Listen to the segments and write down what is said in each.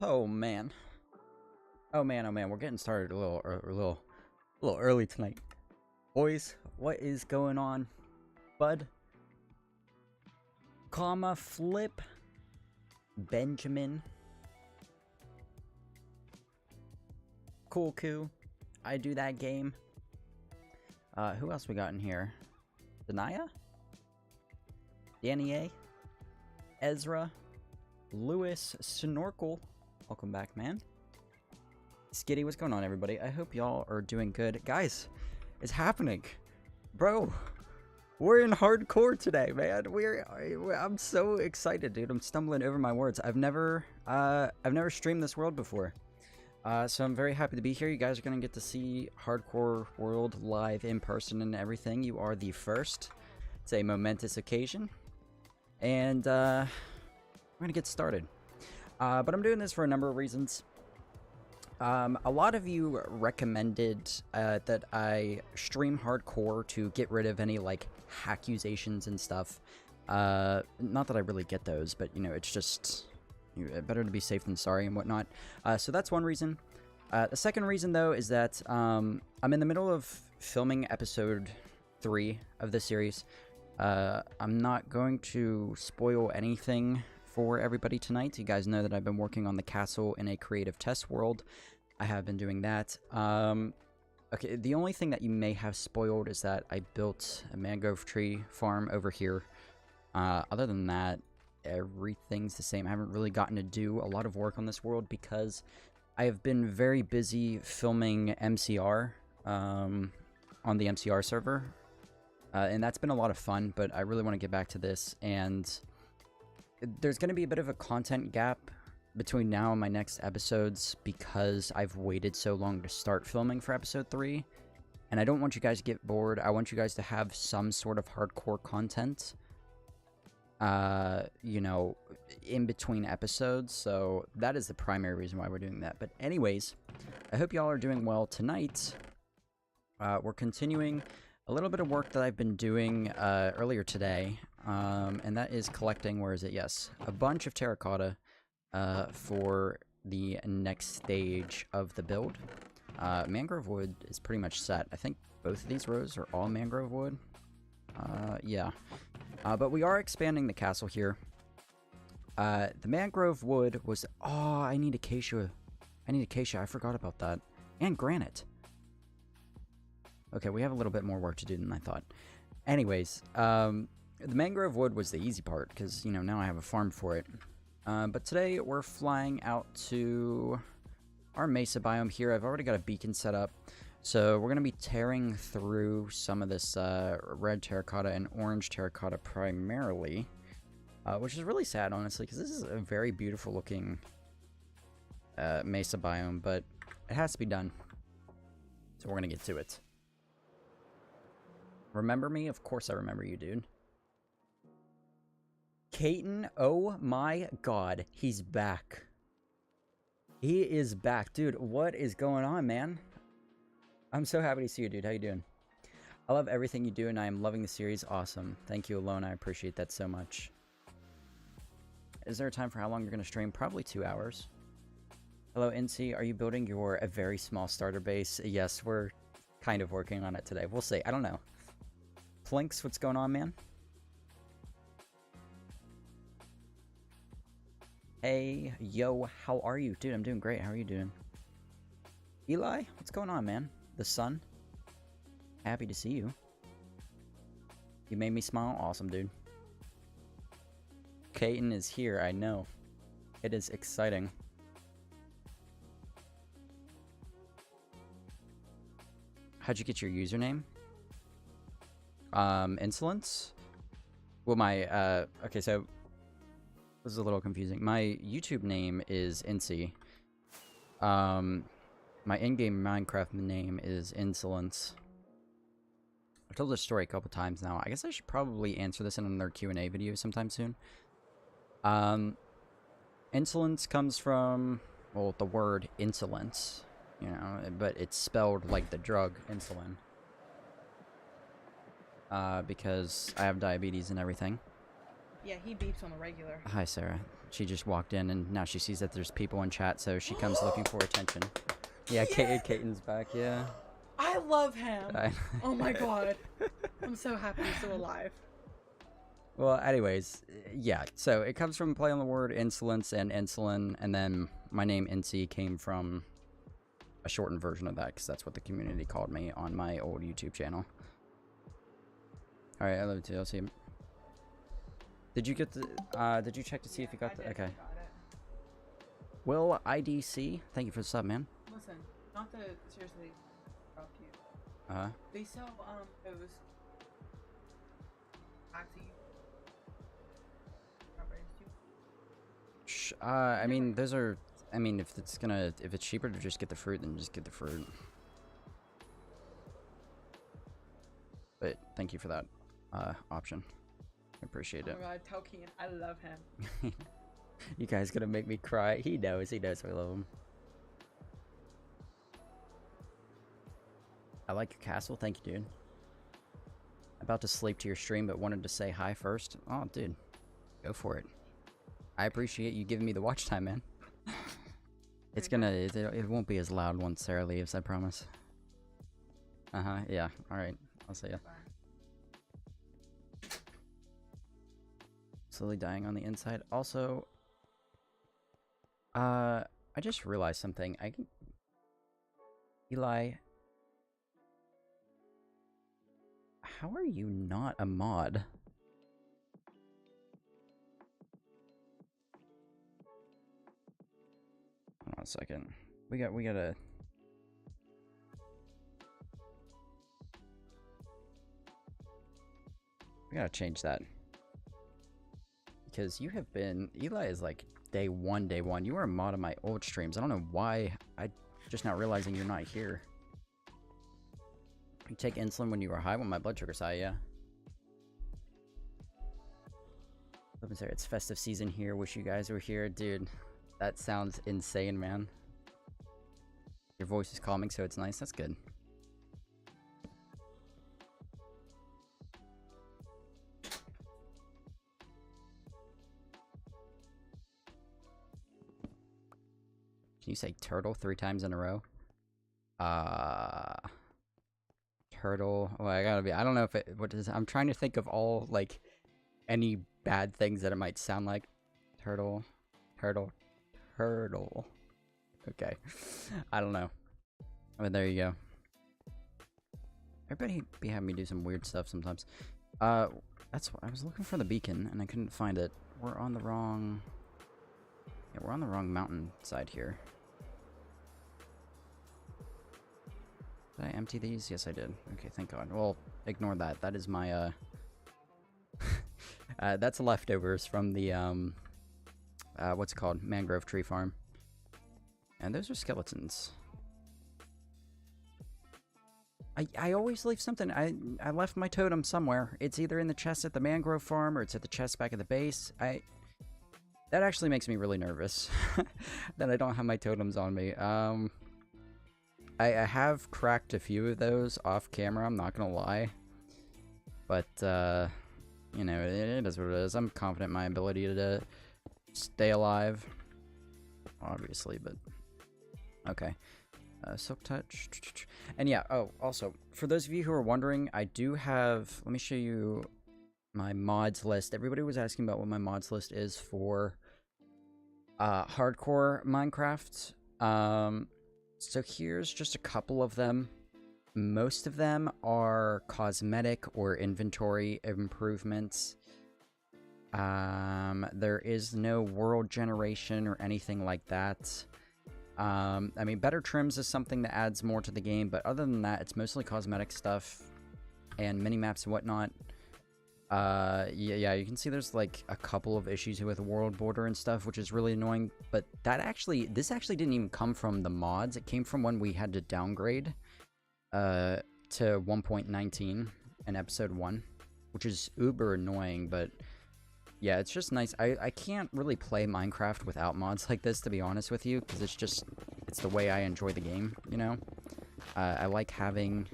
Oh man. Oh man, oh man, we're getting started a little early tonight. Boys, what is going on? Bud, comma, flip, Benjamin, cool coo, I do that game. Who else we got in here? Denia? Danny A? Ezra? Lewis? Snorkel? Welcome back, man. Skitty, what's going on, everybody? I hope y'all are doing good. Guys, it's happening. Bro, we're in hardcore today, man. I'm so excited, dude. I'm stumbling over my words. I've never streamed this world before. So I'm very happy to be here. You guys are going to get to see Hardcore World live in person and everything. You are the first. It's a momentous occasion. And we're going to get started. But I'm doing this for a number of reasons. A lot of you recommended that I stream hardcore to get rid of any, like, accusations and stuff. Not that I really get those, but, you know, it's just better to be safe than sorry and whatnot. So that's one reason. The second reason, though, is that I'm in the middle of filming episode 3 of the series. I'm not going to spoil anything for everybody tonight. You guys know that I've been working on the castle in a creative test world. I have been doing that. Okay, the only thing that you may have spoiled is that I built a mangrove tree farm over here. Other than that, everything's the same. I haven't really gotten to do a lot of work on this world because I have been very busy filming MCR on the MCR server. And that's been a lot of fun, but I really want to get back to this, and there's going to be a bit of a content gap between now and my next episodes because I've waited so long to start filming for episode 3, and I don't want you guys to get bored. I want you guys to have some sort of hardcore content, you know, in between episodes, so that is the primary reason why we're doing that. But anyways, I hope y'all are doing well tonight. We're continuing a little bit of work that I've been doing earlier today, and that is collecting, where is it? Yes, a bunch of terracotta for the next stage of the build. Mangrove wood is pretty much set. I think both of these rows are all mangrove wood. Yeah. But we are expanding the castle here. The mangrove wood was... Oh, I need acacia. I forgot about that. And granite. Okay, we have a little bit more work to do than I thought. Anyways, the mangrove wood was the easy part, because, you know, now I have a farm for it. But today, we're flying out to our Mesa biome here. I've already got a beacon set up. So, we're going to be tearing through some of this red terracotta and orange terracotta primarily. Which is really sad, honestly, because this is a very beautiful looking Mesa biome, but it has to be done. So, we're going to get to it. Remember me? Of course I remember you, dude. Caton, oh my god, he's back. He is back. Dude, what is going on, man? I'm so happy to see you, dude. How you doing? I love everything you do, and I am loving the series. Awesome. Thank you, Alone. I appreciate that so much. Is there a time for how long you're going to stream? Probably 2 hours. Hello, Incy. Are you building a very small starter base? Yes, we're kind of working on it today. We'll see. I don't know. Plinks, what's going on, man? Hey, yo, how are you? Dude, I'm doing great. How are you doing? Eli, what's going on, man? The sun? Happy to see you. You made me smile? Awesome, dude. Caton is here, I know. It is exciting. How'd you get your username? Insolence? Well, my, okay, so this is a little confusing. My YouTube name is Incy. My in-game Minecraft name is Insolence. I've told this story a couple times now. I guess I should probably answer this in another Q&A video sometime soon. Insolence comes from, well, the word insolence, you know, but it's spelled like the drug insulin. Because I have diabetes and everything. Yeah, he beeps on the regular. Hi, Sarah. She just walked in, and now she sees that there's people in chat, so she comes looking for attention. Yeah, Kaiten's back, yeah. I love him. Oh my god. I'm so happy he's still alive. Well, anyways, yeah, so it comes from play on the word insolence and insulin, and then my name, Incy, came from a shortened version of that, because that's what the community called me on my old YouTube channel. Alright, I love you too, I'll see you. Did you get the, did you check to see if you got the, okay. Will IDC, thank you for the sub, man. Listen, not to seriously interrupt you. Uh-huh. They sell, those taxi I mean, those are, I mean, if it's cheaper to just get the fruit, then just get the fruit. But thank you for that, option. I appreciate it. Oh my god, tell Kean, I love him. You guys gonna make me cry. He knows I love him. I like your castle, thank you, dude. About to sleep to your stream, but wanted to say hi first. Oh, dude. Go for it. I appreciate you giving me the watch time, man. It's gonna, it won't be as loud once Sarah leaves, I promise. Uh-huh, yeah, alright. I'll see ya. Slowly dying on the inside. Also, I just realized something. Eli, how are you not a mod? Hold on a second. We gotta change that. Because you have been, Eli is like day one. You were a mod on my old streams. I don't know why. I just not realizing you're not here. You take insulin when you were high? When my blood sugar's high, yeah. It's festive season here. Wish you guys were here. Dude, that sounds insane, man. Your voice is calming, so it's nice. That's good. Can you say turtle 3 times in a row? Turtle. Well, I don't know if it, I'm trying to think of all, like, any bad things that it might sound like. Turtle. Okay. I don't know. But there you go. Everybody be having me do some weird stuff sometimes. That's what I was looking for, the beacon, and I couldn't find it. We're on the wrong... Yeah, we're on the wrong mountain side here. Did I empty these? Yes, I did. Okay, thank God. Well, ignore that. That is my, that's leftovers from the, what's it called? Mangrove tree farm. And those are skeletons. I always leave something. I left my totem somewhere. It's either in the chest at the mangrove farm, or it's at the chest back at the base. That actually makes me really nervous. That I don't have my totems on me. I have cracked a few of those off camera, I'm not gonna lie. But, you know, it is what it is. I'm confident in my ability to stay alive. Obviously, but... Okay. Silk Touch. And yeah, oh, also, for those of you who are wondering, I do have... Let me show you my mods list. Everybody was asking about what my mods list is for hardcore Minecraft. So here's just a couple of them. Most of them are cosmetic or inventory improvements. There is no world generation or anything like that. I mean, better trims is something that adds more to the game, but other than that, it's mostly cosmetic stuff and mini-maps and whatnot. Yeah, you can see there's like a couple of issues with world border and stuff, which is really annoying, but this actually didn't even come from the mods. It came from when we had to downgrade to 1.19 in episode 1, which is uber annoying, but yeah, it's just nice. I can't really play Minecraft without mods like this, to be honest with you, because it's the way I enjoy the game, you know? I like having...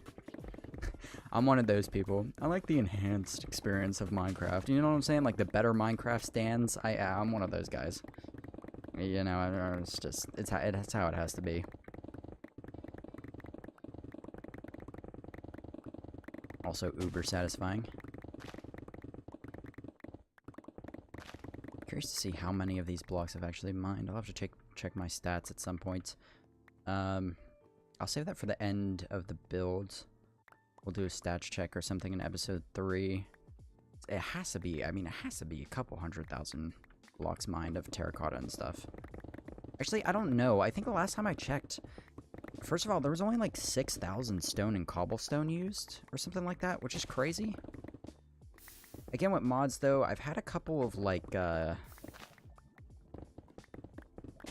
I'm one of those people. I like the enhanced experience of Minecraft. You know what I'm saying? Like the better Minecraft stands. I'm one of those guys. You know, it's just it's how it has to be. Also uber satisfying. Curious to see how many of these blocks I've actually mined. I'll have to check my stats at some point. I'll save that for the end of the build. We'll do a stats check or something in episode 3. It has to be, I mean, it has to be a couple 100,000 blocks mined of terracotta and stuff. Actually, I don't know. I think the last time I checked, first of all, there was only like 6,000 stone and cobblestone used or something like that, which is crazy. Again, with mods, though, I've had a couple of, like,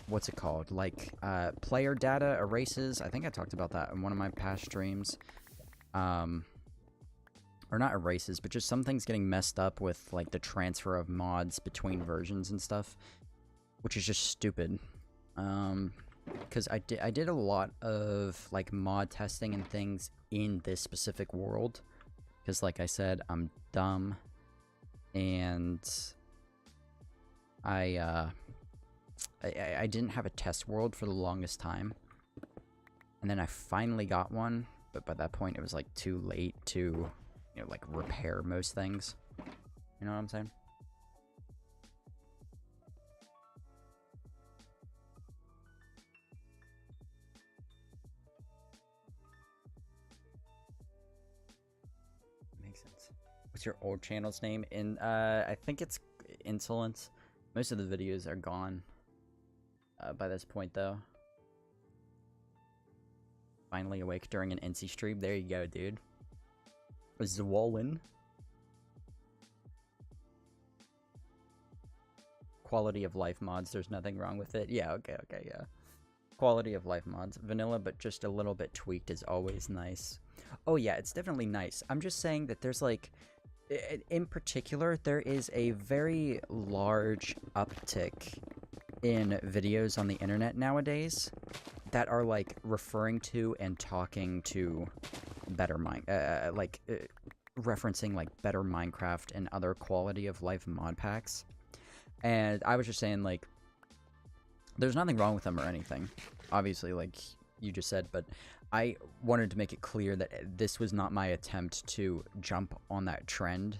what's it called? Like, player data erases. I think I talked about that in one of my past streams. Or not erases, but just some things getting messed up with, like, the transfer of mods between versions and stuff. Which is just stupid. Because I did a lot of, like, mod testing and things in this specific world. Because, like I said, I'm dumb. And I didn't have a test world for the longest time. And then I finally got one, but by that point it was like too late to, you know, like repair most things. You know what I'm saying? Makes sense. What's your old channel's name? I think it's Insolence. Most of the videos are gone by this point, though. Finally awake during an Incy stream. There you go, dude. Zwollen. Quality of life mods. There's nothing wrong with it. Yeah, okay, yeah. Quality of life mods. Vanilla, but just a little bit tweaked is always nice. Oh, yeah, it's definitely nice. I'm just saying that there's, like... In particular, there is a very large uptick in videos on the internet nowadays that are, like, referring to and talking to better referencing, like, better Minecraft and other quality of life mod packs. And I was just saying, like, there's nothing wrong with them or anything. Obviously, like you just said, but I wanted to make it clear that this was not my attempt to jump on that trend.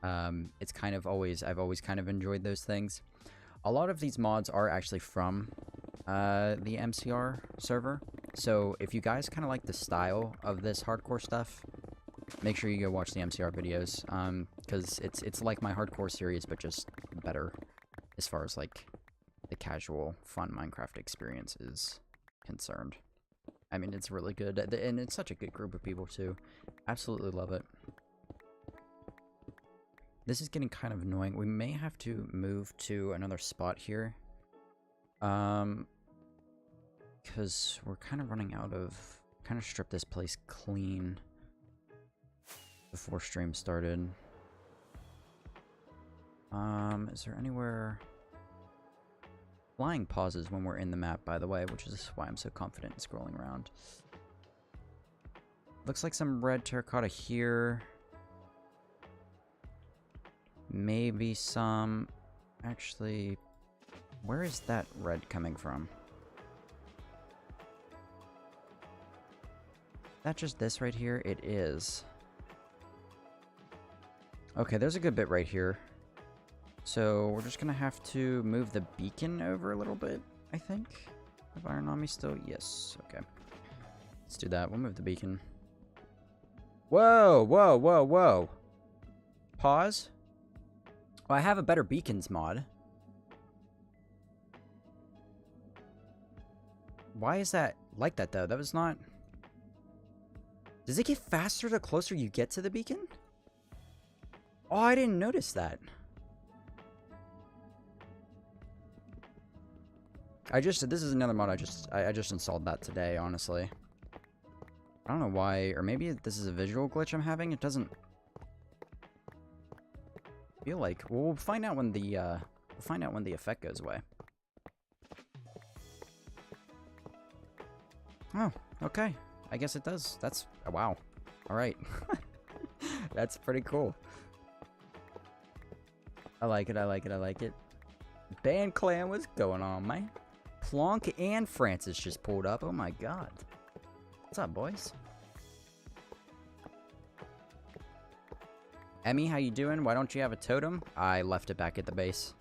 It's kind of I've always kind of enjoyed those things. A lot of these mods are actually from the MCR server. So if you guys kind of like the style of this hardcore stuff, make sure you go watch the MCR videos. Because it's like my hardcore series, but just better as far as like the casual, fun Minecraft experience is concerned. I mean, it's really good, and it's such a good group of people, too. Absolutely love it. This is getting kind of annoying. We may have to move to another spot here. Because we're kind of running out of... Kind of strip this place clean before stream started. Is there anywhere... Flying pauses when we're in the map, by the way, which is why I'm so confident in scrolling around. Looks like some red terracotta here. Maybe some... Actually, where is that red coming from? That just this right here? It is. Okay, there's a good bit right here. So, we're just gonna have to move the beacon over a little bit, I think. Have iron on me still? Yes. Okay. Let's do that. We'll move the beacon. Whoa! Whoa, whoa, whoa! Pause. Oh, I have a better beacons mod. Why is that like that, though? That was not... Does it get faster the closer you get to the beacon? Oh, I didn't notice that. This is another mod I just installed that today, honestly. I don't know why, or maybe this is a visual glitch I'm having. It doesn't feel like. Well, we'll find out when the effect goes away. Oh, okay. I guess it does. That's wow. All right. That's pretty cool. I like it, I like it, I like it. Band Clan, what's going on, man? Plonk and Francis just pulled up. Oh my god. What's up, boys? Emmy, how you doing? Why don't you have a totem? I left it back at the base.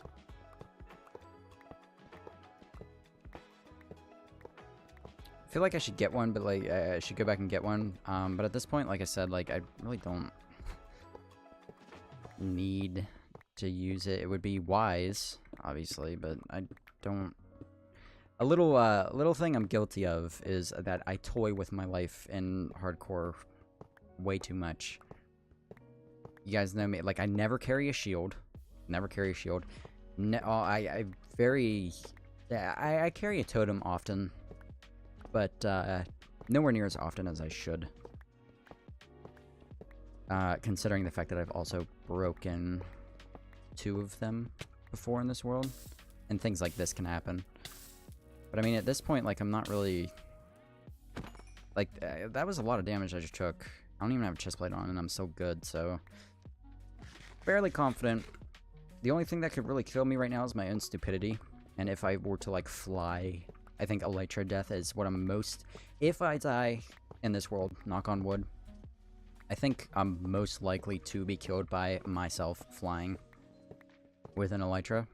I feel like I should get one, but like I should go back and get one. But at this point, like I said, like I really don't need to use it. It would be wise, obviously, but I don't. A little thing I'm guilty of is that I toy with my life in hardcore way too much. You guys know me, like, I never carry a shield. Never carry a shield. No, I carry a totem often, but nowhere near as often as I should. Considering the fact that I've also broken 2 of them before in this world, and things like this can happen. But I mean, at this point, like, I'm not really... Like, that was a lot of damage I just took. I don't even have a chestplate on, and I'm so good, so... Fairly confident. The only thing that could really kill me right now is my own stupidity. And if I were to, like, fly, I think elytra death is what I'm most... If I die in this world, knock on wood, I think I'm most likely to be killed by myself flying with an elytra.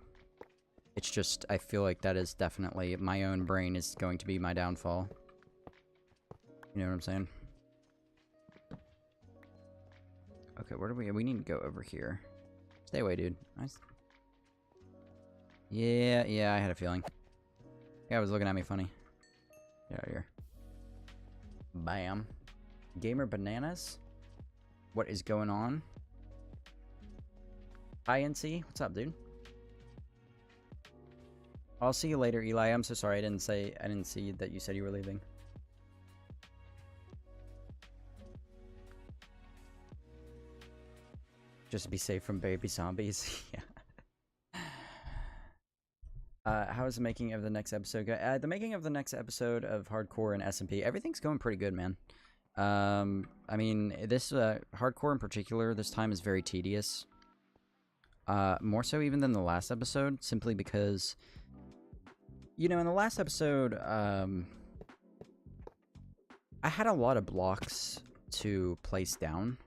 It's just, I feel like that is definitely... My own brain is going to be my downfall. You know what I'm saying? Okay, where do we need to go over here. Stay away, dude. Nice. Yeah, I had a feeling. Yeah, was looking at me funny. Get out of here. Bam. Gamer Bananas? What is going on? Hi, Incy. What's up, dude? I'll see you later, Eli. I'm so sorry I didn't see that you said you were leaving. Just be safe from baby zombies. Yeah. How is the making of the next episode go? The making of the next episode of Hardcore and SMP, everything's going pretty good, man. I mean, this Hardcore in particular, this time is very tedious. More so even than the last episode, simply because, you know, in the last episode, I had a lot of blocks to place down,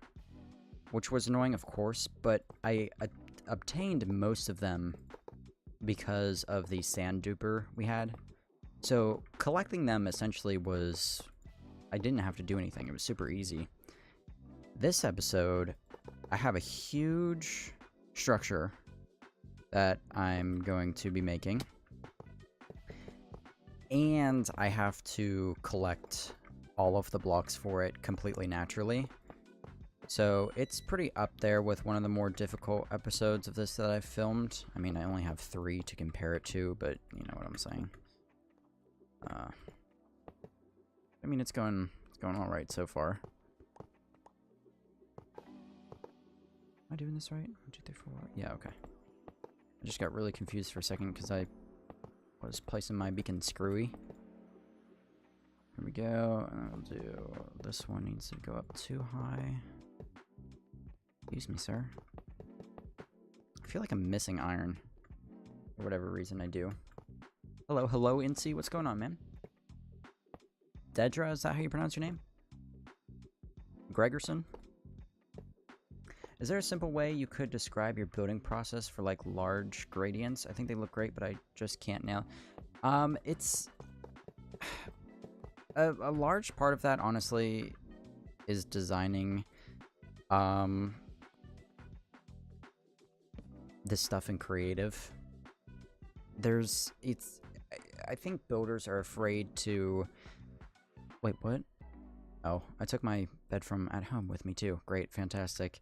which was annoying, of course, but I obtained most of them because of the sand duper we had. So collecting them essentially was... I didn't have to do anything. It was super easy. This episode, I have a huge structure that I'm going to be making. And I have to collect all of the blocks for it completely naturally. So it's pretty up there with one of the more difficult episodes of this that I've filmed. I mean, I only have 3 to compare it to, but you know what I'm saying. I mean, it's going all right so far. Am I doing this right? 1, 2, 3, 4. Yeah, okay. I just got really confused for a second because I was placing my beacon screwy. Here we go. I'll do... This one needs to go up too high. Excuse me, sir. I feel like I'm missing iron. For whatever reason I do. Hello, Incy. What's going on, man? Dedra, is that how you pronounce your name? Gregerson? Is there a simple way you could describe your building process for, like, large gradients? I think they look great, but I just can't now. It's... A large part of that, honestly, is designing, this stuff in creative. I think builders are afraid to... Wait, what? Oh, I took my bed from at home with me too. Great, fantastic.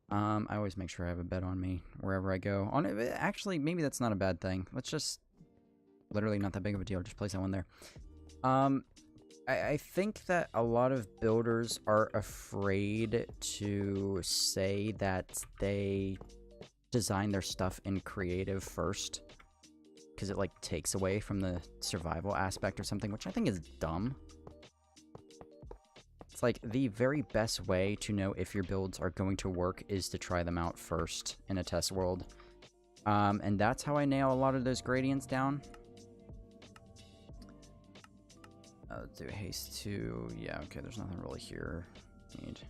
I always make sure I have a bed on me wherever I go. Actually, maybe that's not a bad thing. Let's just... Literally not that big of a deal. Just place that one there. I think that a lot of builders are afraid to say that they design their stuff in creative first, because it, like, takes away from the survival aspect or something, which I think is dumb. It's like the very best way to know if your builds are going to work is to try them out first in a test world. And that's how I nail a lot of those gradients down. Let's do haste 2. Yeah, okay, there's nothing really here. Need.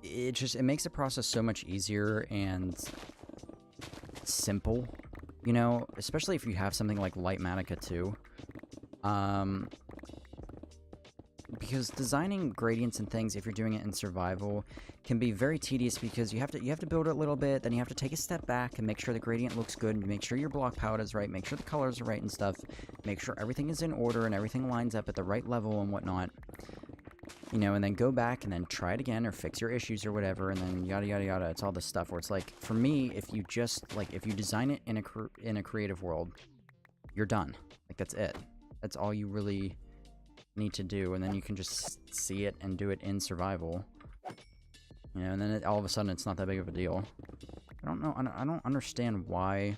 It makes the process so much easier and simple, you know, especially if you have something like Light Matica 2. Because designing gradients and things, if you're doing it in survival, can be very tedious because you have to build it a little bit, then you have to take a step back and make sure the gradient looks good, and make sure your block palette is right, make sure the colors are right and stuff, make sure everything is in order and everything lines up at the right level and whatnot. You know, and then go back and then try it again or fix your issues or whatever, and then yada yada yada. It's all this stuff where it's like, for me, if you just, like, if you design it in a creative world, you're done. Like, that's it. That's all you really need to do, and then you can just see it and do it in survival. You know, and then all of a sudden it's not that big of a deal. I don't know. I don't understand why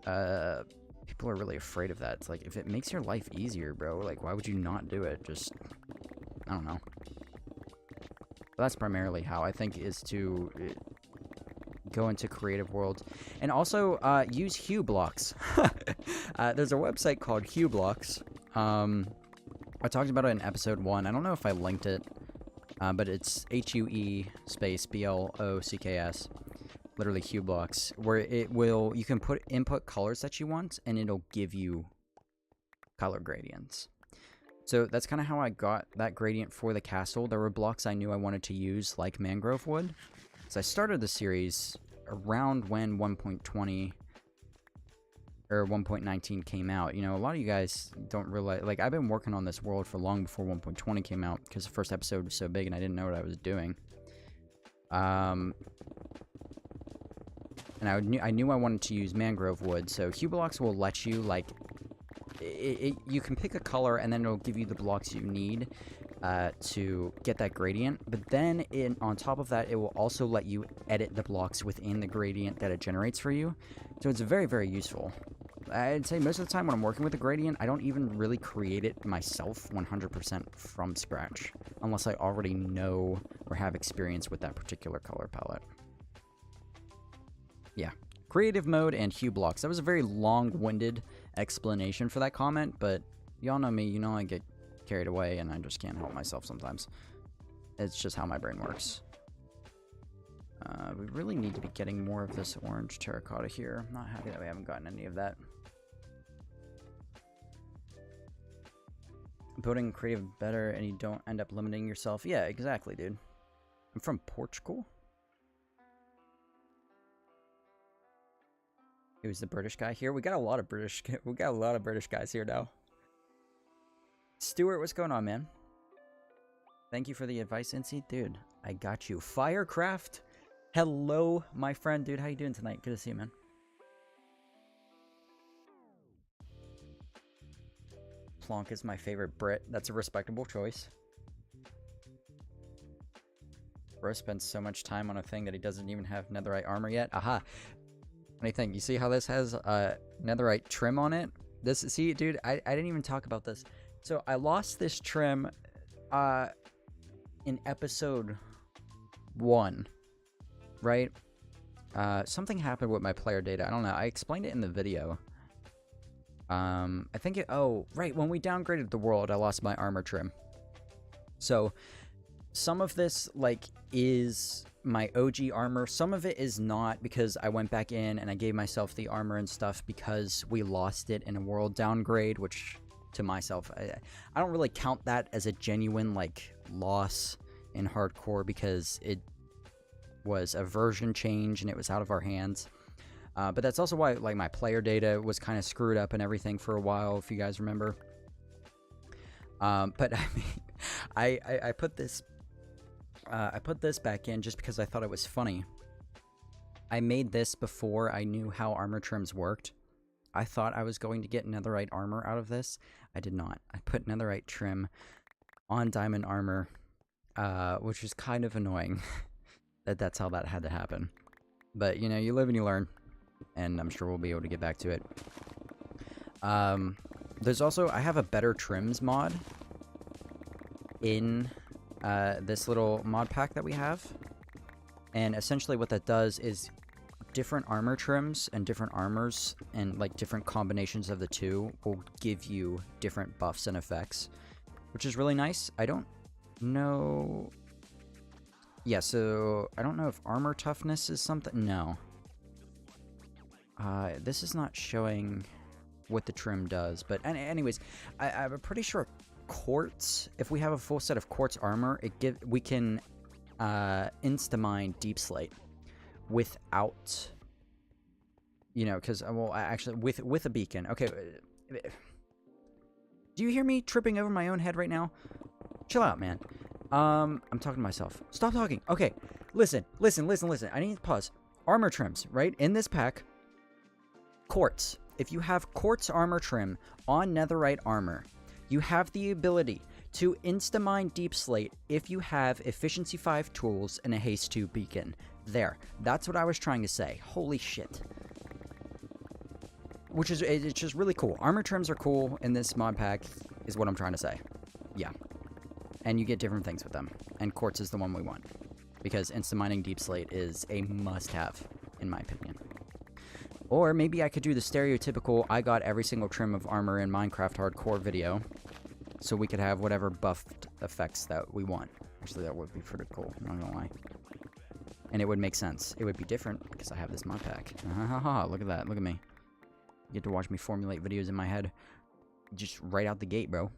people are really afraid of that. It's like, if it makes your life easier, bro, like, why would you not do it? Just, I don't know. But that's primarily how I think, is to go into creative worlds. And also, use hue blocks. There's a website called Hue Blocks. I talked about it in episode 1. I don't know if I linked it, but it's HUE space BLOCKS, literally Hue Blocks, where you can input colors that you want, and it'll give you color gradients. So that's kind of how I got that gradient for the castle. There were blocks I knew I wanted to use, like mangrove wood. So I started the series around when 1.20 or 1.19 came out. You know, a lot of you guys don't realize, like, I've been working on this world for long before 1.20 came out, because the first episode was so big and I didn't know what I was doing. And I knew I wanted to use mangrove wood, so Hue Blocks will let you, like, you can pick a color and then it'll give you the blocks you need to get that gradient, but then on top of that, it will also let you edit the blocks within the gradient that it generates for you. So it's very, very useful. I'd say most of the time when I'm working with a gradient, I don't even really create it myself 100% from scratch, unless I already know or have experience with that particular color palette. Yeah, creative mode and Hue Blocks. That was a very long-winded explanation for that comment, but y'all know me, you know I get carried away and I just can't help myself sometimes. It's just how my brain works. We really need to be getting more of this orange terracotta here. I'm not happy that we haven't gotten any of that. Building creative better and you don't end up limiting yourself. Yeah, exactly, dude. I'm from Portugal. Who's the British guy here? We got a lot of British guys here now. Stuart, what's going on, man? Thank you for the advice, Incy. Dude, I got you. Firecraft. Hello, my friend. Dude, how you doing tonight? Good to see you, man. Plonk is my favorite Brit. That's a respectable choice. Bro spends so much time on a thing that he doesn't even have netherite armor yet. Aha. What do you think? You see how this has netherite trim on it? This, see, dude, I didn't even talk about this. So I lost this trim in episode 1, right? Something happened with my player data. I don't know. I explained it in the video. I think it, oh, right, when we downgraded the world, I lost my armor trim. So some of this, like, is my OG armor. Some of it is not, because I went back in and I gave myself the armor and stuff because we lost it in a world downgrade, which to myself, I don't really count that as a genuine, like, loss in hardcore, because it was a version change and it was out of our hands. But that's also why, like, my player data was kind of screwed up and everything for a while, if you guys remember. But I mean, I put this back in just because I thought it was funny. I made this before I knew how armor trims worked. I thought I was going to get netherite armor out of this. I did not. I put netherite trim on diamond armor, which is kind of annoying. That's how that had to happen. But, you know, you live and you learn. And I'm sure we'll be able to get back to it. There's also, I have a better trims mod in this little mod pack that we have. And essentially what that does is different armor trims and different armors and like different combinations of the two will give you different buffs and effects, which is really nice. I don't know. Yeah, so I don't know if armor toughness is something. No. This is not showing what the trim does, but anyways, I'm pretty sure quartz, if we have a full set of quartz armor, we can insta-mine deep slate without, you know, because, well, actually, with a beacon. Okay, do you hear me tripping over my own head right now? Chill out, man. I'm talking to myself. Stop talking. Okay, listen. I need to pause. Armor trims, right? In this pack, quartz. If you have quartz armor trim on netherite armor, you have the ability to insta-mine deep slate if you have efficiency 5 tools and a haste 2 beacon. There. That's what I was trying to say. Holy shit. Which is, it's just really cool. Armor trims are cool in this mod pack, is what I'm trying to say. Yeah. And you get different things with them. And quartz is the one we want. Because insta-mining deep slate is a must-have, in my opinion. Or maybe I could do the stereotypical, I got every single trim of armor in Minecraft hardcore video. So we could have whatever buffed effects that we want. Actually, that would be pretty cool, I'm not gonna lie. And it would make sense. It would be different, because I have this mod pack. Look at that, look at me. You get to watch me formulate videos in my head. Just right out the gate, bro.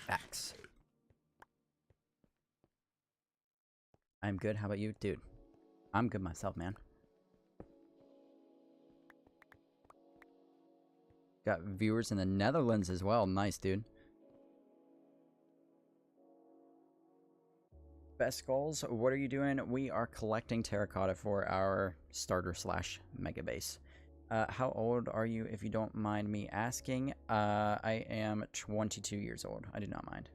Facts. I'm good, how about you? Dude, I'm good myself, man. Got viewers in the Netherlands as well. Nice, dude. Best goals, what are you doing? We are collecting terracotta for our starter / mega base. How old are you, if you don't mind me asking? I am 22 years old. I do not mind.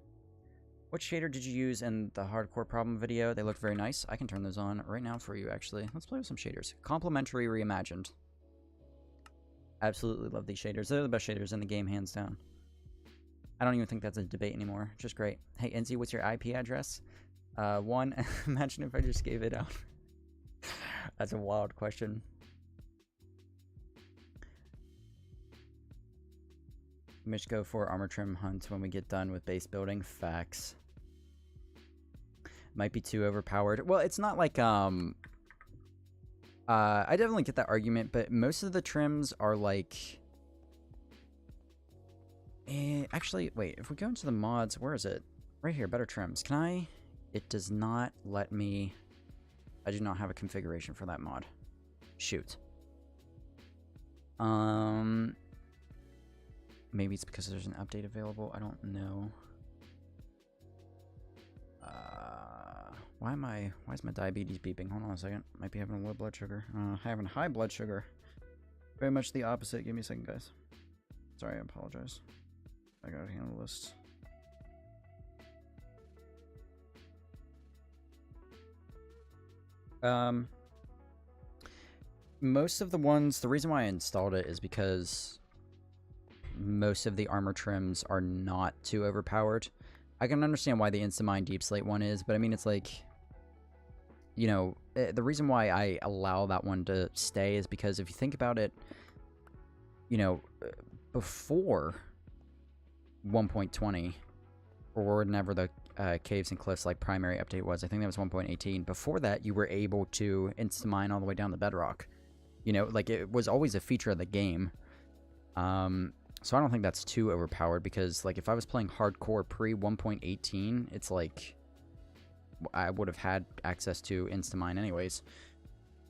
What shader did you use in the hardcore problem video? They look very nice. I can turn those on right now for you, actually. Let's play with some shaders. Complementary reimagined. Absolutely love these shaders. They're the best shaders in the game, hands down. I don't even think that's a debate anymore. Just great. Hey, Incy, what's your IP address? One. Imagine if I just gave it out. That's a wild question. We should go for armor trim hunts when we get done with base building. Facts. Might be too overpowered. Well, it's not like, I definitely get that argument, but most of the trims are like... actually, wait, if we go into the mods, where is it? Right here, better trims. Can I... It does not let me... I do not have a configuration for that mod. Shoot. Maybe it's because there's an update available. I don't know. Why is my diabetes beeping? Hold on a second. Might be having low blood sugar. Having high blood sugar. Very much the opposite. Give me a second, guys. Sorry, I apologize. I gotta handle this. Most of the ones, the reason why I installed it is because most of the armor trims are not too overpowered. I can understand why the Insta-Mine Deep Slate one is, but I mean, it's like, you know, the reason why I allow that one to stay is because if you think about it, you know, before 1.20, or whenever the Caves and Cliffs like primary update was, I think that was 1.18. Before that, you were able to insta-mine all the way down to bedrock. You know, like, it was always a feature of the game. So I don't think that's too overpowered, because, like, if I was playing hardcore pre 1.18, it's like I would have had access to insta-mine anyways.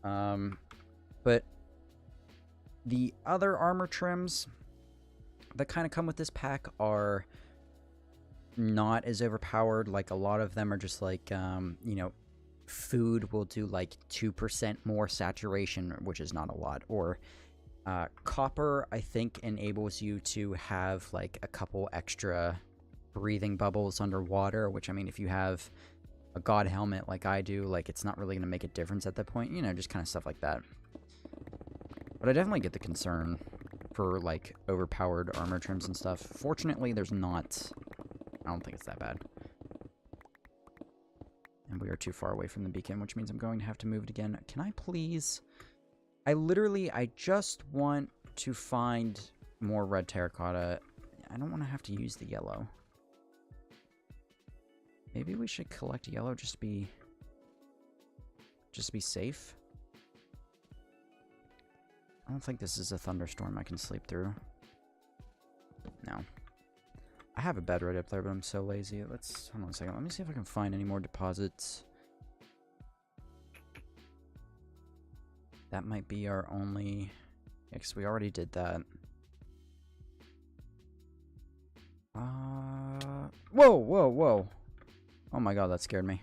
But the other armor trims that kind of come with this pack are not as overpowered. Like, a lot of them are just like, you know, food will do like 2% more saturation, which is not a lot. Or copper, I think, enables you to have like a couple extra breathing bubbles underwater, which, I mean, if you have a god helmet like I do, like, it's not really going to make a difference at that point, you know, just kind of stuff like that. But I definitely get the concern for like overpowered armor trims and stuff. Fortunately, there's not. I don't think it's that bad. And we are too far away from the beacon, which means I'm going to have to move it again. Can I please... I just want to find more red terracotta. I don't want to have to use the yellow. Maybe we should collect yellow just to be safe. I don't think this is a thunderstorm I can sleep through. No. I have a bed right up there, but I'm so lazy. Hold on a second. Let me see if I can find any more deposits. That might be our only... Yeah, because we already did that. Whoa, whoa, whoa. Oh my god, that scared me.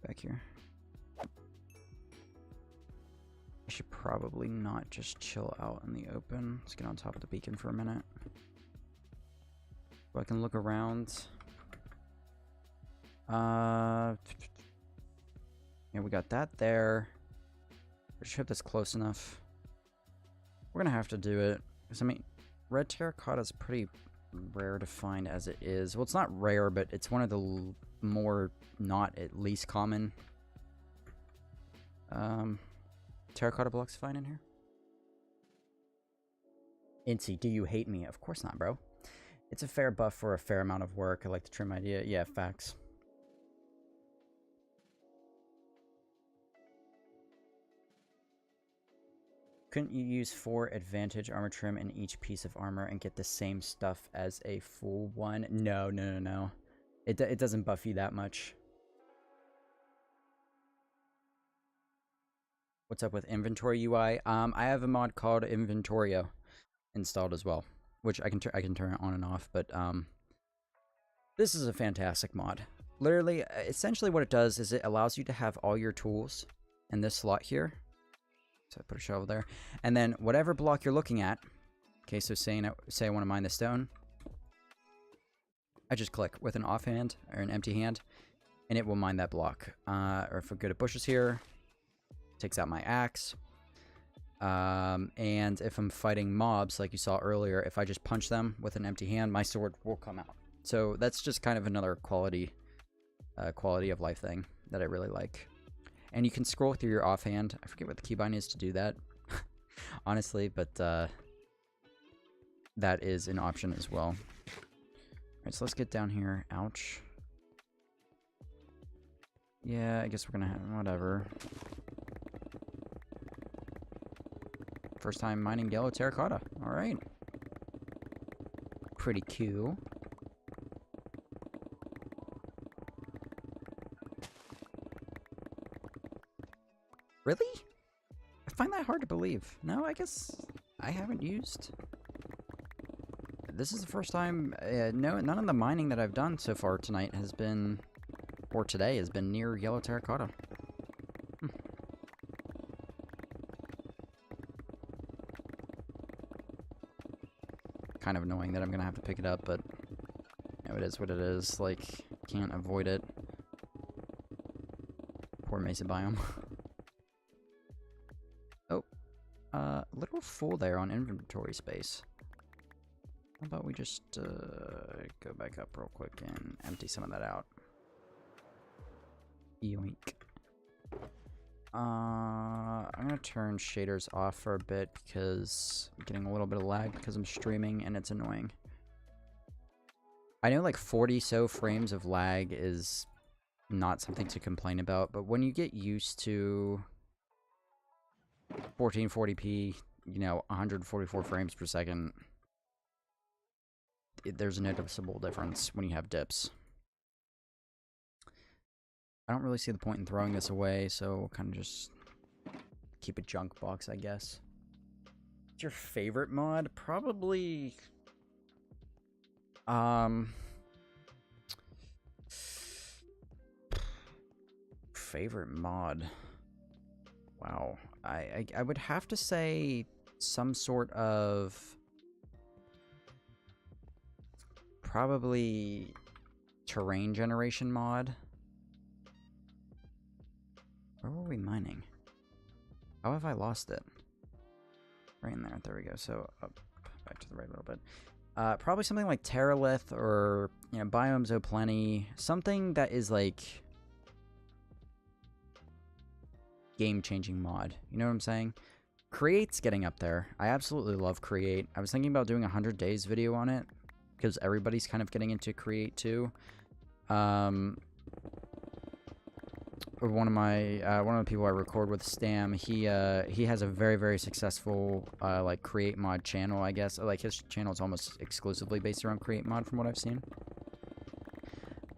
Back here. I should probably not just chill out in the open. Let's get on top of the beacon for a minute. So I can look around. Yeah, we got that there. I just hope that's close enough. We're gonna have to do it. Because, I mean, red terracotta is pretty rare to find as it is. Well, it's not rare, but it's one of the more not at least common terracotta blocks to find in here. Incy, do you hate me? Of course not, bro. It's a fair buff for a fair amount of work. I like the trim idea. Yeah, facts. Couldn't you use 4 advantage armor trim in each piece of armor and get the same stuff as a full one? No, no, no, no. It doesn't buff you that much. What's up with inventory UI? I have a mod called Inventorio installed as well, which I can turn it on and off. But this is a fantastic mod. Literally, essentially, what it does is it allows you to have all your tools in this slot here. So I put a shovel there, and then whatever block you're looking at. Okay, so say I want to mine the stone. I just click with an offhand or an empty hand, and it will mine that block. Or if I go to bushes here, takes out my axe. And if I'm fighting mobs, like you saw earlier, if I just punch them with an empty hand, my sword will come out. So that's just kind of another quality of life thing that I really like. And you can scroll through your offhand. I forget what the keybind is to do that, honestly, but that is an option as well. Alright, so let's get down here. Ouch. Yeah, I guess we're gonna have... whatever. First time mining yellow terracotta. Alright. Pretty cool. Really? I find that hard to believe. No, I guess I haven't used... This is the first time... no, none of the mining that I've done so far tonight has been... or today has been near yellow terracotta. Kind of annoying that I'm gonna have to pick it up, but... you know, it is what it is. Like, can't avoid it. Poor Mesa biome. A little full there on inventory space. How about we just go back up real quick and empty some of that out. Yoink. I'm gonna turn shaders off for a bit because I'm getting a little bit of lag because I'm streaming and it's annoying. I know like 40 so frames of lag is not something to complain about, but when you get used to 1440p, you know, 144 frames per second, there's a noticeable difference when you have dips. I don't really see the point in throwing this away, so we'll kind of just keep a junk box, I guess. What's your favorite mod? Probably... favorite mod? Wow. I would have to say some sort of... probably terrain generation mod. Where were we mining? How have I lost it? Right in there. There we go. So up, back to the right a little bit. Probably something like Terralith or, you know, Biomes O'Plenty. Something that is like game-changing mod. You know what I'm saying? Create's getting up there. I absolutely love Create. I was thinking about doing a 100 days video on it because everybody's kind of getting into Create too. One of the people I record with, Stam, he has a very, very successful like Create mod channel, I guess. Like his channel is almost exclusively based around Create mod from what I've seen.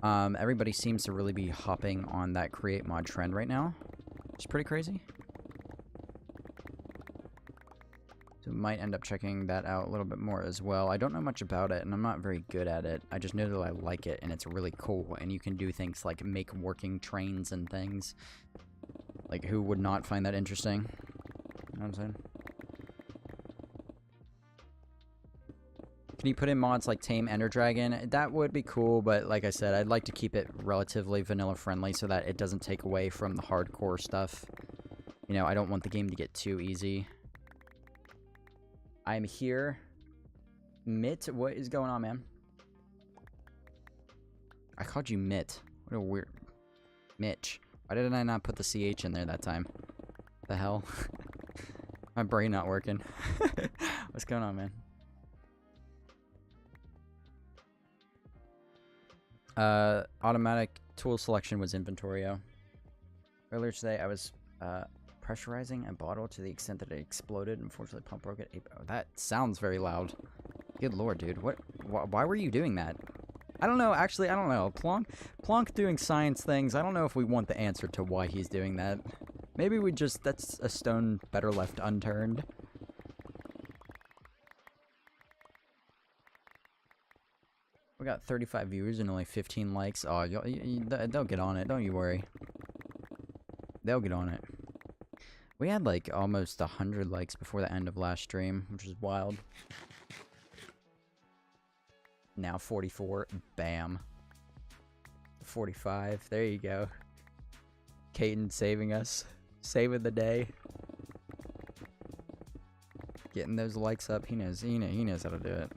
Everybody seems to really be hopping on that Create mod trend right now. It's pretty crazy. So might end up checking that out a little bit more as well. I don't know much about it, and I'm not very good at it. I just know that I like it, and it's really cool, and you can do things like make working trains and things. Like, who would not find that interesting? You know what I'm saying? Can you put in mods like Tame Ender Dragon? That would be cool, but like I said, I'd like to keep it relatively vanilla friendly so that it doesn't take away from the hardcore stuff. You know, I don't want the game to get too easy. I'm here. Mitt, what is going on, man? I called you Mitt. What a weird... Mitch. Why did I not put the CH in there that time? The hell? My brain not working. What's going on, man? Automatic tool selection was inventorio. Earlier today, I was, pressurizing a bottle to the extent that it exploded. Unfortunately, pump broke it. Oh, that sounds very loud. Good lord, dude. Why were you doing that? I don't know. Actually, I don't know. Plonk doing science things. I don't know if we want the answer to why he's doing that. Maybe we just... That's a stone better left unturned. We got 35 viewers and only 15 likes. Oh, they'll get on it. Don't you worry. They'll get on it. We had like almost 100 likes before the end of last stream, which is wild. Now 44. Bam. 45. There you go. Caden saving us. Saving the day. Getting those likes up. He knows how to do it.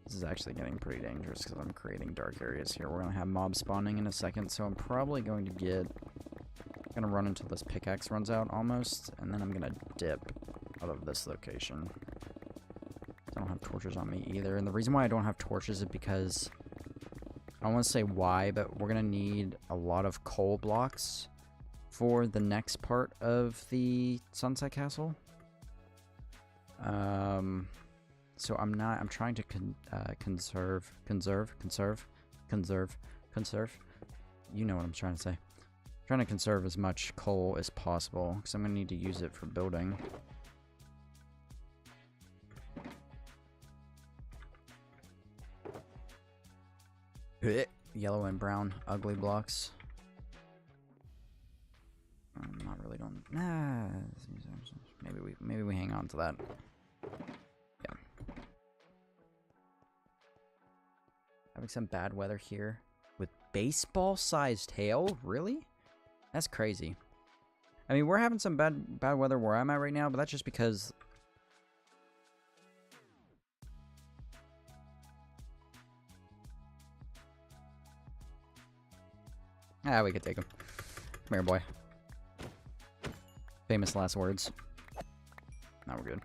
This is actually getting pretty dangerous because I'm creating dark areas here. We're going to have mobs spawning in a second, so I'm probably going to run until this pickaxe runs out almost, and then I'm going to dip out of this location. I don't have torches on me either, and the reason why I don't have torches is because, I don't want to say why, but we're going to need a lot of coal blocks for the next part of the Sunset Castle. So I'm trying to conserve. You know what I'm trying to say. I'm trying to conserve as much coal as possible, because I'm going to need to use it for building. Yellow and brown ugly blocks. I'm not really doing... Nah, maybe we hang on to that. Yeah. Having some bad weather here with baseball-sized hail? Really? That's crazy. I mean, we're having some bad weather where I'm at right now, but that's just because... Ah, we could take him. Come here, boy. Famous last words. Now we're good.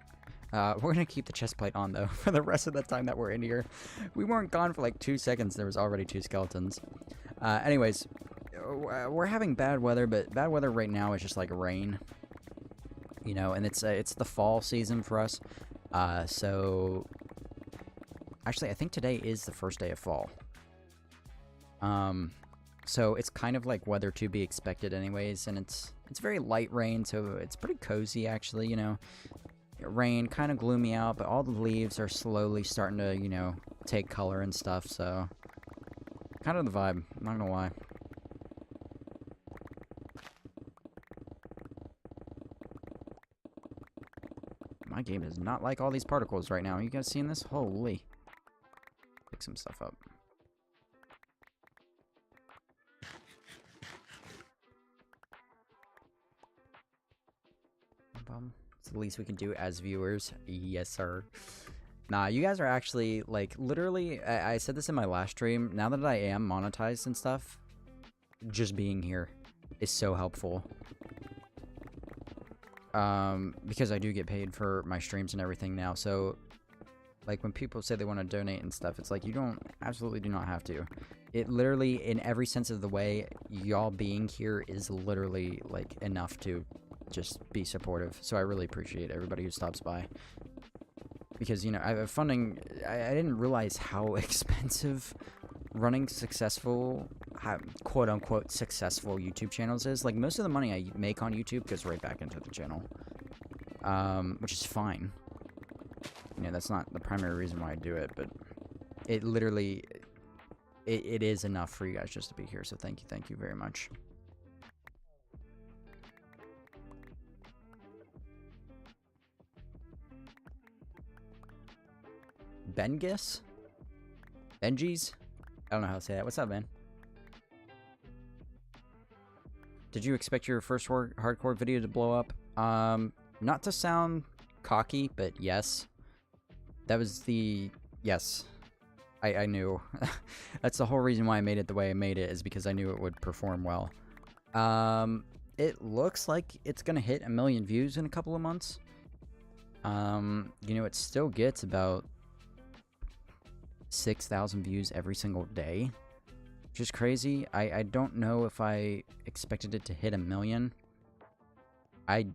We're gonna keep the chest plate on, though, for the rest of the time that we're in here. We weren't gone for like 2 seconds. There was already 2 skeletons. Anyways, we're having bad weather, but bad weather right now is just like rain. You know, and it's the fall season for us. So... Actually, I think today is the first day of fall. So it's kind of like weather to be expected anyways, and it's very light rain, so it's pretty cozy actually, you know. Rain, kind of gloomy out, but all the leaves are slowly starting to, you know, take color and stuff, so... Kind of the vibe, I'm not gonna lie. My game is not like all these particles right now. You guys seeing this? Holy. Pick some stuff up. It's the least we can do as viewers. Yes, sir. Nah, you guys are actually, like, literally, I said this in my last stream, now that I am monetized and stuff, just being here is so helpful. Because I do get paid for my streams and everything now, so, like, when people say they want to donate and stuff, it's like, you absolutely do not have to. It literally, in every sense of the way, y'all being here is literally, like, enough to just be supportive. So I really appreciate everybody who stops by. Because, you know, funding, I didn't realize how expensive running successful, quote-unquote, successful YouTube channels is. Like, most of the money I make on YouTube goes right back into the channel. Which is fine. You know, that's not the primary reason why I do it, but it literally, it is enough for you guys just to be here. So thank you very much. Bengis? Benji's? I don't know how to say that. What's up, man? Did you expect your first hardcore video to blow up? Not to sound cocky, but yes. That was the... Yes. I knew. That's the whole reason why I made it the way I made it, is because I knew it would perform well. It looks like it's gonna hit 1 million views in a couple of months. You know, it still gets about 6,000 views every single day, which is crazy. I don't know if I expected it to hit 1 million. I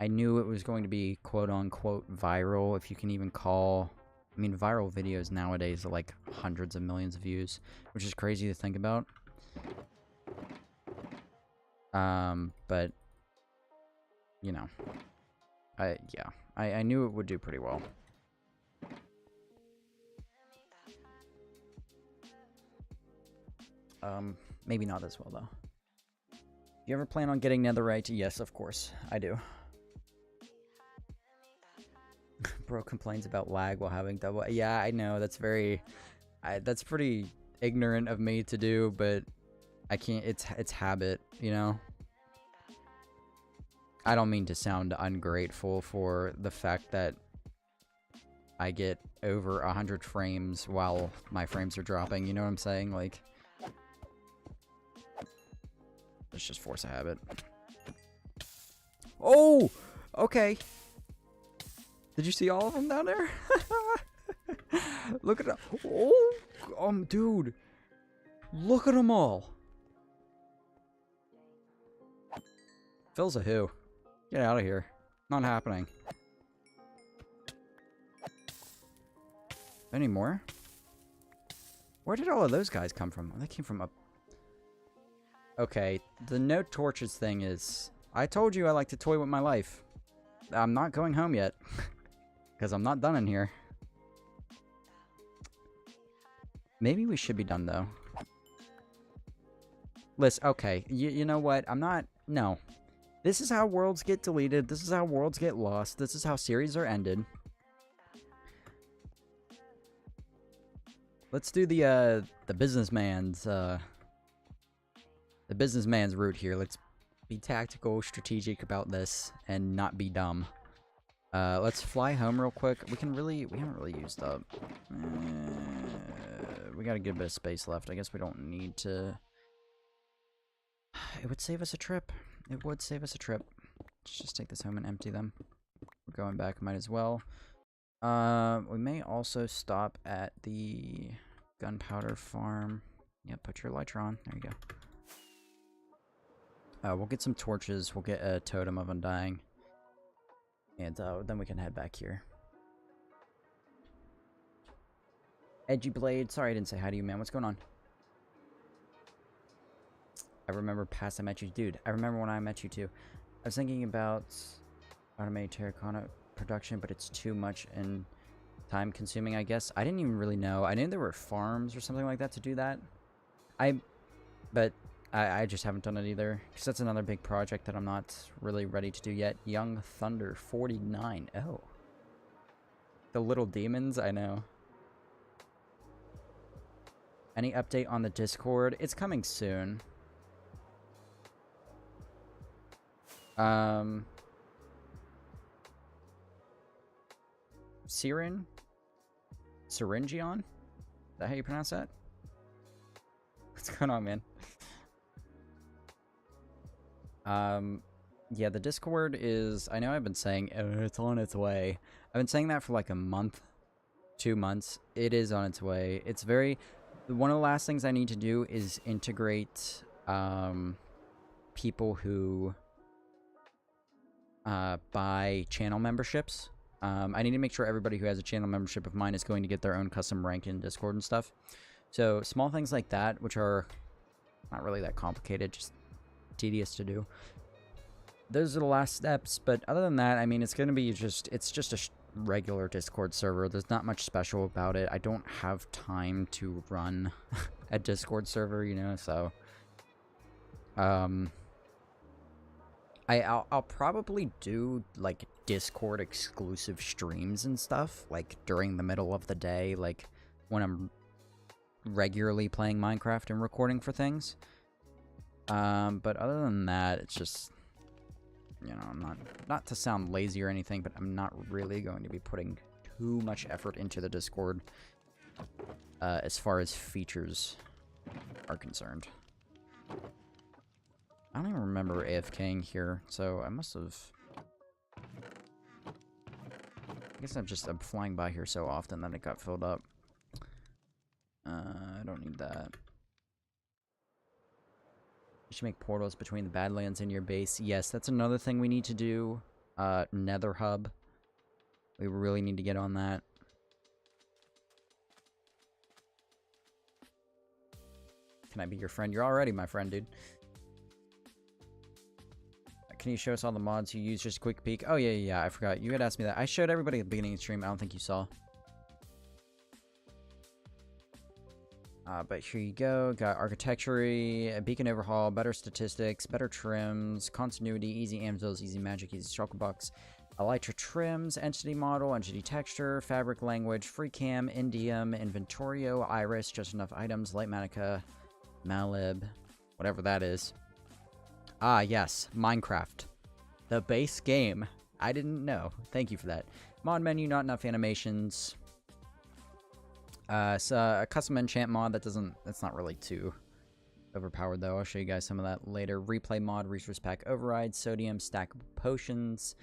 knew it was going to be quote-unquote viral, if you can even call... I mean, viral videos nowadays are like hundreds of millions of views, which is crazy to think about. But, you know, I knew it would do pretty well. Maybe not as well, though. Do you ever plan on getting netherite? Yes, of course, I do. Bro complains about lag while having double... Yeah, I know, that's very... that's pretty ignorant of me to do, but I can't... It's habit, you know? I don't mean to sound ungrateful for the fact that I get over 100 frames while my frames are dropping, you know what I'm saying? Like... Let's just force a habit. Oh! Okay. Did you see all of them down there? Look at them. Oh! Dude. Look at them all. Phil's a who. Get out of here. Not happening. Any more? Where did all of those guys come from? They came from up... Okay, the no torches thing is... I told you I like to toy with my life. I'm not going home yet. Because I'm not done in here. Maybe we should be done, though. Listen, okay, you know what? I'm not... No. This is how worlds get deleted. This is how worlds get lost. This is how series are ended. Let's do the businessman's, the businessman's route here. Let's be tactical, strategic about this, and not be dumb. Let's fly home real quick. We haven't really used up. We got a good bit of space left. I guess we don't need to... It would save us a trip. It would save us a trip. Let's just take this home and empty them. We're going back, might as well. We may also stop at the gunpowder farm. Yeah, put your elytra on. There you go. We'll get some torches. We'll get a totem of undying. And then we can head back here. Edgy Blade. Sorry I didn't say hi to you, man. What's going on? I remember past I met you. Dude, I remember when I met you, too. I was thinking about automated terracotta production, but it's too much and time-consuming, I guess. I didn't even really know. I knew there were farms or something like that to do that. But I just haven't done it either, because that's another big project that I'm not really ready to do yet. Young Thunder 49. Oh. The little demons, I know. Any update on the Discord? It's coming soon. Syringion? Is that how you pronounce that? What's going on, man? Yeah, the Discord is... I know I've been saying it's on its way. I've been saying that for like a month, 2 months. It is on its way. It's very... One of the last things I need to do is integrate people who buy channel memberships. I need to make sure everybody who has a channel membership of mine is going to get their own custom rank in Discord and stuff. So small things like that, which are not really that complicated, just tedious to do. Those are the last steps, but other than that, I mean, it's going to be just, it's just a regular Discord server. There's not much special about it. I don't have time to run a Discord server, you know, so I'll probably do like Discord exclusive streams and stuff, like during the middle of the day, like when I'm regularly playing Minecraft and recording for things. But other than that, it's just, you know, I'm not to sound lazy or anything, but I'm not really going to be putting too much effort into the Discord as far as features are concerned. I don't even remember AFKing here, so I must have... I guess I'm flying by here so often that it got filled up. I don't need that. You should make portals between the Badlands and your base. Yes, that's another thing we need to do. Nether hub. We really need to get on that. Can I be your friend? You're already my friend, dude. Can you show us all the mods you use? Just a quick peek. Oh, yeah, I forgot. You had asked me that. I showed everybody at the beginning of the stream. I don't think you saw. But here you go. Got architecture, a beacon overhaul, better statistics, better trims, continuity, easy anvils, easy magic, easy shulkerbucks, elytra trims, entity model, entity texture, fabric language, free cam, indium, inventorio, iris, just enough items, light manica, malib, whatever that is. Ah, yes, Minecraft. The base game. I didn't know. Thank you for that. Mod menu, not enough animations. So a custom enchant mod that's not really too overpowered though. I'll show you guys some of that later. Replay mod, resource pack override, sodium, stackable potions.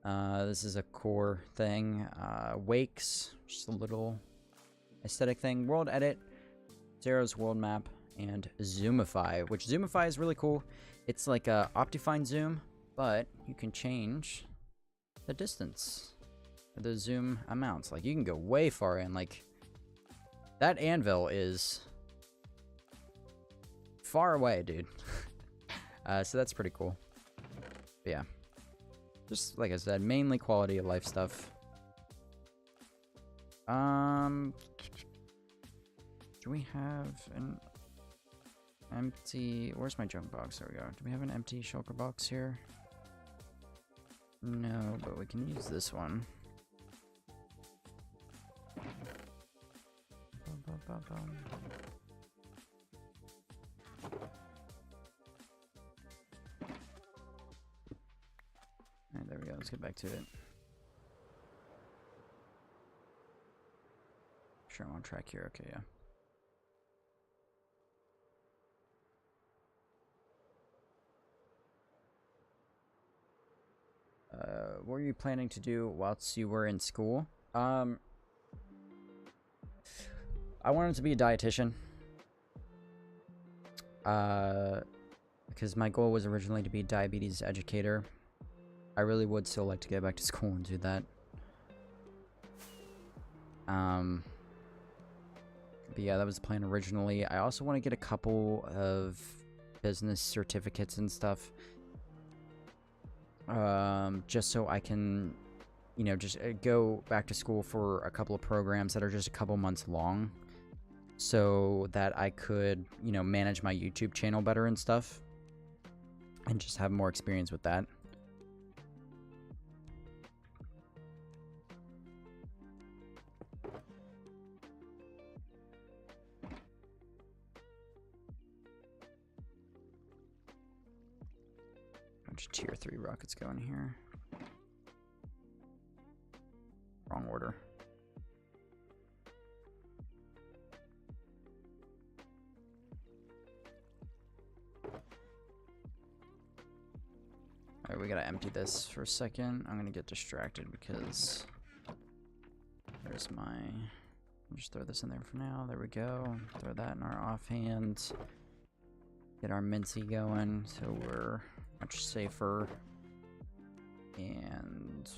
This is a core thing. Wakes, just a little aesthetic thing. World edit, Zero's world map, and Zoomify, which Zoomify is really cool. It's like a Optifine zoom, but you can change the distance, the zoom amounts. Like you can go way far in. Like that anvil is far away, dude. So that's pretty cool. But yeah, just like I said, mainly quality of life stuff. Do we have an empty... Where's my junk box? There we go. Do we have an empty shulker box here? No, but we can use this one. Alright, there we go. Let's get back to it. Sure, I'm on track here. Okay, yeah. What were you planning to do whilst you were in school? I wanted to be a dietitian. Because my goal was originally to be a diabetes educator. I really would still like to get back to school and do that. But yeah, that was the plan originally. I also want to get a couple of business certificates and stuff. Just so I can, you know, just go back to school for a couple of programs that are just a couple months long. So that I could, you know, manage my YouTube channel better and stuff. And just have more experience with that. Bunch of tier 3 rockets going here. Wrong order. Alright, we gotta empty this for a second. I'm gonna get distracted because there's my... I'll just throw this in there for now. There we go. Throw that in our offhand. Get our Mincy going so we're much safer. And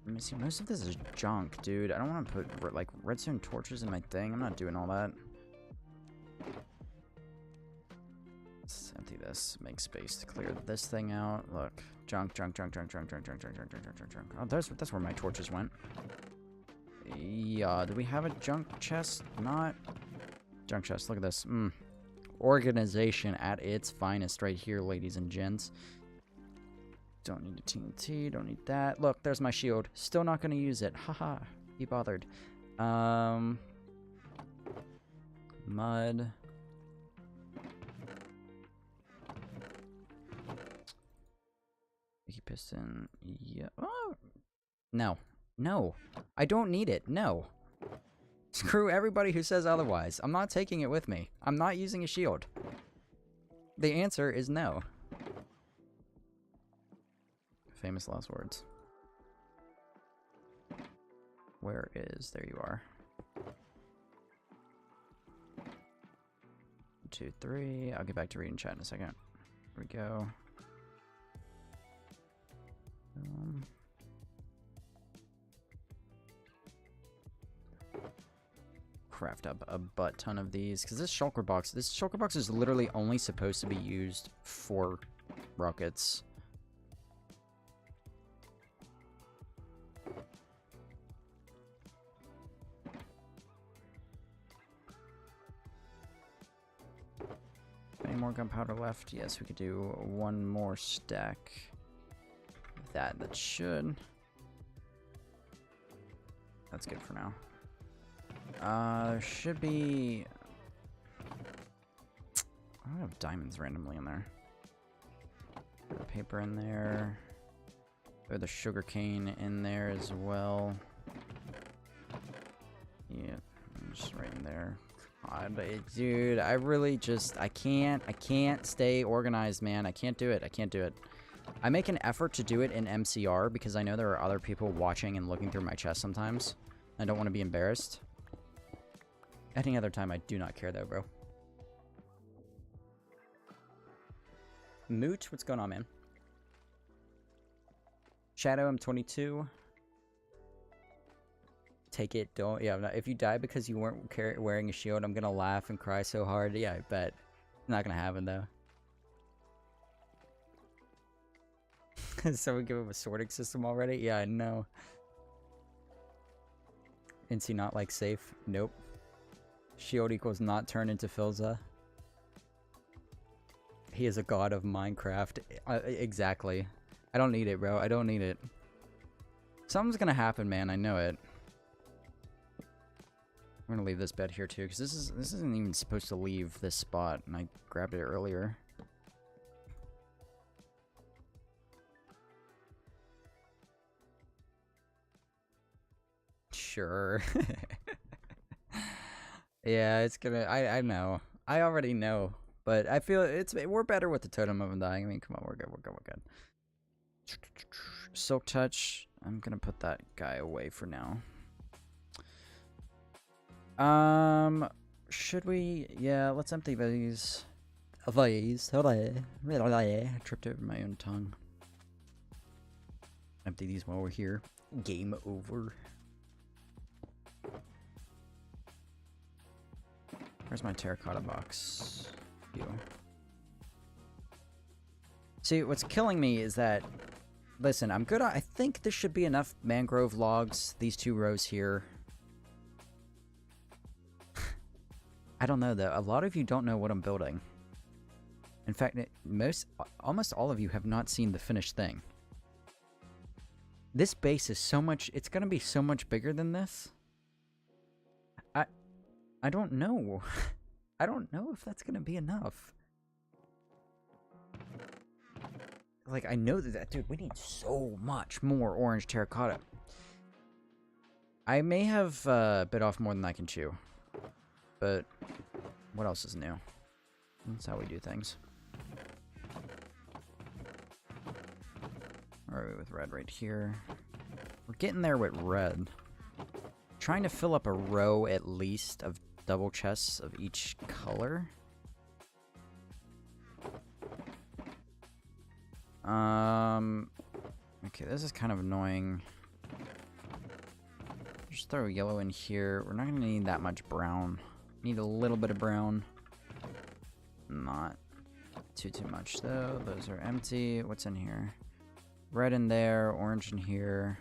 missing most of this is junk, dude. I don't want to put like redstone torches in my thing. I'm not doing all that. Let's empty this. Make space to clear this thing out. Look, junk. Oh, that's where my torches went. Yeah, do we have a junk chest? Not junk chest. Look at this. Organization at its finest right here, ladies and gents. Don't need a TNT, don't need that. Look, there's my shield. Still not gonna use it. Haha. Be bothered. Mud. Sticky piston. Yeah. Oh. No. No. I don't need it. No. Screw everybody who says otherwise. I'm not taking it with me. I'm not using a shield. The answer is no. Famous last words. Where is... There you are. 1, 2, 3. I'll get back to reading chat in a second. Here we go. Craft up a butt ton of these because this shulker box is literally only supposed to be used for rockets. Any more gunpowder left? Yes, we could do one more stack. That should. That's good for now. There should be... I don't have diamonds randomly in there. Put the paper in there. Or the sugarcane in there as well. Yeah, just right in there. God, dude, I really just... I can't stay organized, man. I can't do it. I can't do it. I make an effort to do it in MCR because I know there are other people watching and looking through my chest sometimes. I don't want to be embarrassed. Any other time, I do not care, though, bro. Moot, what's going on, man? Shadow, I'm 22. Take it, don't... Yeah, if you die because you weren't wearing a shield, I'm gonna laugh and cry so hard. Yeah, I bet. Not gonna happen, though. Someone give him a sorting system already? Yeah, I know. Incy not, like, safe? Nope. Shield equals not turn into Filza. He is a god of Minecraft. Exactly. I don't need it, bro. I don't need it. Something's gonna happen, man. I know it. I'm gonna leave this bed here too, because this isn't even supposed to leave this spot, and I grabbed it earlier. Sure. Yeah, it's gonna... I know. I already know. But I feel we're better with the totem of undying. I mean, come on, we're good. Silk touch. I'm gonna put that guy away for now. Should we... Yeah, let's empty these. I tripped over my own tongue. Empty these while we're here. Game over. Where's my terracotta box? You. See, what's killing me is that... Listen, I'm good. I think this should be enough mangrove logs. These 2 rows here. I don't know, though. A lot of you don't know what I'm building. In fact, almost all of you have not seen the finished thing. This base is so much... It's going to be so much bigger than this. I don't know. I don't know if that's going to be enough. Like, I know that... Dude, we need so much more orange terracotta. I may have bit off more than I can chew. But what else is new? That's how we do things. Alright, with red right here. We're getting there with red. Trying to fill up a row at least of double chests of each color. Okay, this is kind of annoying. Just throw yellow in here. We're not gonna need that much brown. Need a little bit of brown. Not too much though. Those are empty. What's in here? Red in there, orange in here.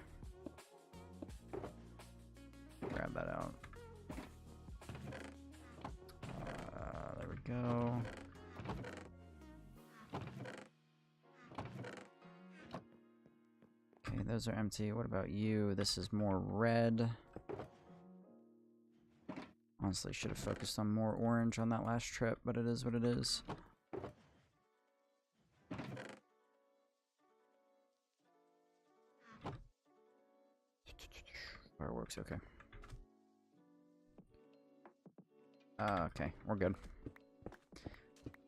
Grab that out. There we go. Okay, those are empty. What about you? This is more red. Honestly, should have focused on more orange on that last trip, but it is what it is. Fireworks, okay. Okay, we're good.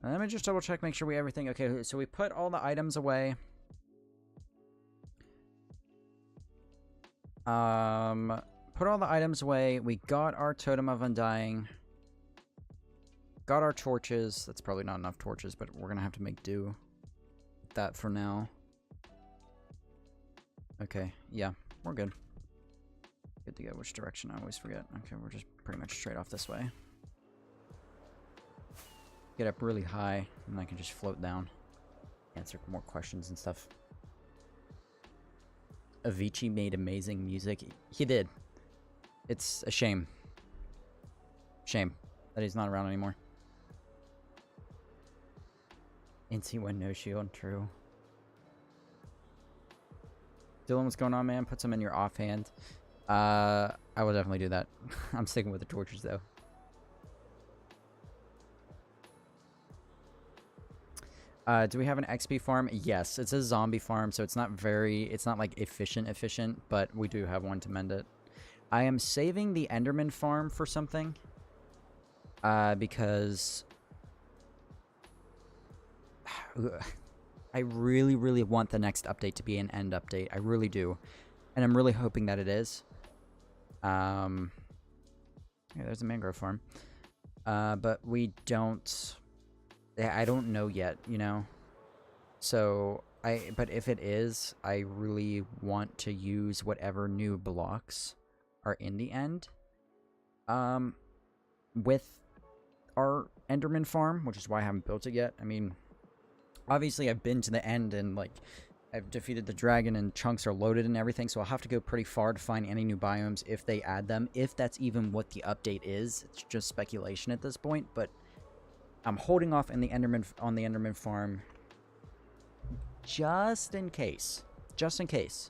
Let me just double check, make sure we have everything. Okay, so we put all the items away. Put all the items away. We got our Totem of Undying. Got our torches. That's probably not enough torches, but we're gonna have to make do with that for now. Okay, yeah, we're good. Good to go. Which direction? I always forget. Okay, we're just pretty much straight off this way. Get up really high, and I can just float down. Answer more questions and stuff. Avicii made amazing music. He did. It's a shame. Shame that he's not around anymore. Incy went no shield, true. Dylan, what's going on, man? Put some in your offhand. I will definitely do that. I'm sticking with the torches, though. Do we have an XP farm? Yes, it's a zombie farm, so it's not like efficient, but we do have one to mend it. I am saving the Enderman farm for something. Because I really, really want the next update to be an end update. I really do. And I'm really hoping that it is. Yeah, there's a mangrove farm. But we don't... I don't know yet, you know? So, but if it is, I really want to use whatever new blocks are in the end. With our Enderman farm, which is why I haven't built it yet. I mean, obviously I've been to the end and, like, I've defeated the dragon and chunks are loaded and everything, so I'll have to go pretty far to find any new biomes if they add them. If that's even what the update is, it's just speculation at this point, but I'm holding off on the Enderman farm just in case. Just in case.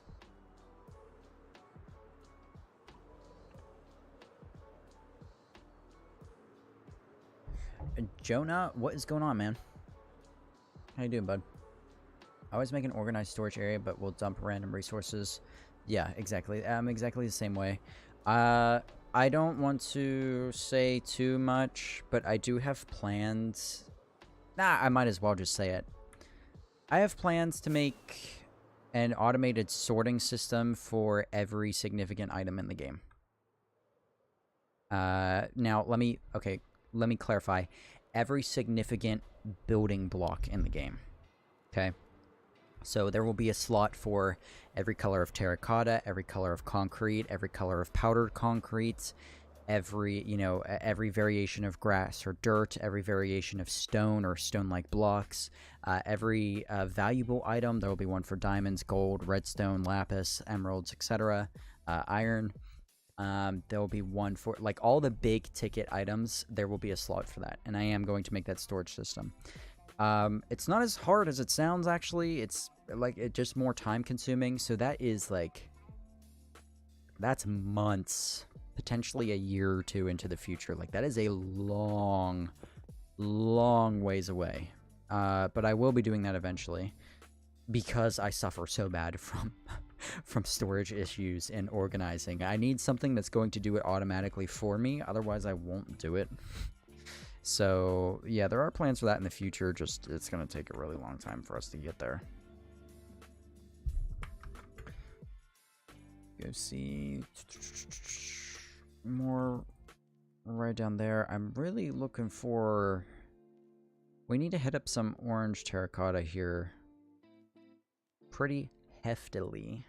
Jonah, what is going on, man? How you doing, bud? I always make an organized storage area, but we'll dump random resources. Yeah, exactly. I'm exactly the same way. I don't want to say too much, but I do have plans. Nah, I might as well just say it. I have plans to make an automated sorting system for every significant item in the game. Now, let me clarify. Every significant building block in the game. Okay? So there will be a slot for every color of terracotta, every color of concrete, every color of powdered concrete, every variation of grass or dirt, every variation of stone or stone-like blocks, every valuable item. There will be one for diamonds, gold, redstone, lapis, emeralds, etc., iron. There will be one for, like, all the big ticket items. There will be a slot for that, and I am going to make that storage system. It's not as hard as it sounds, actually. It's just more time consuming. So that is that's months, potentially a year or two into the future. Like, that is a long ways away. But I will be doing that eventually. because I suffer so bad from from storage issues and organizing. I need something that's going to do it automatically for me, otherwise I won't do it. So, yeah, there are plans for that in the future, just it's going to take a really long time for us to get there. Go see more right down there. I'm really looking for... We need to hit up some orange terracotta here pretty heftily.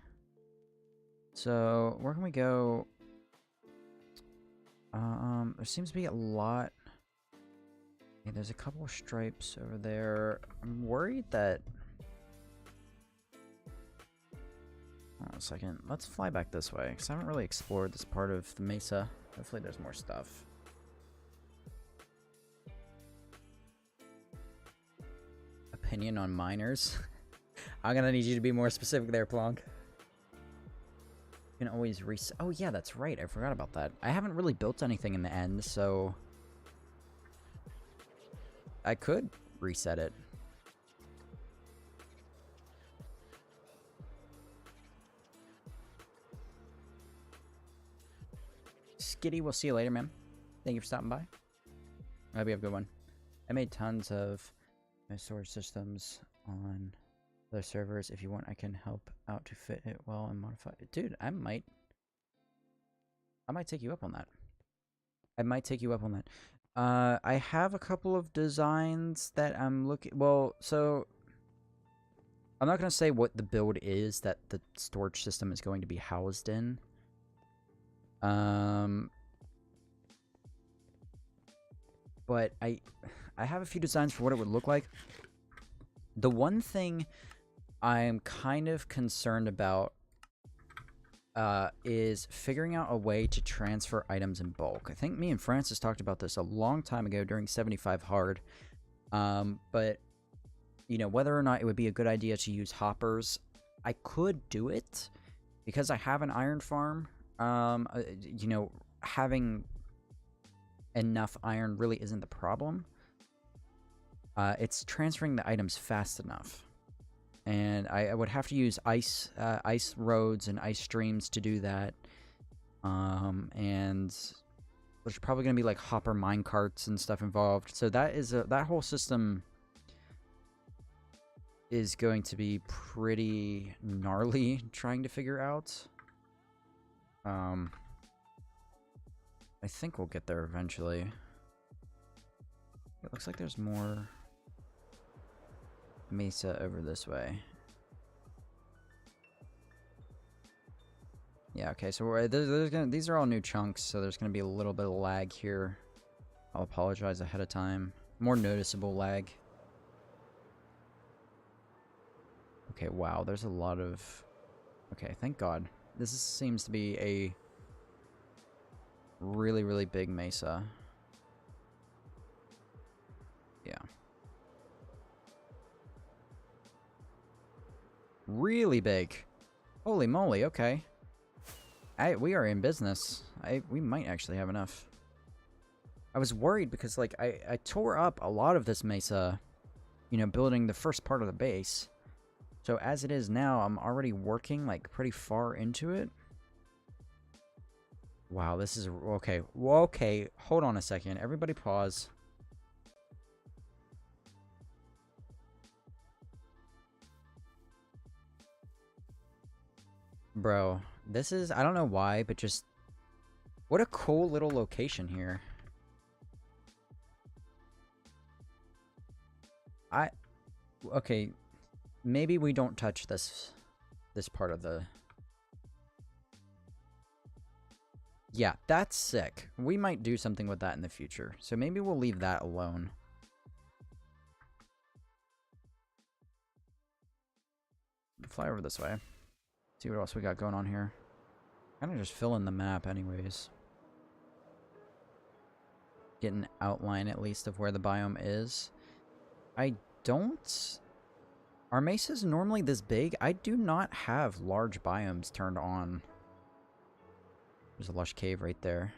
So, where can we go? There seems to be a lot. Yeah, there's a couple of stripes over there. I'm worried that... Hold on a second. Let's fly back this way, because I haven't really explored this part of the Mesa. Hopefully there's more stuff. Opinion on miners? I'm gonna need you to be more specific there, Plonk. You can always reset. Oh yeah, that's right. I forgot about that. I haven't really built anything in the end, so... I could reset it. Skitty, we'll see you later, man. Thank you for stopping by. I hope you have a good one. I made tons of my storage systems on other servers. If you want, I can help out to fit it well and modify it. Dude, I might take you up on that. I might take you up on that. I have a couple of designs that I'm looking... Well, so... I'm not going to say what the build is that the storage system is going to be housed in. But I have a few designs for what it would look like. The one thing I'm kind of concerned about is figuring out a way to transfer items in bulk. I think me and Francis talked about this a long time ago during 75 Hard. But, you know, whether or not it would be a good idea to use hoppers, I could do it because I have an iron farm. You know, having enough iron really isn't the problem. It's transferring the items fast enough. And I would have to use ice roads and ice streams to do that. And there's probably going to be like hopper mine carts and stuff involved. So that is that whole system is going to be pretty gnarly trying to figure out. I think we'll get there eventually. It looks like there's more Mesa over this way. Yeah, okay, so these are all new chunks, so there's going to be a little bit of lag here. I'll apologize ahead of time. More noticeable lag. Okay, wow, there's a lot of... Okay, thank God. This seems to be a really, really big Mesa. Yeah. Really big. Holy moly, okay. We are in business. We might actually have enough. I was worried because, like, I tore up a lot of this Mesa, you know, building the first part of the base. So as it is now, I'm already working, like, pretty far into it. Wow, this is... Okay, okay, hold on a second. Everybody pause. Bro, this is... I don't know why, but just... What a cool little location here. Okay, maybe we don't touch this part of the... Yeah, that's sick. We might do something with that in the future. So maybe we'll leave that alone. Fly over this way. See what else we got going on here. Kind of just fill in the map anyways. Get an outline at least of where the biome is. Are mesas normally this big? I do not have large biomes turned on. There's a lush cave right there.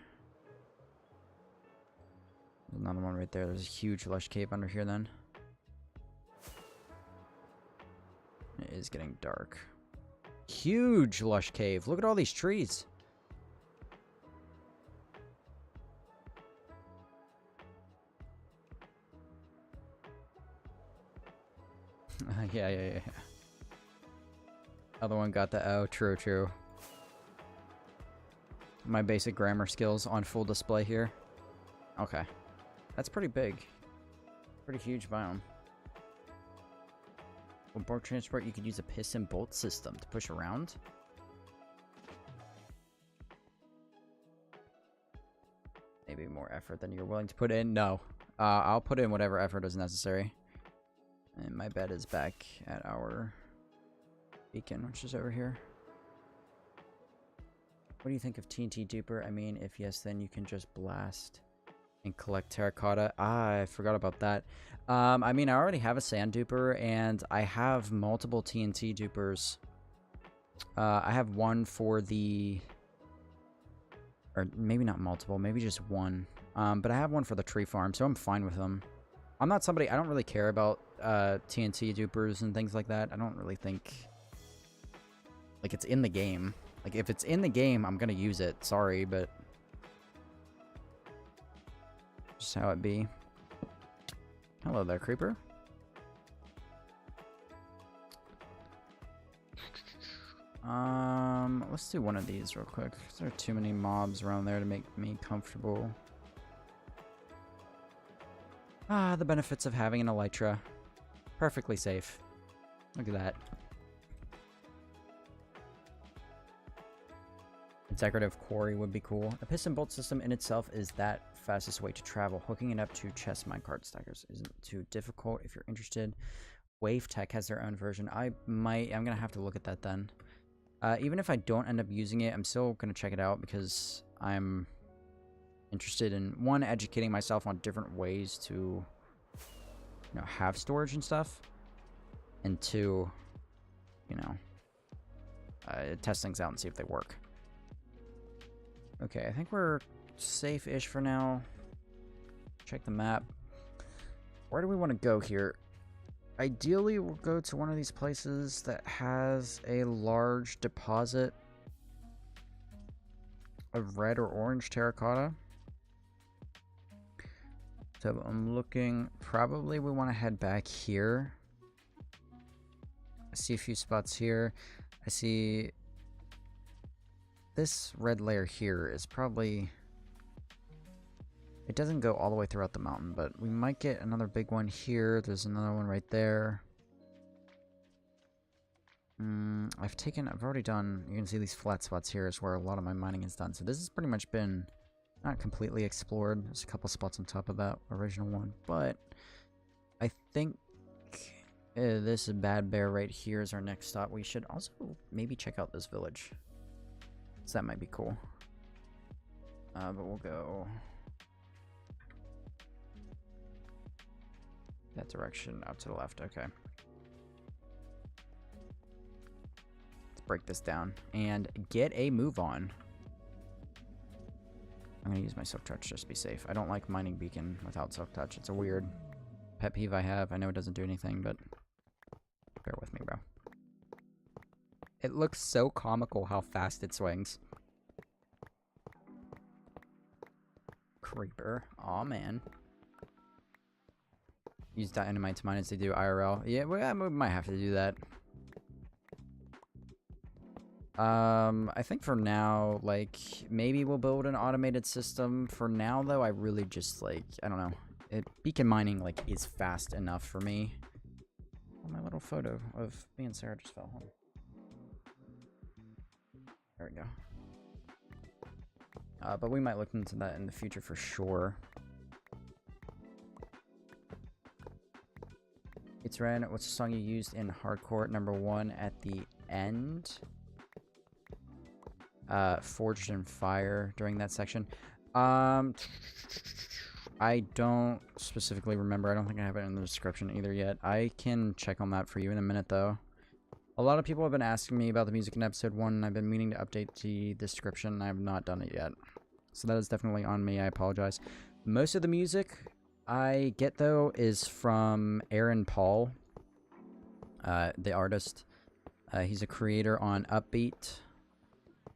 There's another one right there. There's a huge lush cave under here then. It is getting dark. Huge lush cave. Look at all these trees. Yeah. Other one got the O. True. My basic grammar skills on full display here. Okay. That's pretty big. Pretty huge biome. For board transport, you could use a piston bolt system to push around. Maybe more effort than you're willing to put in. No. I'll put in whatever effort is necessary. And my bed is back at our beacon, which is over here. What do you think of TNT duper? I mean, if yes, then you can just blast and collect terracotta. I forgot about that. I mean, I already have a sand duper, and I have multiple TNT dupers. I have one for the... Or maybe not multiple, maybe just one. But I have one for the tree farm, so I'm fine with them. I'm not somebody... I don't really care about TNT dupers and things like that. I don't really think... Like, it's in the game. Like, if it's in the game, I'm gonna use it. Sorry, but... Just how it be. Hello there, creeper. Let's do one of these real quick. There are too many mobs around there to make me comfortable. Ah, the benefits of having an elytra. Perfectly safe. Look at that. A decorative quarry would be cool. A piston bolt system in itself is that fastest way to travel. Hooking it up to chest minecart stackers isn't too difficult if you're interested. Wave Tech has their own version. I'm gonna have to look at that then. Even if I don't end up using it, I'm still gonna check it out because I'm interested in, one, educating myself on different ways to, you know, have storage and stuff, and two, you know, test things out and see if they work. Okay, I think we're safe-ish for now. Check the map. Where do we want to go here? Ideally, we'll go to one of these places that has a large deposit of red or orange terracotta. So I'm looking, probably we want to head back here. I see a few spots here. I see this red layer here is probably... It doesn't go all the way throughout the mountain, but we might get another big one here. There's another one right there. I've already done, you can see these flat spots here is where a lot of my mining is done. So this has pretty much been not completely explored. There's a couple spots on top of that original one, but I think this bad bear right here is our next stop. We should also maybe check out this village. So that might be cool. But we'll go that direction, up to the left. Okay. Let's break this down and get a move on. I'm gonna use my silk touch just to be safe. I don't like mining beacon without silk touch. It's a weird pet peeve I have. I know it doesn't do anything, but bear with me, bro. It looks so comical how fast it swings. Creeper. Aw, man. Use dynamite to mine as they do IRL. Yeah, we might have to do that. I think for now, like, maybe we'll build an automated system. For now, though, I really just, like, I don't know. Beacon mining, like, is fast enough for me. Oh, my little photo of me and Sarah just fell home. There we go. But we might look into that in the future for sure. It's Ren. What's the song you used in Hardcore #1 at the end? Forged in Fire during that section. I don't specifically remember. I don't think I have it in the description either yet. I can check on that for you in a minute, though. A lot of people have been asking me about the music in episode 1, and I've been meaning to update the description. I have not done it yet. So that is definitely on me. I apologize. Most of the music I get, though, is from Aaron Paul. the artist. He's a creator on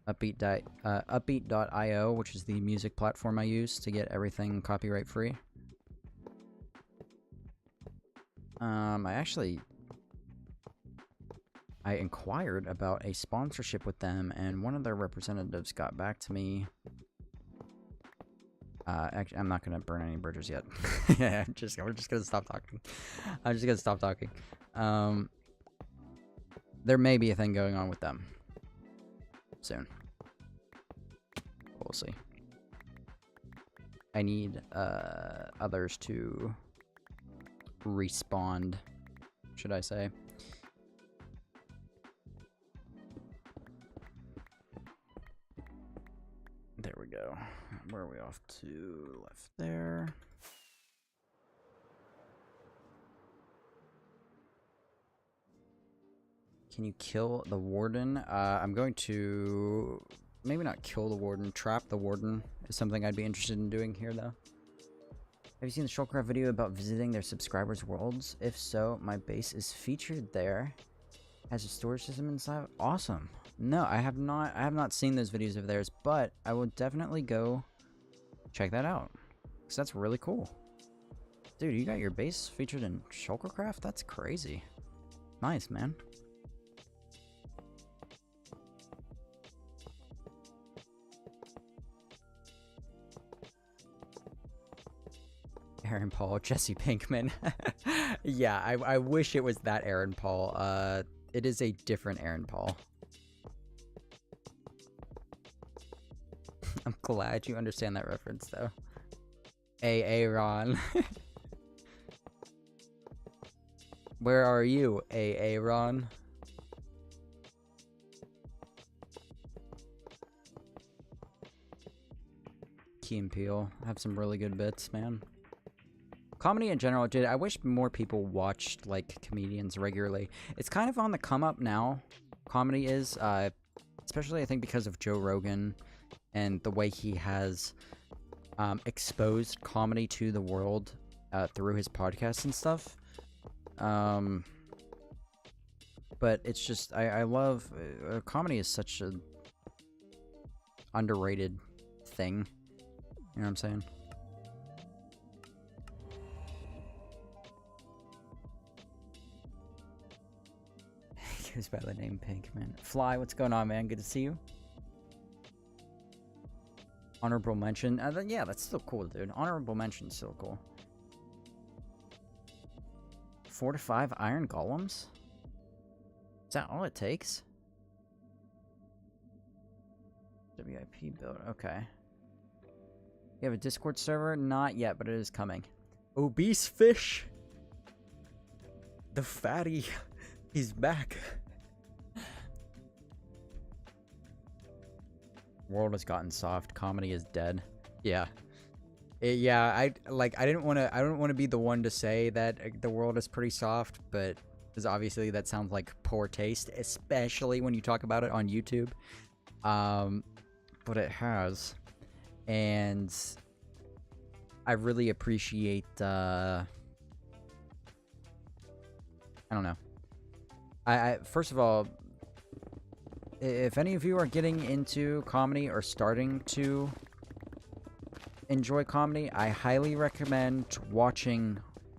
Upbeat.io, which is the music platform I use to get everything copyright free. I inquired about a sponsorship with them, and one of their representatives got back to me. Actually, I'm not gonna burn any bridges yet. Yeah, we're just gonna stop talking. I'm just gonna stop talking. There may be a thing going on with them soon. We'll see. I need others to respond, should I say. There we go. Where are we off to? Left there. Can you kill the warden? I'm going to maybe not kill the warden. Trap the warden is something I'd be interested in doing here, though. Have you seen the Shulcraft video about visiting their subscribers' worlds? If so, my base is featured there. Has a storage system inside. Awesome. No, I have not. I have not seen those videos of theirs, but I will definitely go check that out, because that's really cool. Dude, you got your base featured in Shulcraft? That's crazy. Nice, man. Aaron Paul, Jesse Pinkman. Yeah, I wish it was that Aaron Paul. It is a different Aaron Paul. I'm glad you understand that reference, though. Aaron. Where are you, Aaron? Key and Peele have some really good bits, man. Comedy in general, dude, I wish more people watched, like, comedians regularly. It's kind of on the come up now, comedy is, especially, I think, because of Joe Rogan and the way he has exposed comedy to the world through his podcasts and stuff. But it's just, I love, comedy is such a underrated thing, you know what I'm saying? Goes by the name Pinkman. Fly, what's going on, man? Good to see you. Honorable mention. Yeah, that's still cool, dude. Honorable mention's still cool. 4 to 5 iron golems? Is that all it takes? WIP build. Okay. You have a Discord server? Not yet, but it is coming. Obese fish. The fatty. He's back. World has gotten soft. Comedy is dead. Yeah. I don't want to be the one to say that the world is pretty soft, but because obviously that sounds like poor taste, especially when you talk about it on YouTube. But it has. And I really appreciate I don't know. I first of all, if any of you are getting into comedy or starting to enjoy comedy, I highly recommend watching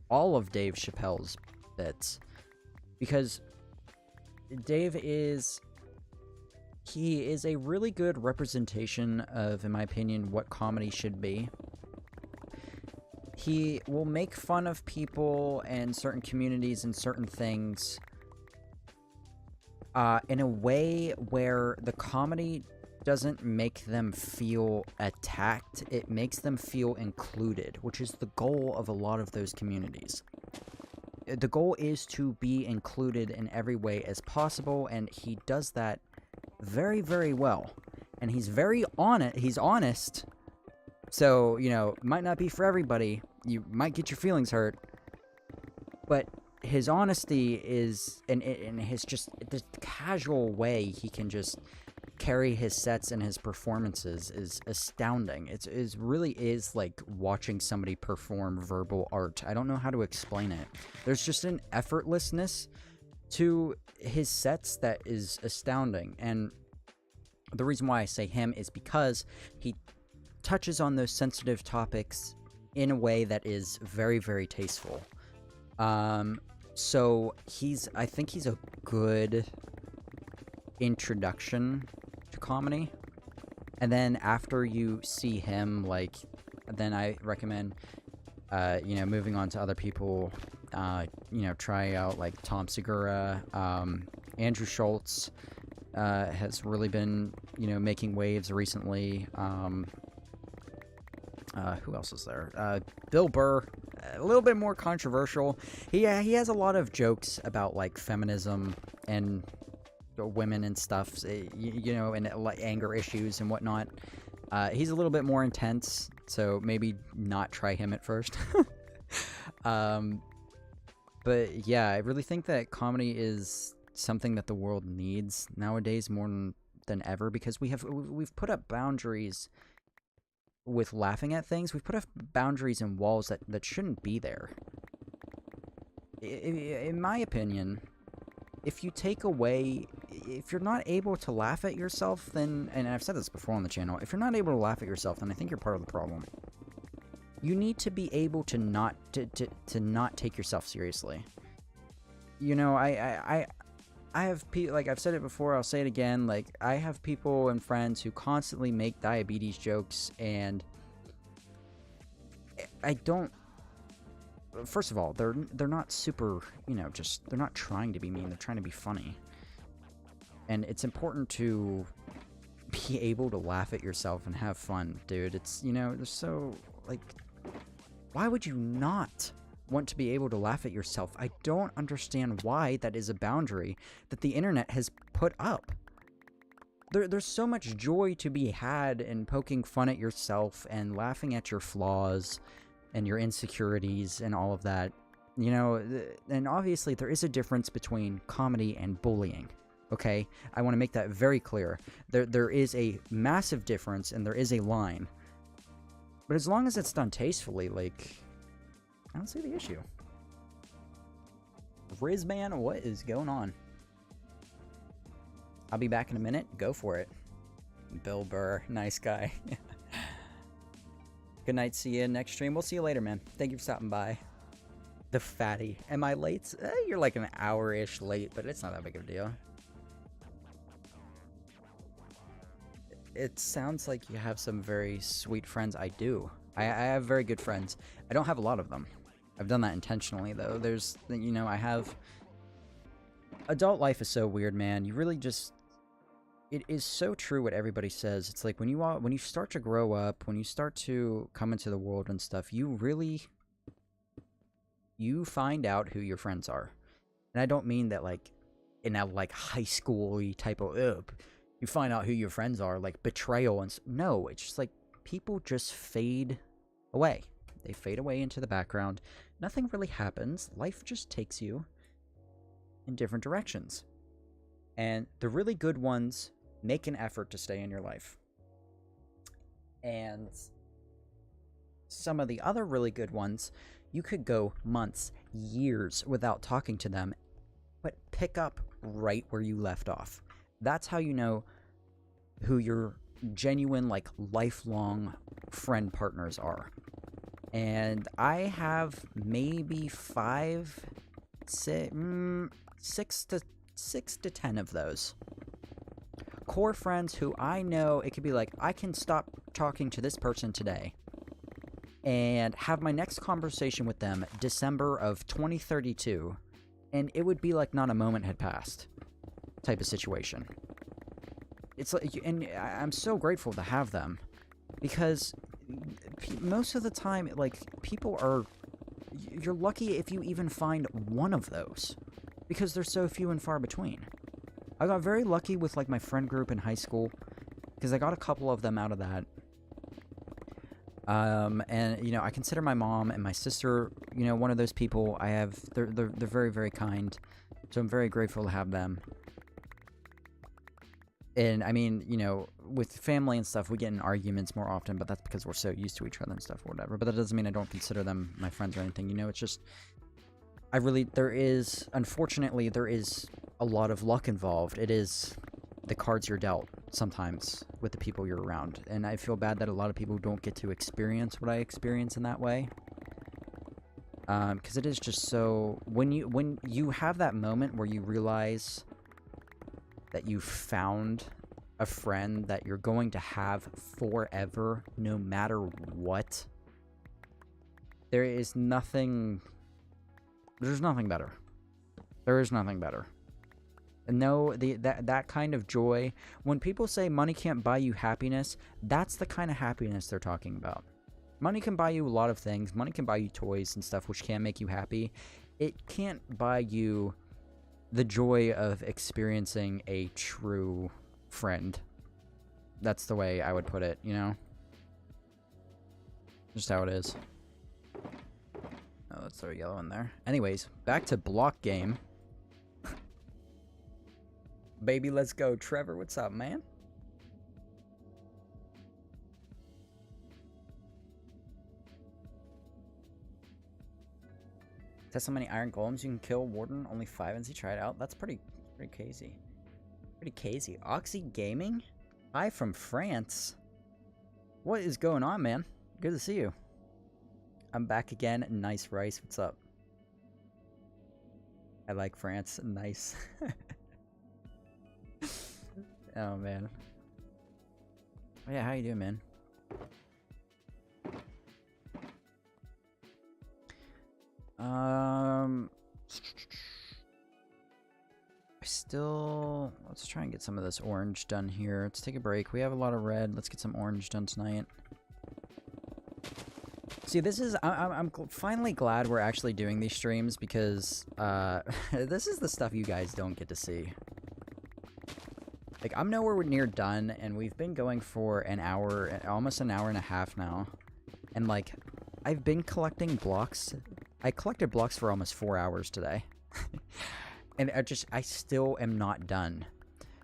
all of Dave Chappelle's bits, because Dave is a really good representation of, in my opinion, what comedy should be. He will make fun of people and certain communities and certain things in a way where the comedy doesn't make them feel attacked. It makes them feel included, which is the goal of a lot of those communities. The goal is to be included in every way as possible, and he does that very, very well. And he's very he's honest. So, you know, might not be for everybody. You might get your feelings hurt. But his honesty is, and his just, the casual way he can just carry his sets and his performances is astounding. It really is like watching somebody perform verbal art. I don't know how to explain it. There's just an effortlessness to his sets that is astounding. And the reason why I say him is because he touches on those sensitive topics in a way that is very, very tasteful. So I think he's a good introduction to comedy. And then after you see him, like, then I recommend, moving on to other people, try out, like, Tom Segura, Andrew Schultz, has really been, making waves recently. Who else is there? Bill Burr, a little bit more controversial. He has a lot of jokes about, like, feminism and women and stuff, and like anger issues and whatnot. He's a little bit more intense, so maybe not try him at first. But yeah, I really think that comedy is something that the world needs nowadays more than ever, because we've put up boundaries with laughing at things. We've put up boundaries and walls that shouldn't be there. In my opinion, if you take away, if you're not able to laugh at yourself, then, and I've said this before on the channel, if you're not able to laugh at yourself, then I think you're part of the problem. You need to be able to not take yourself seriously. I have people, like I've said it before, I'll say it again, like I have people and friends who constantly make diabetes jokes, and I don't. First of all, they're not super, they're not trying to be mean, they're trying to be funny. And it's important to be able to laugh at yourself and have fun, dude. It's, there's so, like, why would you not want to be able to laugh at yourself? I don't understand why that is a boundary that the internet has put up. There's so much joy to be had in poking fun at yourself and laughing at your flaws and your insecurities and all of that. And obviously there is a difference between comedy and bullying, okay? I want to make that very clear. There is a massive difference, and there is a line. But as long as it's done tastefully, like, I don't see the issue. Rizman, what is going on? I'll be back in a minute. Go for it. Bill Burr, nice guy. Good night, see you next stream. We'll see you later, man. Thank you for stopping by. The fatty. Am I late? You're like an hour-ish late, but it's not that big of a deal. It sounds like you have some very sweet friends. I do. I have very good friends. I don't have a lot of them. I've done that intentionally, though. There's, I have... Adult life is so weird, man. You really just... It is so true what everybody says. It's like when you start to grow up, when you start to come into the world and stuff, you find out who your friends are. And I don't mean that like in a like high school-y type of you find out who your friends are, like betrayal and no, it's just like people just fade away. They fade away into the background. Nothing really happens. Life just takes you in different directions. And the really good ones make an effort to stay in your life. And some of the other really good ones, you could go months, years without talking to them, but pick up right where you left off. That's how you know who your genuine, like, lifelong friend partners are. And I have maybe 6 to 10 of those. Core friends who I know, it could be like, I can stop talking to this person today and have my next conversation with them December of 2032, and it would be like not a moment had passed type of situation. It's like, and I'm so grateful to have them, because most of the time, like, people are, you're lucky if you even find one of those, because they're so few and far between. I got very lucky with, like, my friend group in high school, because I got a couple of them out of that. And, I consider my mom and my sister, one of those people I have. They're very, very kind, so I'm very grateful to have them. And, I mean, with family and stuff, we get in arguments more often, but that's because we're so used to each other and stuff or whatever. But that doesn't mean I don't consider them my friends or anything. It's just, unfortunately, there is a lot of luck involved. It is the cards you're dealt sometimes with the people you're around. And I feel bad that a lot of people don't get to experience what I experience in that way. Because it is just so... When you have that moment where you realize that you found a friend that you're going to have forever, no matter what, there is nothing... There's nothing better. There is nothing better. And no, that kind of joy... When people say money can't buy you happiness, that's the kind of happiness they're talking about. Money can buy you a lot of things. Money can buy you toys and stuff, which can make you happy. It can't buy you the joy of experiencing a true friend. That's the way I would put it, you know? Just how it is. Oh, let's throw yellow in there. Anyways, back to block game. Baby, let's go. Trevor, what's up, man? Test how many iron golems you can kill. Warden, only 5 Incy. Try it out. That's pretty crazy. Pretty crazy. Oxy Gaming? Hi from France. What is going on, man? Good to see you. I'm back again. Nice rice. What's up? I like France. Nice. Oh, man. Oh, yeah, how you doing, man? Let's try and get some of this orange done here. Let's take a break. We have a lot of red. Let's get some orange done tonight. See, this is... I'm finally glad we're actually doing these streams because, this is the stuff you guys don't get to see. Like, I'm nowhere near done, and we've been going for an hour, almost an hour and a half now. And, like, I've been collecting blocks. I collected blocks for almost 4 hours today. And I still am not done.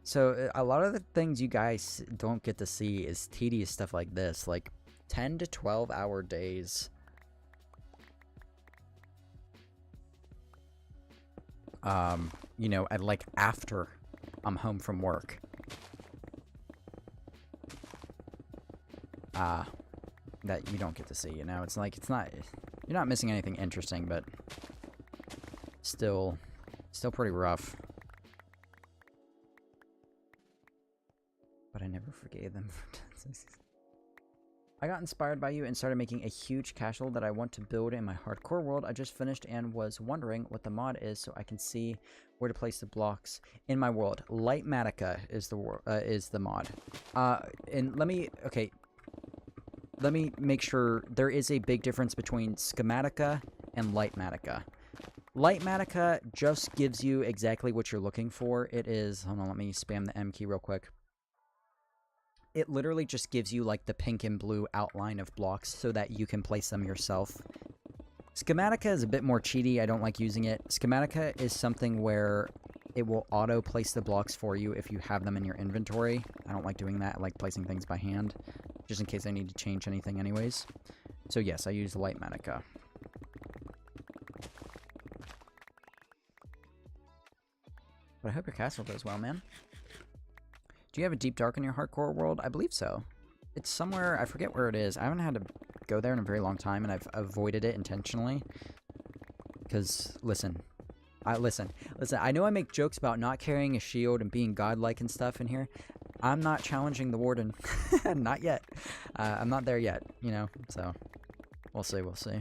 So, a lot of the things you guys don't get to see is tedious stuff like this. Like, 10 to 12 hour days. You know, like, after I'm home from work. That you don't get to see, you know? It's like, you're not missing anything interesting, but still pretty rough. But I never forgave them for I got inspired by you and started making a huge castle that I want to build in my hardcore world. I just finished and was wondering what the mod is so I can see where to place the blocks in my world. Lightmatica is the mod. And let me make sure there is a big difference between Schematica and Lightmatica. Lightmatica just gives you exactly what you're looking for. It is... Hold on, let me spam the M key real quick. It literally just gives you, like, the pink and blue outline of blocks so that you can place them yourself. Schematica is a bit more cheaty. I don't like using it. Schematica is something where it will auto-place the blocks for you if you have them in your inventory. I don't like doing that. I like placing things by hand, just in case I need to change anything anyways. So yes, I use Lightmatica. But I hope your castle does well, man. Do you have a deep dark in your hardcore world? I believe so. It's somewhere, I forget where it is. I haven't had to go there in a very long time, and I've avoided it intentionally. Because, listen, I know I make jokes about not carrying a shield and being godlike and stuff in here. I'm not challenging the warden. Not yet. I'm not there yet, you know, so we'll see, we'll see.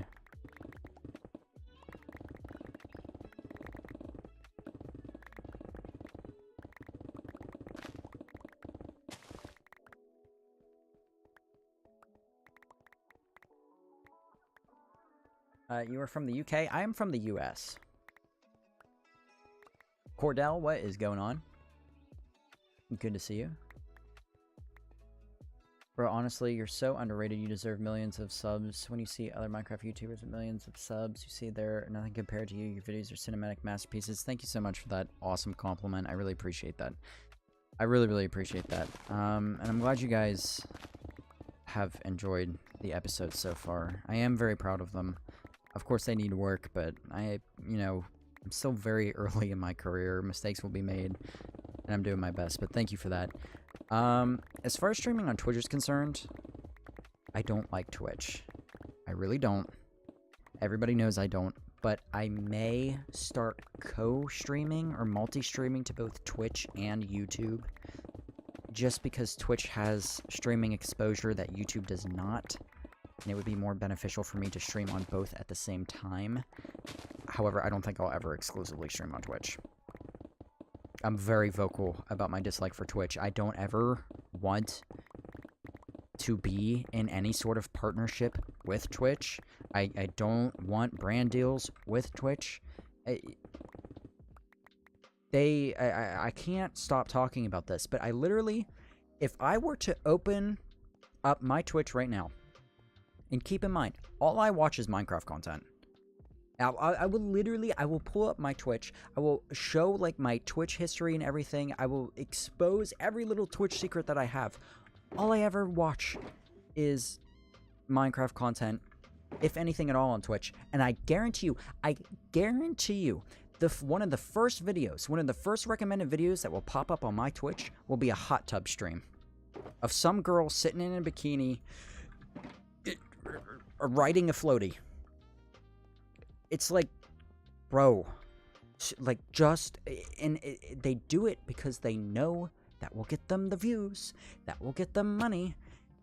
You are from the UK? I am from the US. Cordell, what is going on? Good to see you. Bro, honestly, you're so underrated. You deserve millions of subs. When you see other Minecraft YouTubers with millions of subs, you see they're nothing compared to you. Your videos are cinematic masterpieces. Thank you so much for that awesome compliment. I really appreciate that. I really, really appreciate that. And I'm glad you guys have enjoyed the episodes so far. I am very proud of them. Of course, they need work, but I'm still very early in my career. Mistakes will be made, and I'm doing my best, but thank you for that. As far as streaming on Twitch is concerned, I don't like Twitch. I really don't. Everybody knows I don't, but I may start co-streaming or multi-streaming to both Twitch and YouTube, just because Twitch has streaming exposure that YouTube does not, and it would be more beneficial for me to stream on both at the same time. However, I don't think I'll ever exclusively stream on Twitch. I'm very vocal about my dislike for Twitch. I don't ever want to be in any sort of partnership with Twitch. I don't want brand deals with Twitch. I can't stop talking about this, but I literally, if I were to open up my Twitch right now, and keep in mind, all I watch is Minecraft content. I will pull up my Twitch, I will show, like, my Twitch history and everything, I will expose every little Twitch secret that I have. All I ever watch is Minecraft content, if anything at all, on Twitch, and I guarantee you, one of the first recommended videos that will pop up on my Twitch will be a hot tub stream of some girl sitting in a bikini, riding a floaty. It's like, bro, like, they do it because they know that will get them the views, that will get them money,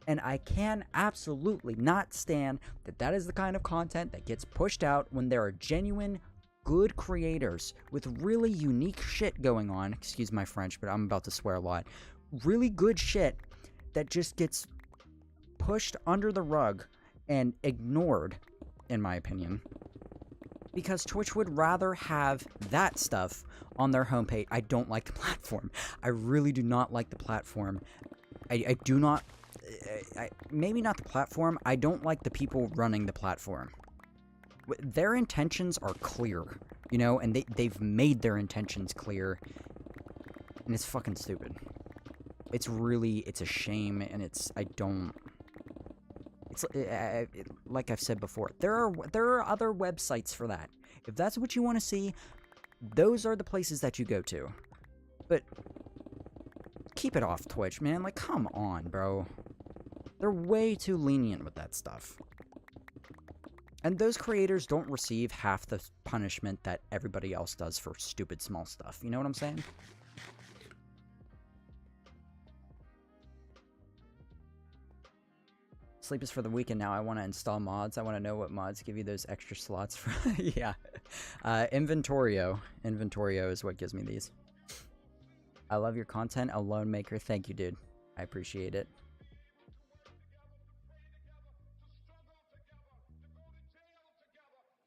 and I can absolutely not stand that is the kind of content that gets pushed out when there are genuine, good creators with really unique shit going on. Excuse my French, but I'm about to swear a lot. Really good shit that just gets pushed under the rug and ignored, in my opinion. Because Twitch would rather have that stuff on their homepage. I don't like the platform. I really do not like the platform. I do not... maybe not the platform. I don't like the people running the platform. Their intentions are clear, you know, and they've made their intentions clear. And it's fucking stupid. It's a shame, and like I've said before, there are other websites for that. If that's what you want to see, those are the places that you go to. But keep it off Twitch, man. Like, come on, bro. They're way too lenient with that stuff. And those creators don't receive half the punishment that everybody else does for stupid small stuff. You know what I'm saying? Sleep is for the weekend now. I want to install mods. I want to know what mods give you those extra slots for... yeah. Inventorio. Inventorio is what gives me these. I love your content, Alone Maker. Thank you, dude. I appreciate it.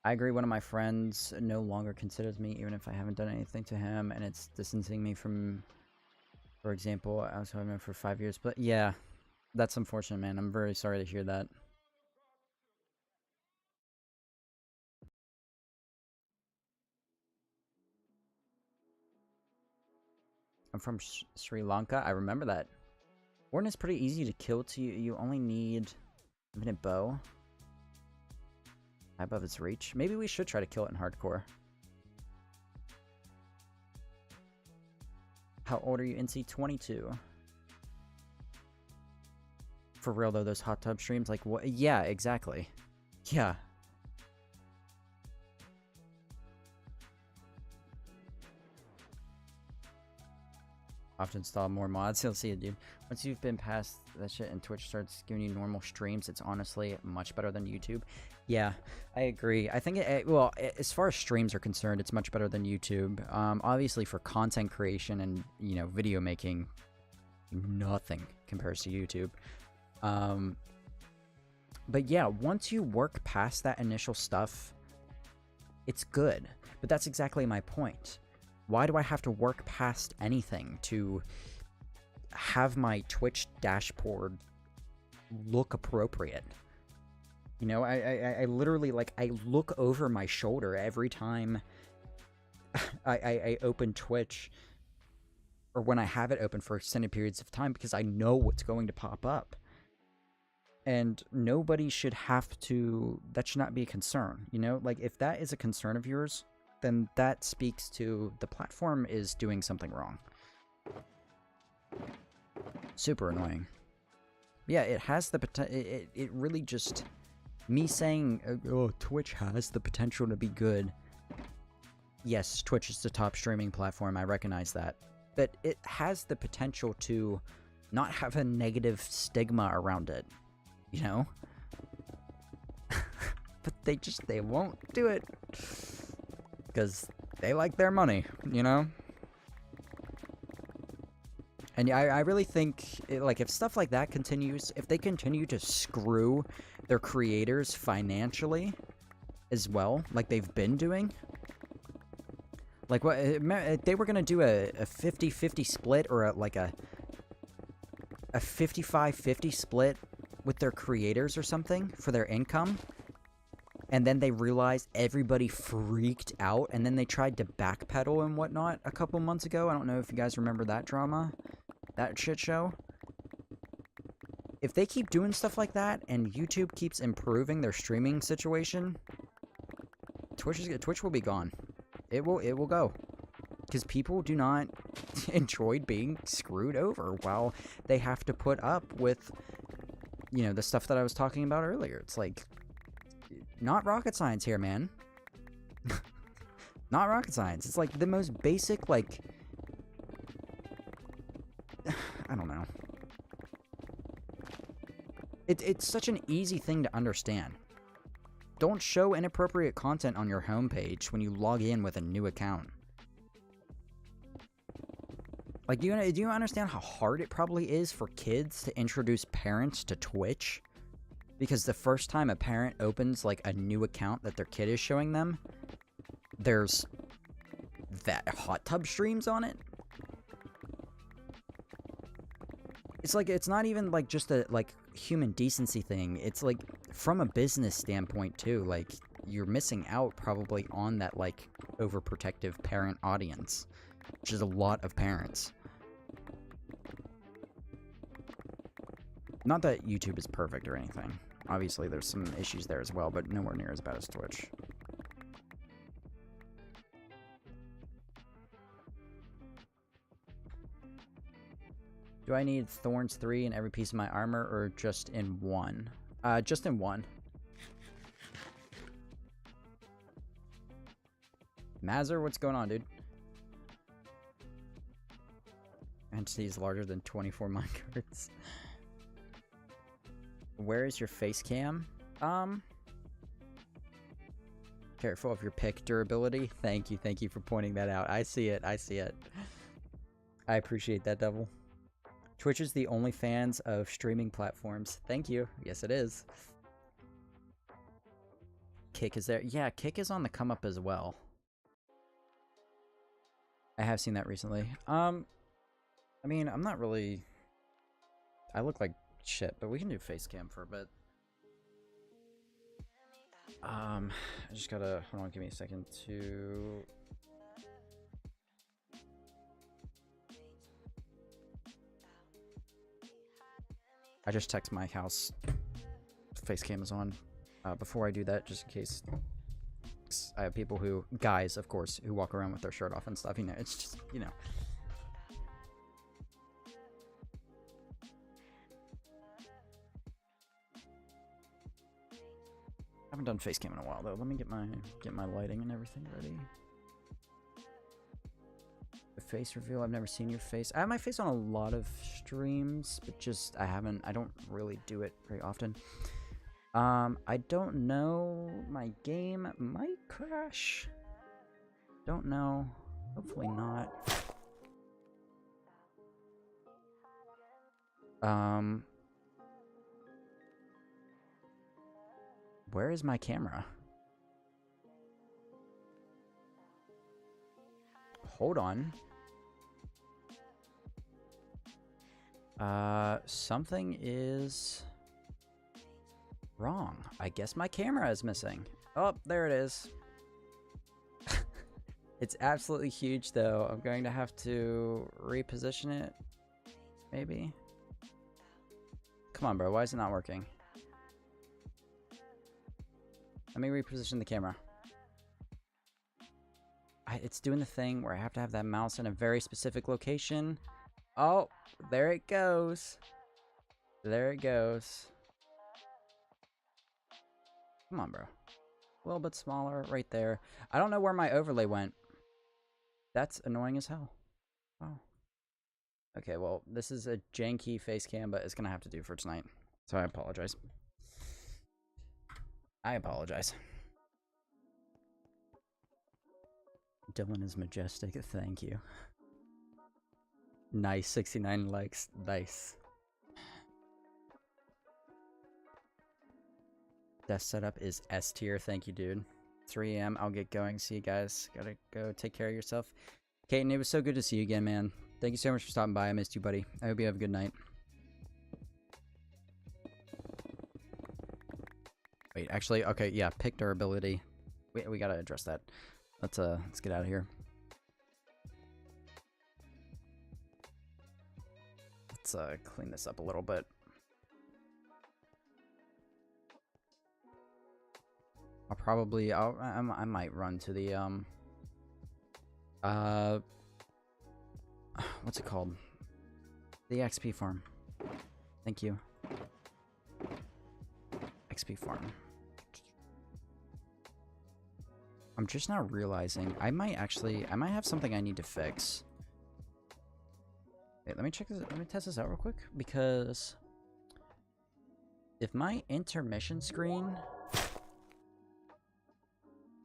I agree. One of my friends no longer considers me, even if I haven't done anything to him, and it's distancing me from... For example, I was with him for 5 years, but yeah... That's unfortunate, man. I'm very sorry to hear that. I'm from Sri Lanka. I remember that. Warden is pretty easy to kill. You only need a minute bow. High above its reach. Maybe we should try to kill it in hardcore. How old are you, Incy? 22. For real though, those hot tub streams, like, what? Yeah, exactly. Yeah. Often install more mods. You'll see it, dude. Once you've been past that shit and Twitch starts giving you normal streams, it's honestly much better than YouTube. Yeah, I agree. I think, well, as far as streams are concerned, it's much better than YouTube. Obviously, for content creation and, you know, video making, nothing compares to YouTube. But yeah, once you work past that initial stuff, it's good. But that's exactly my point. Why do I have to work past anything to have my Twitch dashboard look appropriate? You know, I literally, like, I look over my shoulder every time I open Twitch, or when I have it open for extended periods of time, because I know what's going to pop up. And nobody should have to, that should not be a concern, you know? Like, if that is a concern of yours, then that speaks to the platform is doing something wrong. Super annoying. Yeah, it has the potential, it really just, me saying, oh, Twitch has the potential to be good. Yes, Twitch is the top streaming platform, I recognize that. But it has the potential to not have a negative stigma around it, you know? But they won't do it. Because they like their money, you know? And I really think, like, if stuff like that continues, if they continue to screw their creators financially as well, like they've been doing, like, what, if they were going to do a 50-50 split, or like a 55-50 split with their creators or something for their income, and then they realized everybody freaked out, and then they tried to backpedal and whatnot a couple months ago. I don't know if you guys remember that drama. That shit show. If they keep doing stuff like that, and YouTube keeps improving their streaming situation, Twitch will be gone. It will go. Because people do not enjoy being screwed over while they have to put up with, you know, the stuff that I was talking about earlier. It's like, not rocket science here, man. Not rocket science. It's like the most basic, like, I don't know. It's such an easy thing to understand. Don't show inappropriate content on your homepage when you log in with a new account. Like, do you understand how hard it probably is for kids to introduce parents to Twitch? Because the first time a parent opens, like, a new account that their kid is showing them, there's that hot tub streams on it. It's like, it's not even, like, just a, like, human decency thing. It's, like, from a business standpoint, too. Like, you're missing out probably on that, like, overprotective parent audience, which is a lot of parents. Not that YouTube is perfect or anything. Obviously, there's some issues there as well, but nowhere near as bad as Twitch. Do I need Thorns 3 in every piece of my armor, or just in one? Just in one. Mazur, what's going on, dude? Entity is larger than 24 minecarts. Where is your face cam? Careful of your pick durability. Thank you for pointing that out. I see it, I see it. I appreciate that, Devil. Twitch is the only fans of streaming platforms. Thank you. Yes, it is. Kick is there. Yeah, Kick is on the come up as well. I have seen that recently. I mean, I'm not really... I look like shit, but we can do face cam for a bit. I just gotta... Hold on, give me a second to... I just text my house. Facecam is on. Before I do that, just in case... I have people who... Guys, of course, who walk around with their shirt off and stuff, you know, it's just, you know... I haven't done Facecam in a while, though. Let me get my lighting and everything ready. The face reveal, I've never seen your face. I have my face on a lot of streams, but just, I don't really do it very often. I don't know, my game might crash. Don't know, hopefully not. Where is my camera? Hold on. Something is wrong. I guess my camera is missing. Oh, there it is. It's absolutely huge, though. I'm going to have to reposition it. Maybe. Come on, bro. Why is it not working? Let me reposition the camera. It's doing the thing where I have to have that mouse in a very specific location. Oh, there it goes. There it goes. Come on, bro. A little bit smaller right there. I don't know where my overlay went. That's annoying as hell. Oh. Okay, well, this is a janky face cam, but it's gonna have to do for tonight. So I apologize. I apologize. Dylan is majestic. Thank you. Nice. 69 likes. Nice. Desk setup is S tier. Thank you, dude. 3 a.m. I'll get going. See you guys. Gotta go take care of yourself. Kaiten, it was so good to see you again, man. Thank you so much for stopping by. I missed you, buddy. I hope you have a good night. Wait, actually, okay, yeah, pick durability. We gotta address that. Let's get out of here. Let's clean this up a little bit. I might run to the what's it called? The XP farm. Thank you. XP farm. I'm just now realizing I might have something I need to fix. Wait, let me check this. Let me test this out real quick, because if my intermission screen,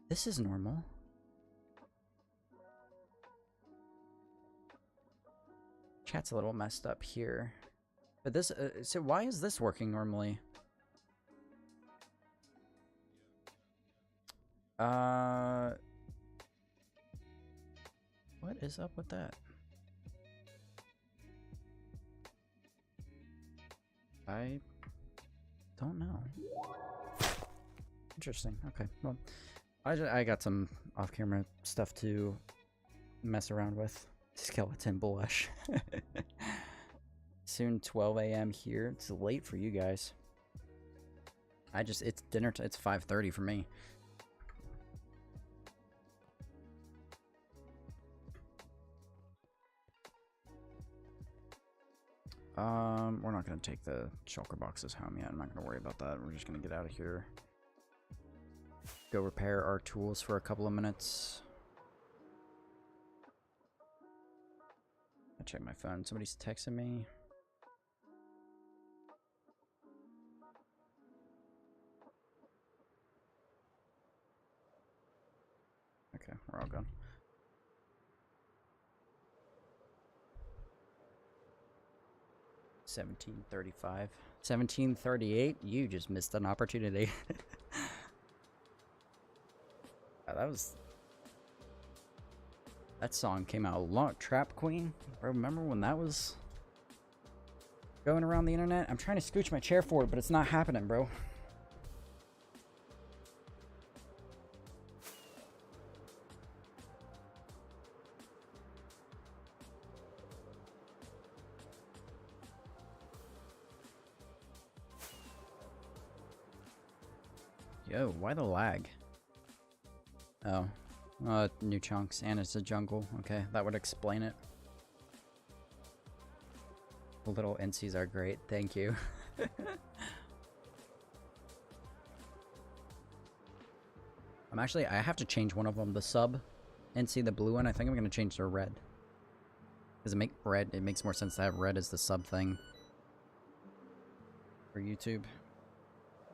this is normal. Chat's a little messed up here, but this. So why is this working normally? What is up with that? I don't know. Interesting. Okay, well, I got some off-camera stuff to mess around with. Skeleton blush. Soon 12 a.m. here. It's late for you guys. It's dinner. It's 5:30 for me. We're not gonna take the shulker boxes home yet. I'm not gonna worry about that. We're just gonna get out of here. Go repair our tools for a couple of minutes. I check my phone. Somebody's texting me. Okay, we're all gone. $17.35. $17.38. You just missed an opportunity. That song came out a lot. Trap Queen. Remember when that was going around the internet? I'm trying to scooch my chair forward, but it's not happening, bro. Yo, why the lag? Oh. New chunks, and it's a jungle. Okay, that would explain it. The little Incy's are great, thank you. I have to change one of them, the sub Incy, the blue one. I think I'm gonna change to red. Does it make red? It makes more sense to have red as the sub thing for YouTube.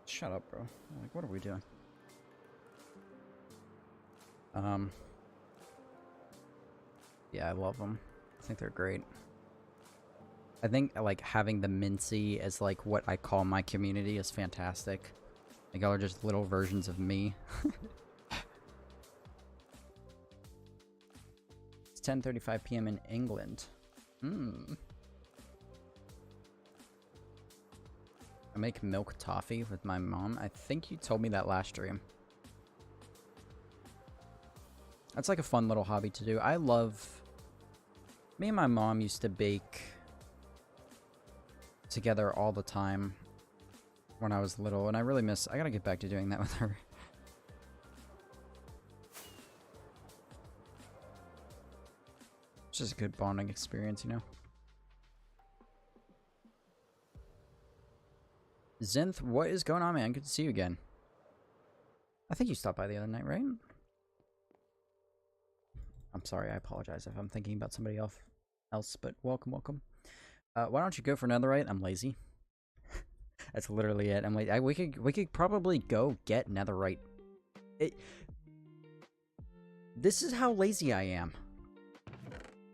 Shut up, bro. Like, what are we doing? Yeah, I love them. I think they're great. I think, like, having the Mincy as, like, what I call my community is fantastic. Like, y'all are just little versions of me. It's 10:35 p.m. in England. I make milk toffee with my mom. I think you told me that last stream. That's like a fun little hobby to do. Me and my mom used to bake together all the time when I was little, and I really I gotta get back to doing that with her. just a good bonding experience, you know? Zenth, what is going on, man? Good to see you again. I think you stopped by the other night, right? I'm sorry, I apologize if I'm thinking about somebody else, but welcome, welcome. Why don't you go for netherite? I'm lazy. That's literally it. I'm like, we could probably go get netherite. This is how lazy I am.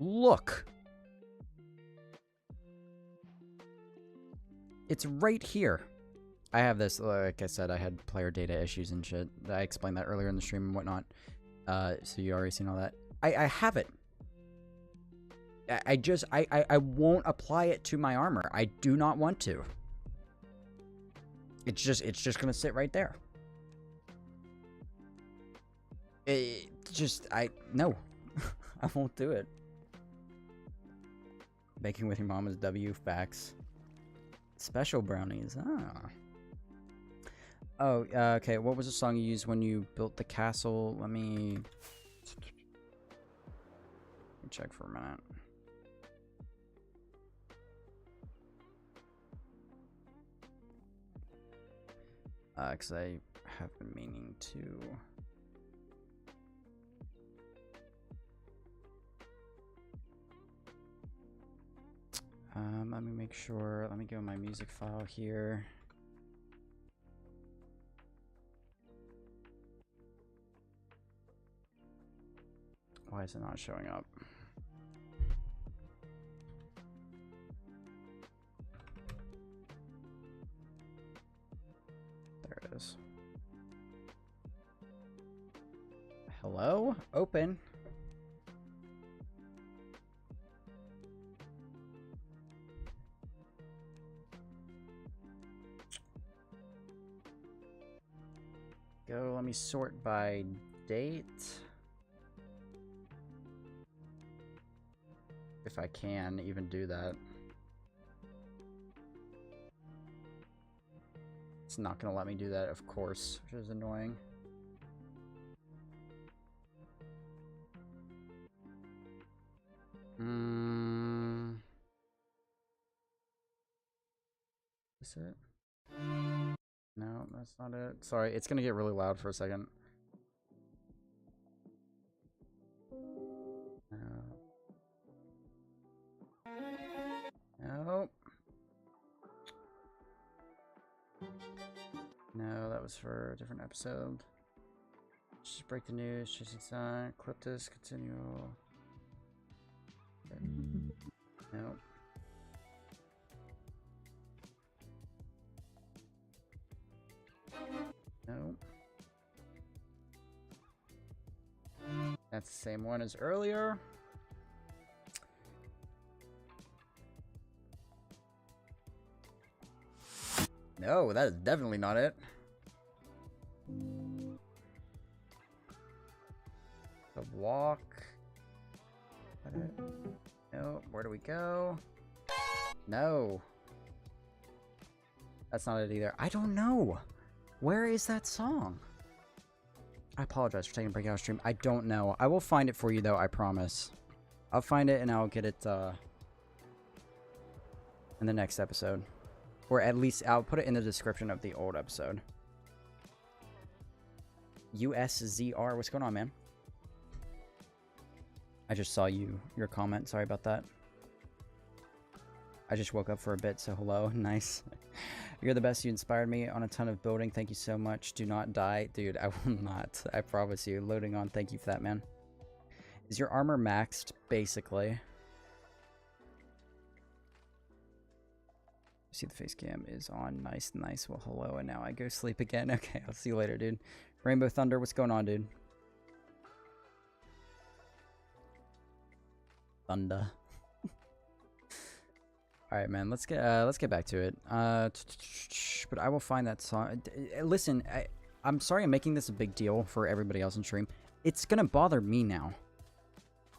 Look. It's right here. I have this, like I said, I had player data issues and shit. I explained that earlier in the stream and whatnot. So you already seen all that. I have it. I won't apply it to my armor. I do not want to. It's just gonna sit right there. No. I won't do it. Baking with your mom is W, facts. Special brownies, Oh, okay, what was the song you used when you built the castle? Let me check for a minute. Because I have been meaning to... let me make sure. Let me go in my music file here. Why is it not showing up? There it is. Hello? Open. Go, let me sort by date. If I can even do that. It's not gonna let me do that, of course, which is annoying. Is it? No, that's not it. Sorry, it's gonna get really loud for a second. Nope. No, that was for a different episode. Just break the news, chasing sun, clip this, continue. Nope. Nope. That's the same one as earlier. No, that is definitely not it. The walk. No, where do we go? No. That's not it either. I don't know. Where is that song? I apologize for taking a break out of stream. I don't know. I will find it for you though, I promise. I'll find it and I'll get it in the next episode. Or at least I'll put it in the description of the old episode. USZR, what's going on, man? I just saw your comment. Sorry about that. I just woke up for a bit, so hello. Nice. You're the best. You inspired me on a ton of building. Thank you so much. Do not die. Dude, I will not. I promise you. Loading on. Thank you for that, man. Is your armor maxed, basically? See, the face cam is on. Nice, nice. Well, hello, and now I go sleep again. Okay, I'll see you later, dude. Rainbow Thunder, what's going on, dude? Thunder. All right, man. Let's get back to it. But I will find that song. Listen, I'm sorry I'm making this a big deal for everybody else in stream. It's gonna bother me now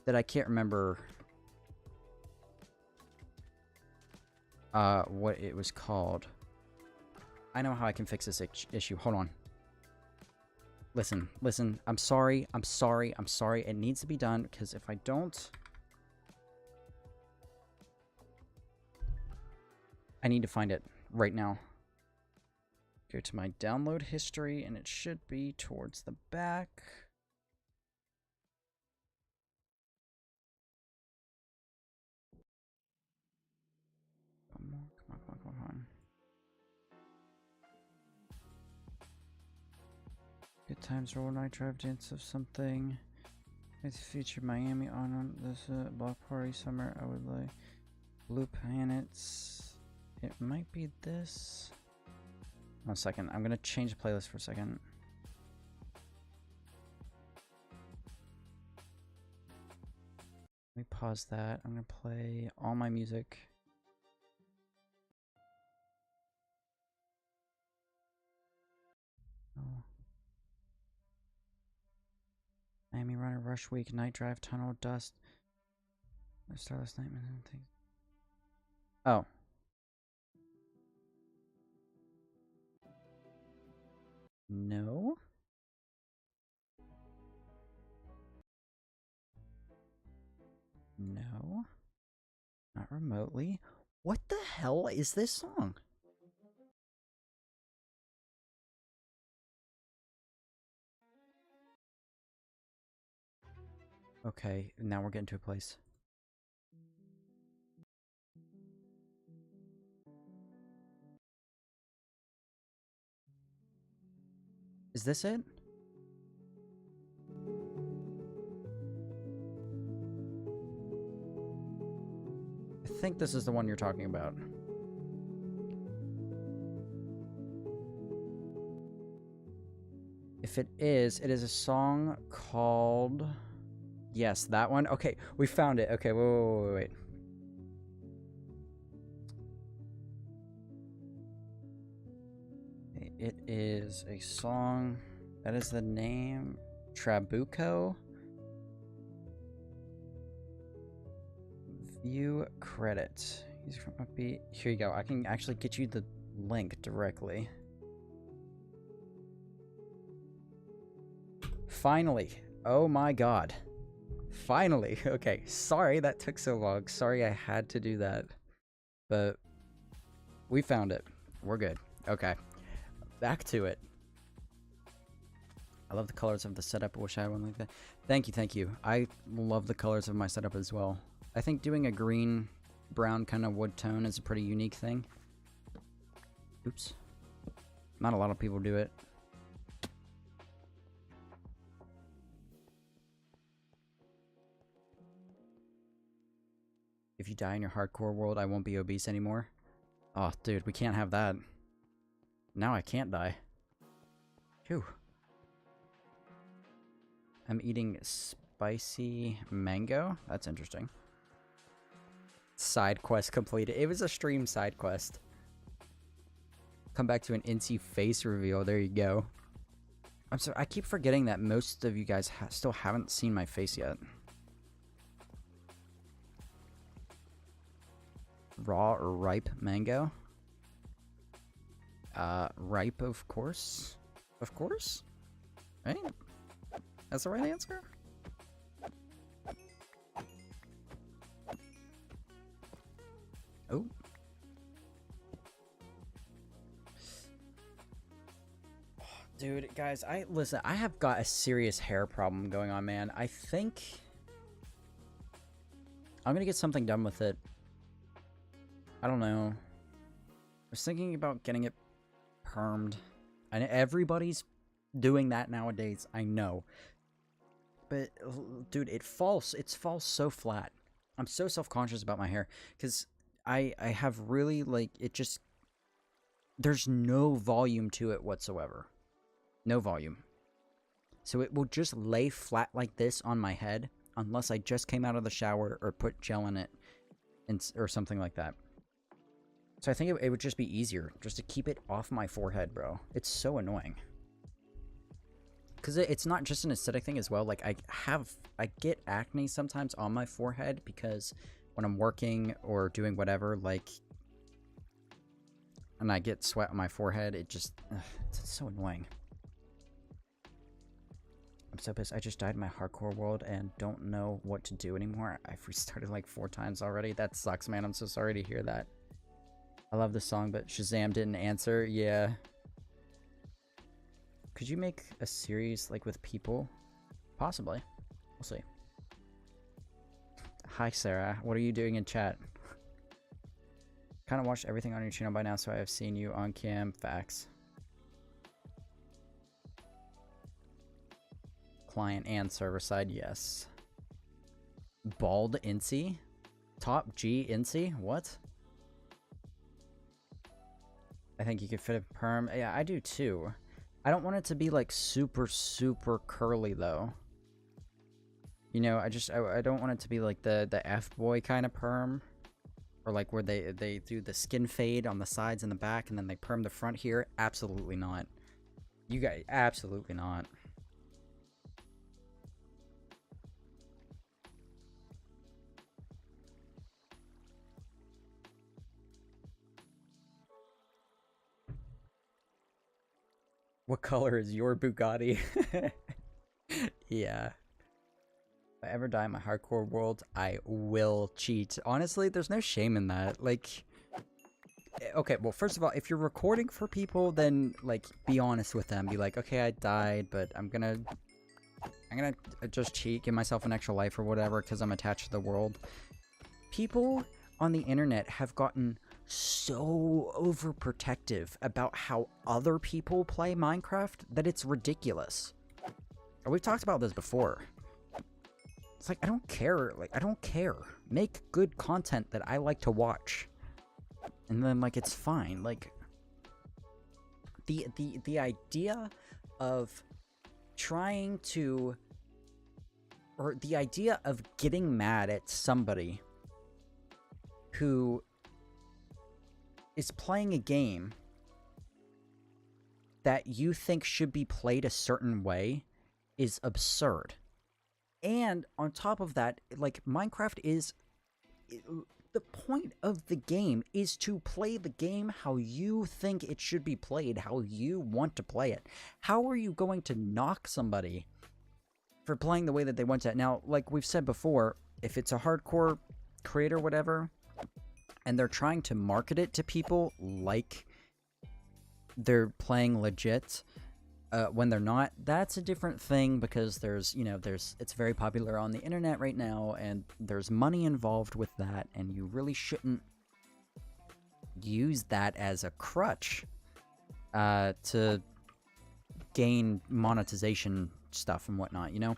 that I can't remember what it was called. I know how I can fix this issue. Hold on. Listen. I'm sorry. It needs to be done because if I don't, I need to find it right now. Go to my download history, and it should be towards the back. One more. Come on, come on, come on. Good times roll night drive dance of something. It's featured Miami on this block party summer. I would like blue planets. It might be this. 1 second. I'm gonna change the playlist for a second. Let me pause that. I'm gonna play all my music. Oh. Miami Runner, Rush Week, Night Drive, Tunnel, Dust. Starless Nightmare and things. Oh. No? No. Not remotely. What the hell is this song? Okay, now we're getting to a place. Is this it? I think this is the one you're talking about. If it is a song called... Yes, that one. Okay, we found it. Okay, wait. It is a song. That is the name. Trabuco. View credits. He's from Upbeat. Here you go. I can actually get you the link directly. Finally. Oh my god. Finally. Okay. Sorry that took so long. Sorry I had to do that. But we found it. We're good. Okay. Back to it. I love the colors of the setup. I wish I had one like that. Thank you. I love the colors of my setup as well. I think doing a green, brown kind of wood tone is a pretty unique thing. Oops. Not a lot of people do it. If you die in your hardcore world, I won't be obese anymore. Oh, dude, we can't have that. Now I can't die. Phew. I'm eating spicy mango. That's interesting. Side quest completed. It was a stream side quest. Come back to an Incy face reveal. There you go. I'm sorry. I keep forgetting that most of you guys still haven't seen my face yet. Raw or ripe mango? Ripe, of course. Of course? Right? That's the right answer? Oh. Dude, guys, listen, I have got a serious hair problem going on, man. I think I'm gonna get something done with it. I don't know. I was thinking about getting it permed. I know everybody's doing that nowadays, I know. But, dude, it falls so flat. I'm so self-conscious about my hair, because I have really, like, it just... There's no volume to it whatsoever. No volume. So it will just lay flat like this on my head, unless I just came out of the shower or put gel in it, or something like that. So I think it would just be easier, just to keep it off my forehead, bro. It's so annoying. Because it's not just an aesthetic thing as well. Like, I get acne sometimes on my forehead because when I'm working or doing whatever, like, and I get sweat on my forehead, it's so annoying. I'm so pissed. I just died in my hardcore world and don't know what to do anymore. I've restarted like 4 times already. That sucks, man. I'm so sorry to hear that. I love the song, but Shazam didn't answer. Yeah. Could you make a series like with people? Possibly. We'll see. Hi, Sarah. What are you doing in chat? Kind of watched everything on your channel by now, so I have seen you on cam. Facts. Client and server side, yes. Bald Incy? Top G Incy? What? I think you could fit a perm. Yeah, I do too. I don't want it to be like super, super curly though. You know, I don't want it to be like the F-boy kind of perm. Or like where they do the skin fade on the sides and the back and then they perm the front here. Absolutely not. You guys, absolutely not. What color is your Bugatti? Yeah. If I ever die in my hardcore world, I will cheat. Honestly, there's no shame in that. Like, okay, well, first of all, if you're recording for people, then, like, be honest with them. Be like, okay, I died, but I'm gonna just cheat, give myself an extra life or whatever, because I'm attached to the world. People on the internet have gotten so overprotective about how other people play Minecraft that it's ridiculous. We've talked about this before. It's like, I don't care. Like, I don't care. Make good content that I like to watch. And then, like, it's fine. Like, the idea of trying to... Or the idea of getting mad at somebody who is playing a game that you think should be played a certain way is absurd. And on top of that, like, Minecraft is... The point of the game is to play the game how you think it should be played, how you want to play it. How are you going to knock somebody for playing the way that they want to? Now, like we've said before, if it's a hardcore creator, whatever, and they're trying to market it to people like they're playing legit, when they're not, that's a different thing, because there's, you know, it's very popular on the internet right now, and there's money involved with that, and you really shouldn't use that as a crutch to gain monetization stuff and whatnot, you know?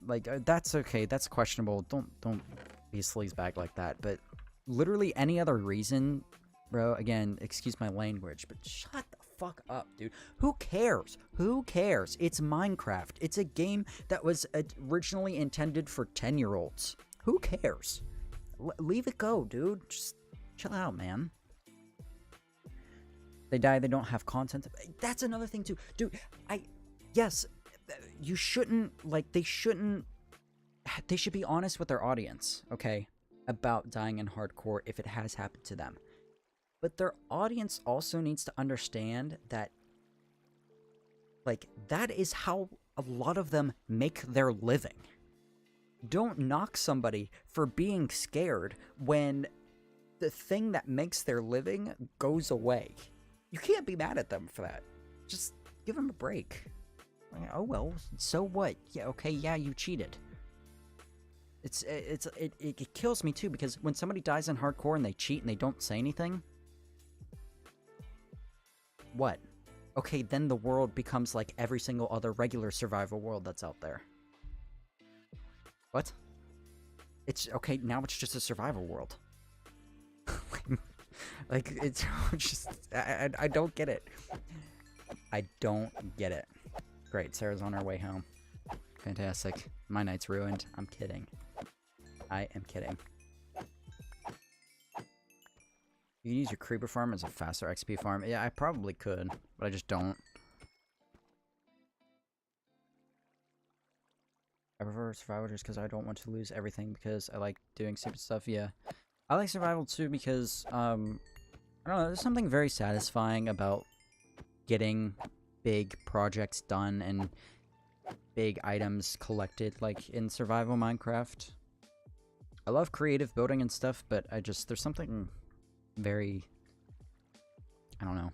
That's okay, that's questionable, don't be a sleazebag like that, but literally any other reason, bro, again, excuse my language, but shut the fuck up, dude. Who cares? Who cares? It's Minecraft. It's a game that was originally intended for 10-year-olds. Who cares? Leave it go, dude. Just chill out, man. They die, they don't have content. That's another thing, too. Dude, yes, you shouldn't, like, they should be honest with their audience, okay, about dying in hardcore if it has happened to them. But their audience also needs to understand that, like, that is how a lot of them make their living. Don't knock somebody for being scared when the thing that makes their living goes away. You can't be mad at them for that. Just give them a break. Like, oh well, so what? Yeah, okay, yeah, you cheated. It kills me too, because when somebody dies in hardcore and they cheat and they don't say anything, what? Okay, then the world becomes like every single other regular survival world that's out there. What? It's okay, now it's just a survival world. Like, it's just... I don't get it. I don't get it. Great, Sarah's on her way home. Fantastic. My night's ruined. I'm kidding. I am kidding. You can use your creeper farm as a faster XP farm. Yeah, I probably could, but I just don't. I prefer survival just because I don't want to lose everything, because I like doing stupid stuff. Yeah, I like survival too because, I don't know, there's something very satisfying about getting big projects done and big items collected, like in survival Minecraft. I love creative building and stuff, but there's something very... I don't know.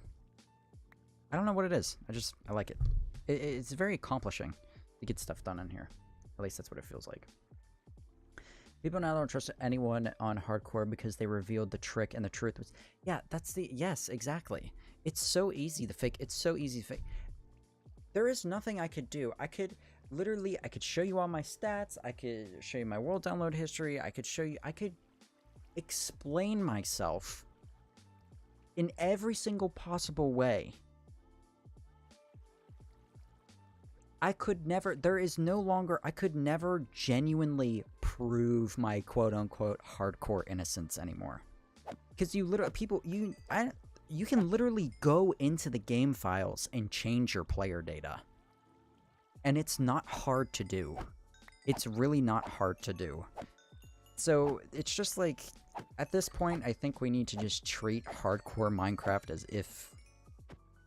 I don't know what it is. I like it. It's very accomplishing to get stuff done in here. At least that's what it feels like. People now don't trust anyone on hardcore because they revealed the trick and the truth was... Yeah, that's the... Yes, exactly. It's so easy to fake. It's so easy to fake. There is nothing I could do. I could literally... I could show you all my stats. I could show you my world download history. I could show you... I could explain myself in every single possible way. I could never, there is no longer, I could never genuinely prove my quote-unquote hardcore innocence anymore. Because you literally, you can literally go into the game files and change your player data. And it's not hard to do. It's really not hard to do. So, it's just like, at this point, I think we need to just treat hardcore Minecraft as if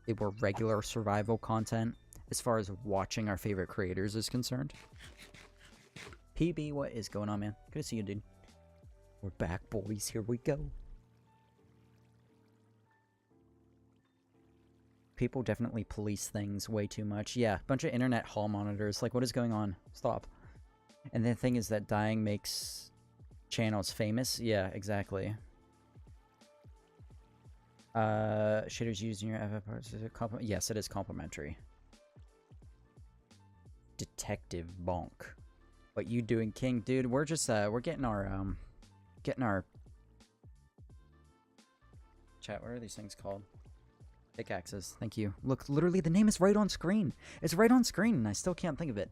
it were regular survival content. As far as watching our favorite creators is concerned. PB, what is going on, man? Good to see you, dude. We're back, boys. Here we go. People definitely police things way too much. Yeah, bunch of internet hall monitors. Like, what is going on? Stop. And the thing is that dying makes channels famous. Yeah, exactly. Shaders used in your FF parts. Is it yes, it is complimentary. Detective Bonk. What you doing, King? Dude, we're just we're getting our chat, what are these things called? Pickaxes. Thank you. Look, literally the name is right on screen. It's right on screen and I still can't think of it.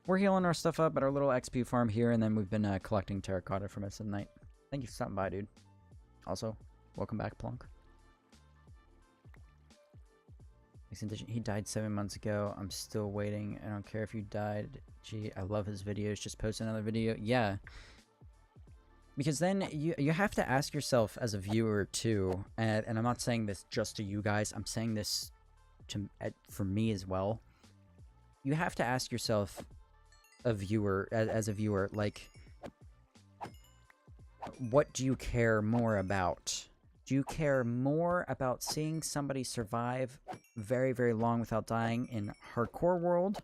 We're healing our stuff up at our little XP farm here, and then we've been collecting terracotta from us at night. Thank you for stopping by, dude. Also, welcome back, Plunk. He died 7 months ago. I'm still waiting. I don't care if you died. Gee, I love his videos. Just post another video. Yeah. Because then you have to ask yourself as a viewer too, and I'm not saying this just to you guys. I'm saying this for me as well. You have to ask yourself, as a viewer, like, what do you care more about? Do you care more about seeing somebody survive very, very long without dying in hardcore world?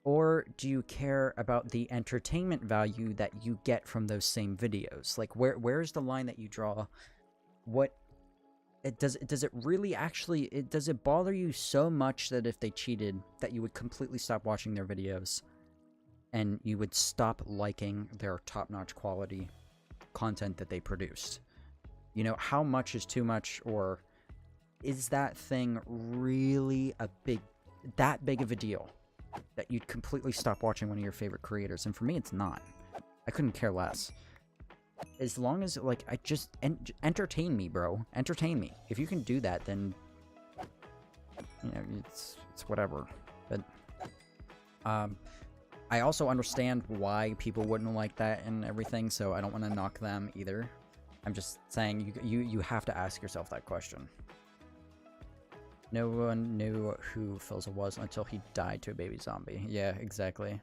Or do you care about the entertainment value that you get from those same videos? Like, where's the line that you draw? Does it really actually, does it bother you so much that if they cheated, that you would completely stop watching their videos and you would stop liking their top-notch quality content that they produced? You know, how much is too much, or is that thing really that big of a deal that you'd completely stop watching one of your favorite creators? And for me, it's not. I couldn't care less. As long as, like, I just entertain me, bro. Entertain me. If you can do that, then, you know, it's whatever. But I also understand why people wouldn't like that and everything, so I don't want to knock them either. I'm just saying you have to ask yourself that question. No one knew who Philza was until he died to a baby zombie. Yeah, exactly.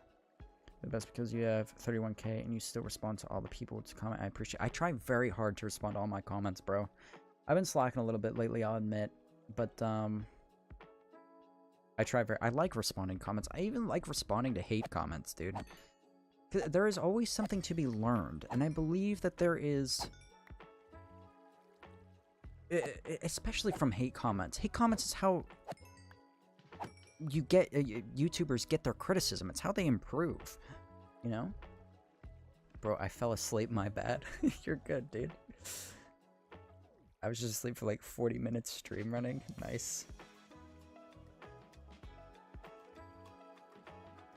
But that's because you have 31K and you still respond to all the people to comment. I try very hard to respond to all my comments, bro. I've been slacking a little bit lately, I'll admit. But, I like responding to comments. I even like responding to hate comments, dude. There is always something to be learned. And I believe that there is... especially from hate comments. Hate comments is how you get YouTubers get their criticism. It's how they improve, you know? Bro, I fell asleep, my bad. You're good, dude. I was just asleep for like 40 minutes stream running. Nice.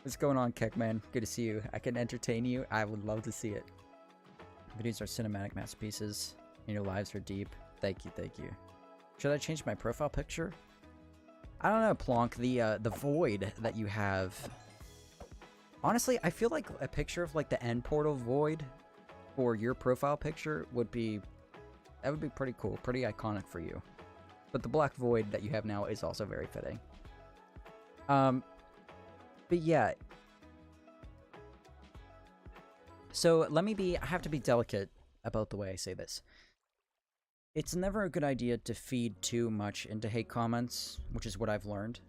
What's going on, Keck, man? Good to see you. I can entertain you. I would love to see it. Videos are cinematic masterpieces, and your lives are deep. Thank you, thank you. Should I change my profile picture? I don't know, Plonk. The void that you have. Honestly, I feel like a picture of like the end portal void for your profile picture would be pretty cool, pretty iconic for you. But the black void that you have now is also very fitting. But yeah. So I have to be delicate about the way I say this. It's never a good idea to feed too much into hate comments, which is what I've learned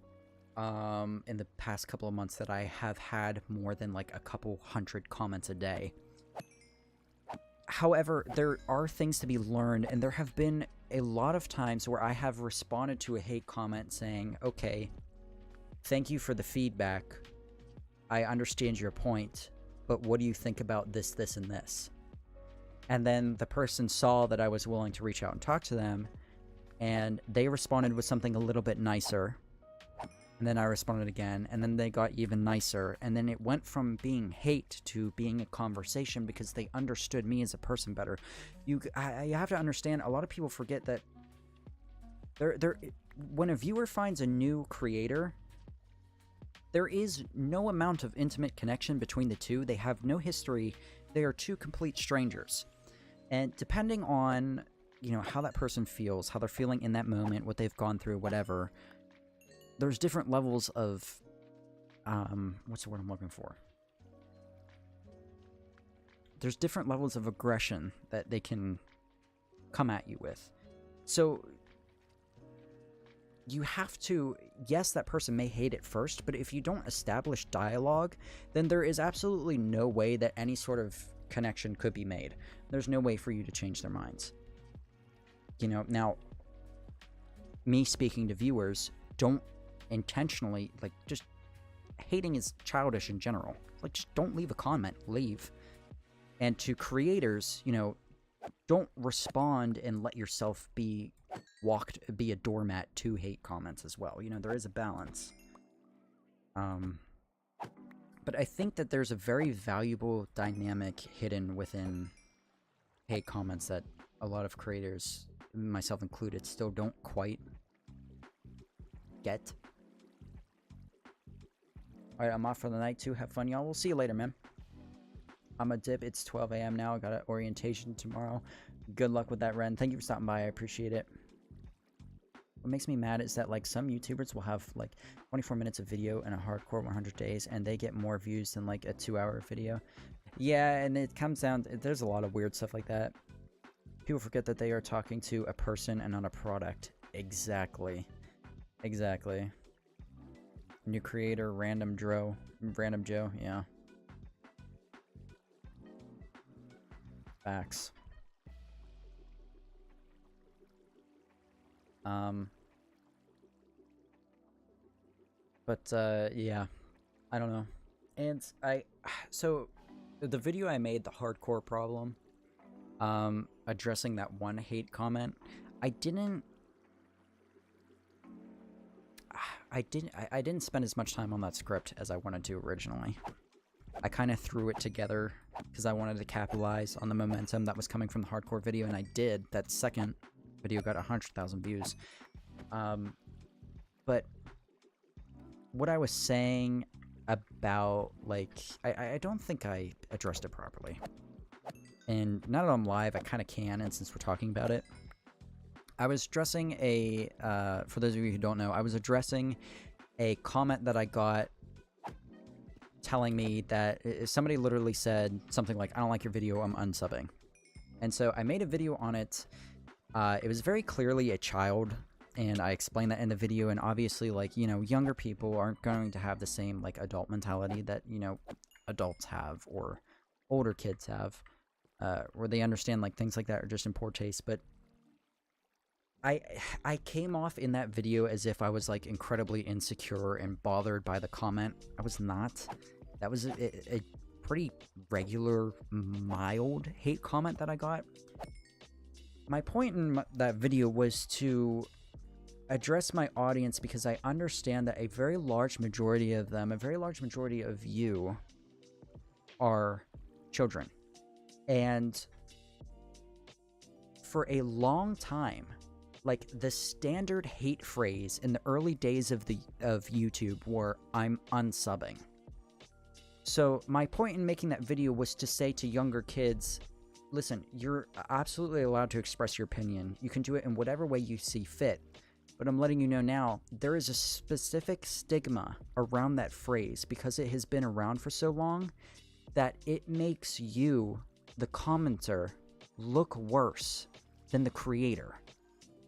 in the past couple of months that I have had more than like a couple hundred comments a day. However, there are things to be learned, and there have been a lot of times where I have responded to a hate comment saying, okay, thank you for the feedback. I understand your point, but what do you think about this, this, and this? And then the person saw that I was willing to reach out and talk to them, and they responded with something a little bit nicer. And then I responded again, and then they got even nicer. And then it went from being hate to being a conversation because they understood me as a person better. You have to understand, a lot of people forget that when a viewer finds a new creator, there is no amount of intimate connection between the two. They have no history. They are two complete strangers. And depending on, you know, how that person feels, how they're feeling in that moment, what they've gone through, whatever, there's different levels of, what's the word I'm looking for? There's different levels of aggression that they can come at you with. So you have to, yes, that person may hate it first, but if you don't establish dialogue, then there is absolutely no way that any sort of connection could be made. There's no way for you to change their minds. You know, now, me speaking to viewers, don't intentionally, like, just hating is childish in general. Like, just don't leave a comment, leave. And to creators, you know, don't respond and let yourself be a doormat to hate comments as well. You know, there is a balance. But I think that there's a very valuable dynamic hidden within hate comments that a lot of creators, myself included, still don't quite get. Alright, I'm off for the night too. Have fun, y'all. We'll see you later, man. I'm a dip. It's 12 a.m. now. I got an orientation tomorrow. Good luck with that, Ren. Thank you for stopping by. I appreciate it. What makes me mad is that, like, some YouTubers will have, like, 24 minutes of video in a hardcore 100 days, and they get more views than, like, a 2-hour video. Yeah, and it comes down to, there's a lot of weird stuff like that. People forget that they are talking to a person and not a product. Exactly. Exactly. New creator, Random Joe, yeah. Facts. Yeah, I don't know. And so the video I made, the hardcore problem, addressing that one hate comment, I didn't spend as much time on that script as I wanted to originally. I kind of threw it together because I wanted to capitalize on the momentum that was coming from the hardcore video, and I did. That second video got 100,000 views. But what I was saying about, like, I don't think I addressed it properly. And now that I'm live, I kind of can, and since we're talking about it, I was addressing a, for those of you who don't know, I was addressing a comment that I got telling me that somebody literally said something like, I don't like your video, I'm unsubbing. And so I made a video on it. It was very clearly a child, and I explained that in the video, and obviously, like, you know, younger people aren't going to have the same, like, adult mentality that, you know, adults have, or older kids have, where they understand, like, things like that are just in poor taste. But I came off in that video as if I was, like, incredibly insecure and bothered by the comment. I was not. That was a pretty regular, mild hate comment that I got. My point in that video was to address my audience because I understand that a very large majority of them, a very large majority of you, are children. And for a long time, like, the standard hate phrase in the early days of YouTube were, I'm unsubbing. So my point in making that video was to say to younger kids, listen, you're absolutely allowed to express your opinion. You can do it in whatever way you see fit. But I'm letting you know now, there is a specific stigma around that phrase because it has been around for so long that it makes you, the commenter, look worse than the creator.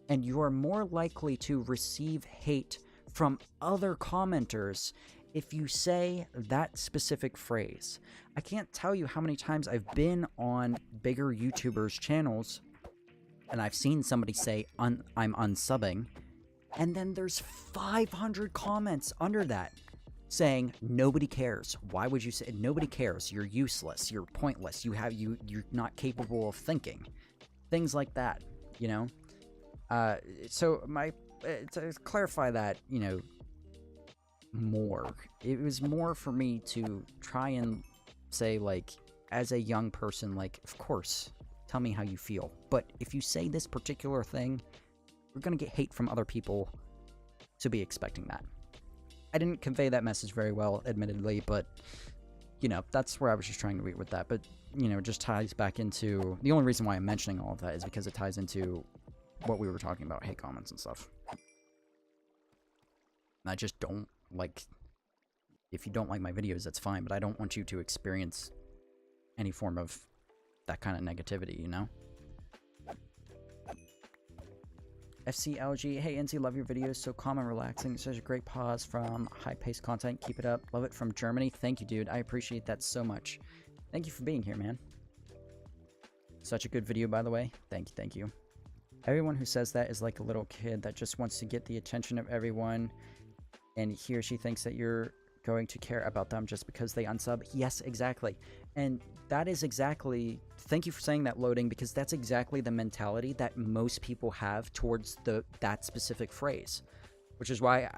And you are more likely to receive hate from other commenters if you say that specific phrase. I can't tell you how many times I've been on bigger YouTubers' channels and I've seen somebody say, I'm unsubbing, and then there's 500 comments under that saying, nobody cares. Why would you say, nobody cares, you're useless, you're pointless, you're not capable of thinking. Things like that, you know? So to clarify that, you know, more, it was more for me to try and say, like, as a young person, like, of course, tell me how you feel. But if you say this particular thing, you're gonna get hate from other people, so be expecting that. I didn't convey that message very well, admittedly, but, you know, that's where I was just trying to be with that. But, you know, it just ties back into... The only reason why I'm mentioning all of that is because it ties into what we were talking about, hate comments and stuff. And I just don't like... If you don't like my videos, that's fine, but I don't want you to experience any form of that kind of negativity, you know? FCLG, hey Incy, love your videos, so calm and relaxing, such a great pause from high-paced content, keep it up, love it from Germany, thank you dude, I appreciate that so much. Thank you for being here, man. Such a good video, by the way, thank you. Everyone who says that is like a little kid that just wants to get the attention of everyone, and he or she thinks that you're going to care about them just because they unsub. Yes, exactly. And that is exactly, thank you for saying that, Loading, because that's exactly the mentality that most people have towards that specific phrase, which is why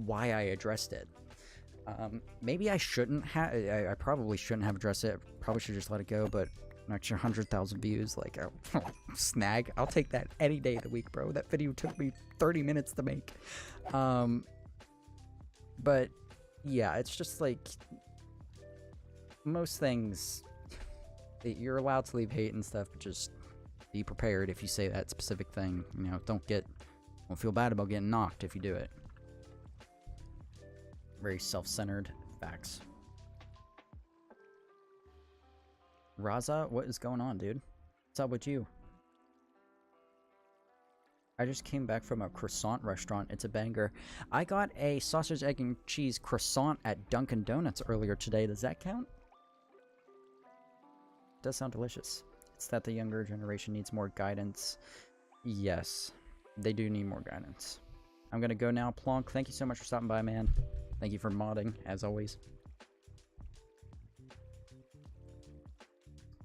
I addressed it. Maybe I shouldn't have, I probably shouldn't have addressed it. I probably should just let it go, but an extra 100,000 views, like, snag, I'll take that any day of the week, bro. That video took me 30 minutes to make. But yeah, it's just like, most things, you're allowed to leave hate and stuff, but just be prepared if you say that specific thing. You know, don't feel bad about getting knocked if you do it. Very self-centered facts. Raza, what is going on, dude? What's up with you? I just came back from a croissant restaurant. It's a banger. I got a sausage, egg, and cheese croissant at Dunkin' Donuts earlier today. Does that count? It does sound delicious. It's that the younger generation needs more guidance. Yes, they do need more guidance. I'm gonna go now. Plonk, thank you so much for stopping by, man. Thank you for modding, as always.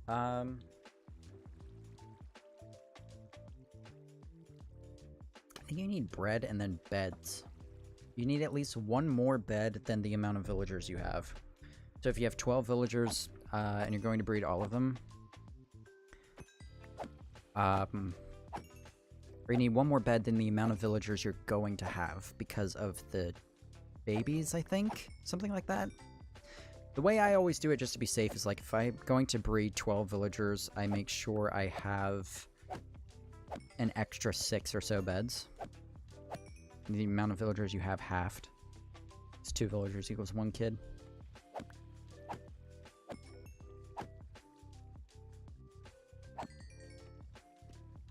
I think you need bread and then beds. You need at least one more bed than the amount of villagers you have. So if you have 12 villagers, and you're going to breed all of them, you need one more bed than the amount of villagers you're going to have because of the babies, I think? Something like that. The way I always do it, just to be safe, is like if I'm going to breed 12 villagers, I make sure I have an extra 6 or so beds. The amount of villagers you have halved. It's 2 villagers equals 1 kid.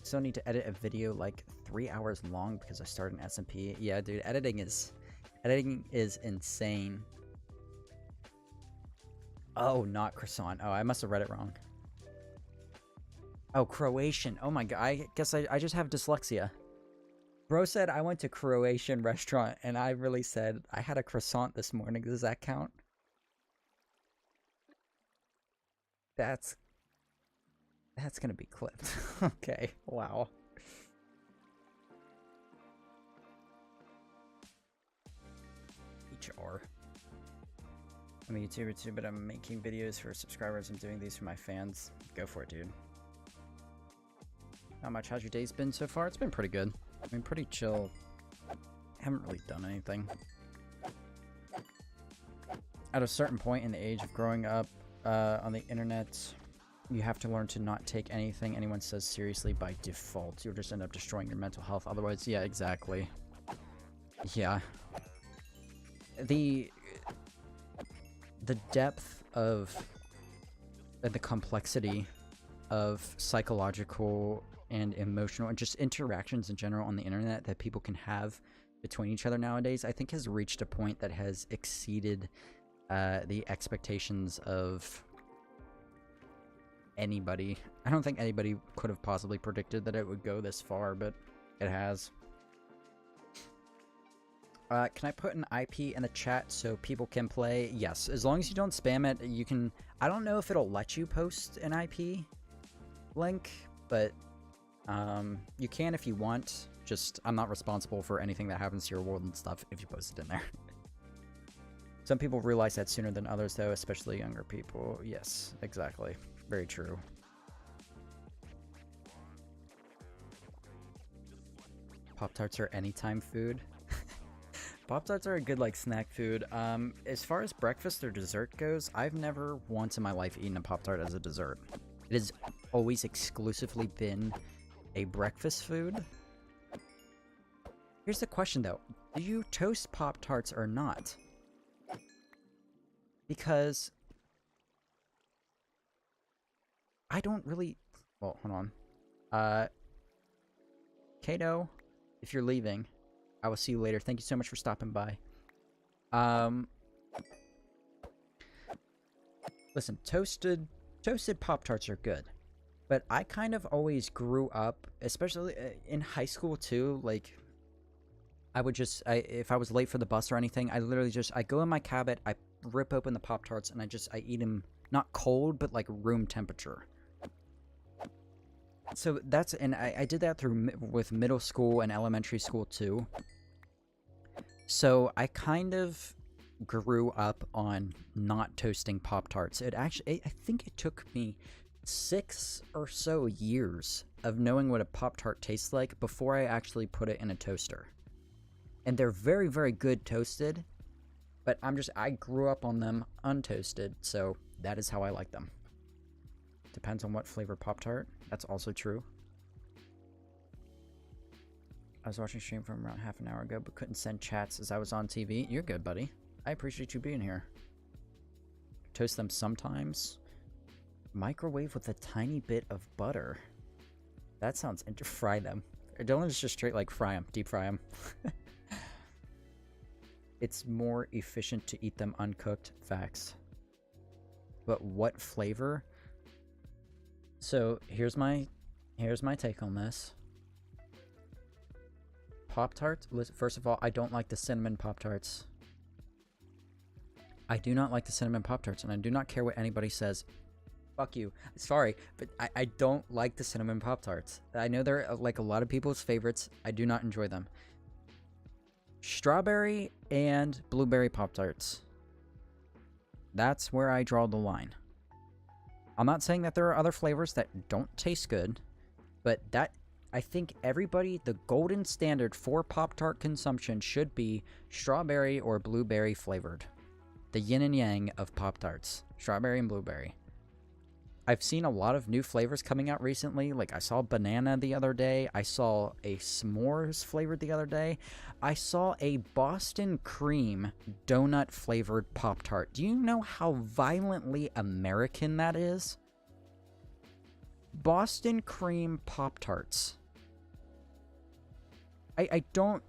Still need to edit a video like 3 hours long because I started an SMP. Yeah, dude, editing is insane. Oh, not croissant. Oh, I must have read it wrong. Oh, Croatian. Oh my god, I guess I just have dyslexia. Bro said I went to Croatian restaurant and I really said I had a croissant this morning. Does that count? That's gonna be clipped. Okay, wow. HR. I'm a YouTuber too, but I'm making videos for subscribers. I'm doing these for my fans. Go for it, dude. How much? How's your days been so far? It's been pretty good. I mean, pretty chill. Haven't really done anything. At a certain point in the age of growing up on the internet, you have to learn to not take anything anyone says seriously by default. You'll just end up destroying your mental health. Otherwise, yeah, exactly. Yeah. The depth of the complexity of psychological and emotional and just interactions in general on the internet that people can have between each other nowadays, I think has reached a point that has exceeded the expectations of anybody. I don't think anybody could have possibly predicted that it would go this far, but it has. Can I put an IP in the chat so people can play? Yes, as long as you don't spam it, you can... I don't know if it'll let you post an IP link, but you can if you want. Just, I'm not responsible for anything that happens to your world and stuff if you post it in there. Some people realize that sooner than others, though, especially younger people. Yes, exactly. Very true. Pop-Tarts are anytime food. Pop-Tarts are a good, like, snack food. As far as breakfast or dessert goes, I've never once in my life eaten a Pop-Tart as a dessert. It has always exclusively been a breakfast food. Here's the question, though. Do you toast Pop-Tarts or not? Because I don't really... Well, hold on. Kato, if you're leaving, I will see you later. Thank you so much for stopping by. Listen, toasted Pop-Tarts are good. But I kind of always grew up, especially in high school too, like... I would just, if I was late for the bus or anything, I literally just, I go in my cabinet, I rip open the Pop-Tarts, and I eat them, not cold, but like room temperature. So that's, and I did that with middle school and elementary school too. So I kind of grew up on not toasting Pop-Tarts. It actually, I think it took me 6 or so years of knowing what a Pop-Tart tastes like before I actually put it in a toaster. And they're very, very good toasted, but I grew up on them untoasted, so that is how I like them. Depends on what flavor Pop-Tart. That's also true. I was watching stream from around half an hour ago, but couldn't send chats as I was on TV. You're good, buddy. I appreciate you being here. Toast them sometimes. Microwave with a tiny bit of butter. That sounds fry them. Don't just straight like fry them, deep fry them. It's more efficient to eat them uncooked. Facts. But what flavor? So here's my take on this. Pop-Tarts. First of all, I don't like the cinnamon Pop-Tarts. I do not like the cinnamon Pop-Tarts, and I do not care what anybody says. Fuck you. Sorry, but I don't like the cinnamon Pop-Tarts. I know they're like a lot of people's favorites. I do not enjoy them. Strawberry and blueberry Pop-Tarts. That's where I draw the line. I'm not saying that there are other flavors that don't taste good, but that, I think everybody, the golden standard for Pop-Tart consumption should be strawberry or blueberry flavored. The yin and yang of Pop-Tarts. Strawberry and blueberry. I've seen a lot of new flavors coming out recently. Like, I saw banana the other day. I saw a s'mores flavored the other day. I saw a Boston cream donut flavored Pop-Tart. Do you know how violently American that is? Boston cream Pop-Tarts. I don't...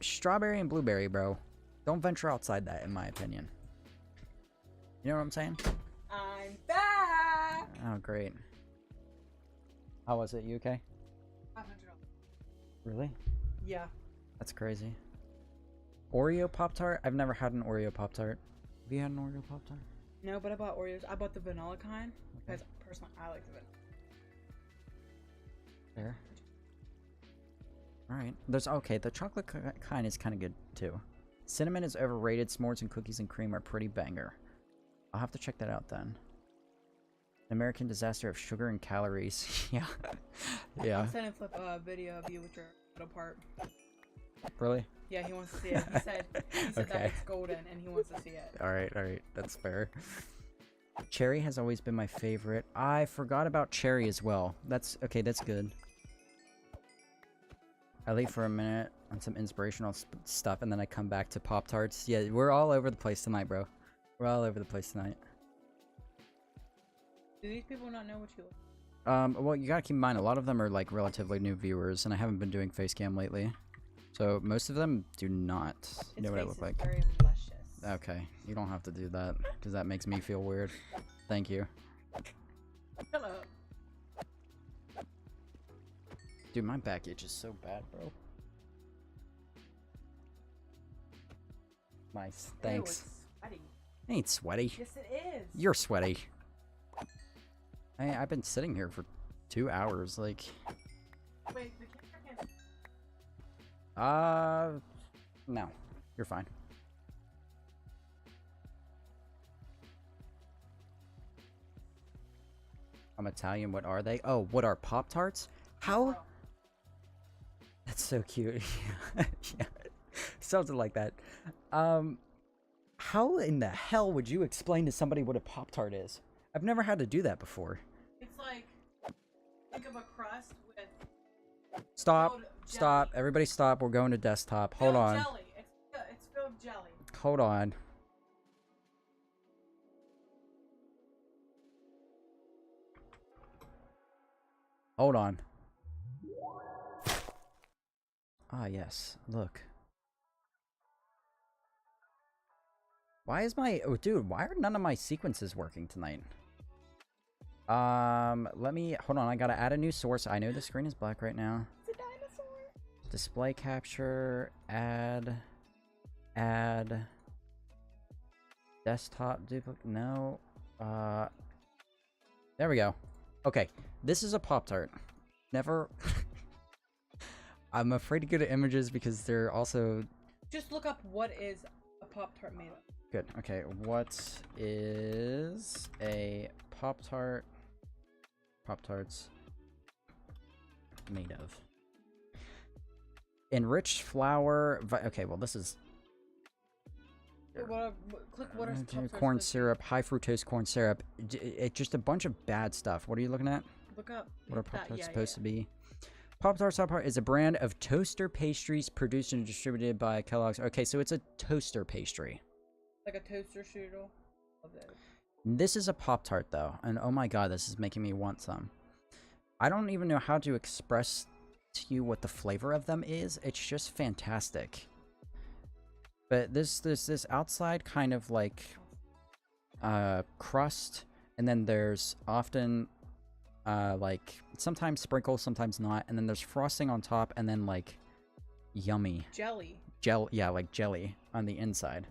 Strawberry and blueberry, bro. Don't venture outside that, in my opinion. You know what I'm saying? I'm back! Oh, great. How was it? You okay? $500. Really? Yeah. That's crazy. Oreo Pop-Tart? I've never had an Oreo Pop-Tart. Have you had an Oreo Pop-Tart? No, but I bought Oreos. I bought the vanilla kind. Because, personally, I like the vanilla. Fair. Alright. Okay, the chocolate kind is kind of good, too. Cinnamon is overrated. S'mores and cookies and cream are pretty banger. I'll have to check that out then. An American disaster of sugar and calories. Yeah. Yeah. I'll send him a video of you with your middle part. Really? Yeah, he wants to see it. He said Okay. that it's golden and he wants to see it. Alright, that's fair. Cherry has always been my favorite. I forgot about cherry as well. That's good. I leave for a minute on some inspirational stuff and then I come back to Pop-Tarts. Yeah, we're all over the place tonight, bro. We're all over the place tonight. Do these people not know what you Well, you gotta keep in mind, a lot of them are, like, relatively new viewers, and I haven't been doing Facecam lately. So, most of them do not know what I look like. Very luscious. Okay, you don't have to do that, because that makes me feel weird. Thank you. Shut up. Dude, my back itch is so bad, bro. Nice, thanks. Ew, it's sweaty. I ain't sweaty. Yes, it is. You're sweaty. I've been sitting here for 2 hours, like... Wait, the camera can't... No. You're fine. I'm Italian, what are they? Oh, what are Pop-Tarts? How? Oh. That's so cute. Yeah. Something like that. How in the hell would you explain to somebody what a Pop-Tart is? I've never had to do that before. It's like, think of a crust with... Stop. Stop. Everybody stop. We're going to desktop. Hold on. Jelly. It's filled with jelly. Hold on. Hold on. Ah, yes. Look. Why is my... Oh, dude, why are none of my sequences working tonight? Let me... Hold on, I gotta add a new source. I know the screen is black right now. It's a dinosaur. Display capture. Add. Desktop duplicate. No. There we go. Okay. This is a Pop-Tart. Never... I'm afraid to go to images because they're also... Just look up what is a Pop-Tart made of. Good. Okay, what is a Pop-Tart... Pop-Tarts made of? Enriched flour... Okay, well this is... Click what is Pop-Tarts corn syrup, high fructose corn syrup. It's just a bunch of bad stuff. What are you looking at? Look up. What are Pop-Tarts supposed to be? Pop-Tarts is a brand of toaster pastries produced and distributed by Kellogg's. Okay, so it's a toaster pastry. Like a toaster strudel. Love it. This is a Pop-Tart, though. And oh my god, this is making me want some. I don't even know how to express to you what the flavor of them is. It's just fantastic. But there's this outside kind of like crust, and then there's often like sometimes sprinkles, sometimes not, and then there's frosting on top, and then like yummy jelly. Yeah, like jelly on the inside.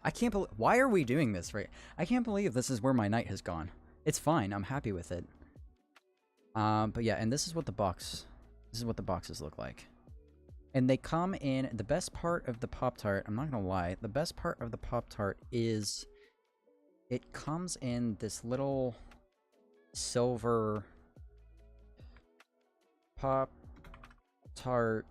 I can't believe, why are we doing this, right? I can't believe this is where my night has gone. It's fine, I'm happy with it. But yeah, and this is what the boxes look like. And they come in, the best part of the Pop-Tart, I'm not gonna lie, the best part of the Pop-Tart is it comes in this little silver Pop-Tart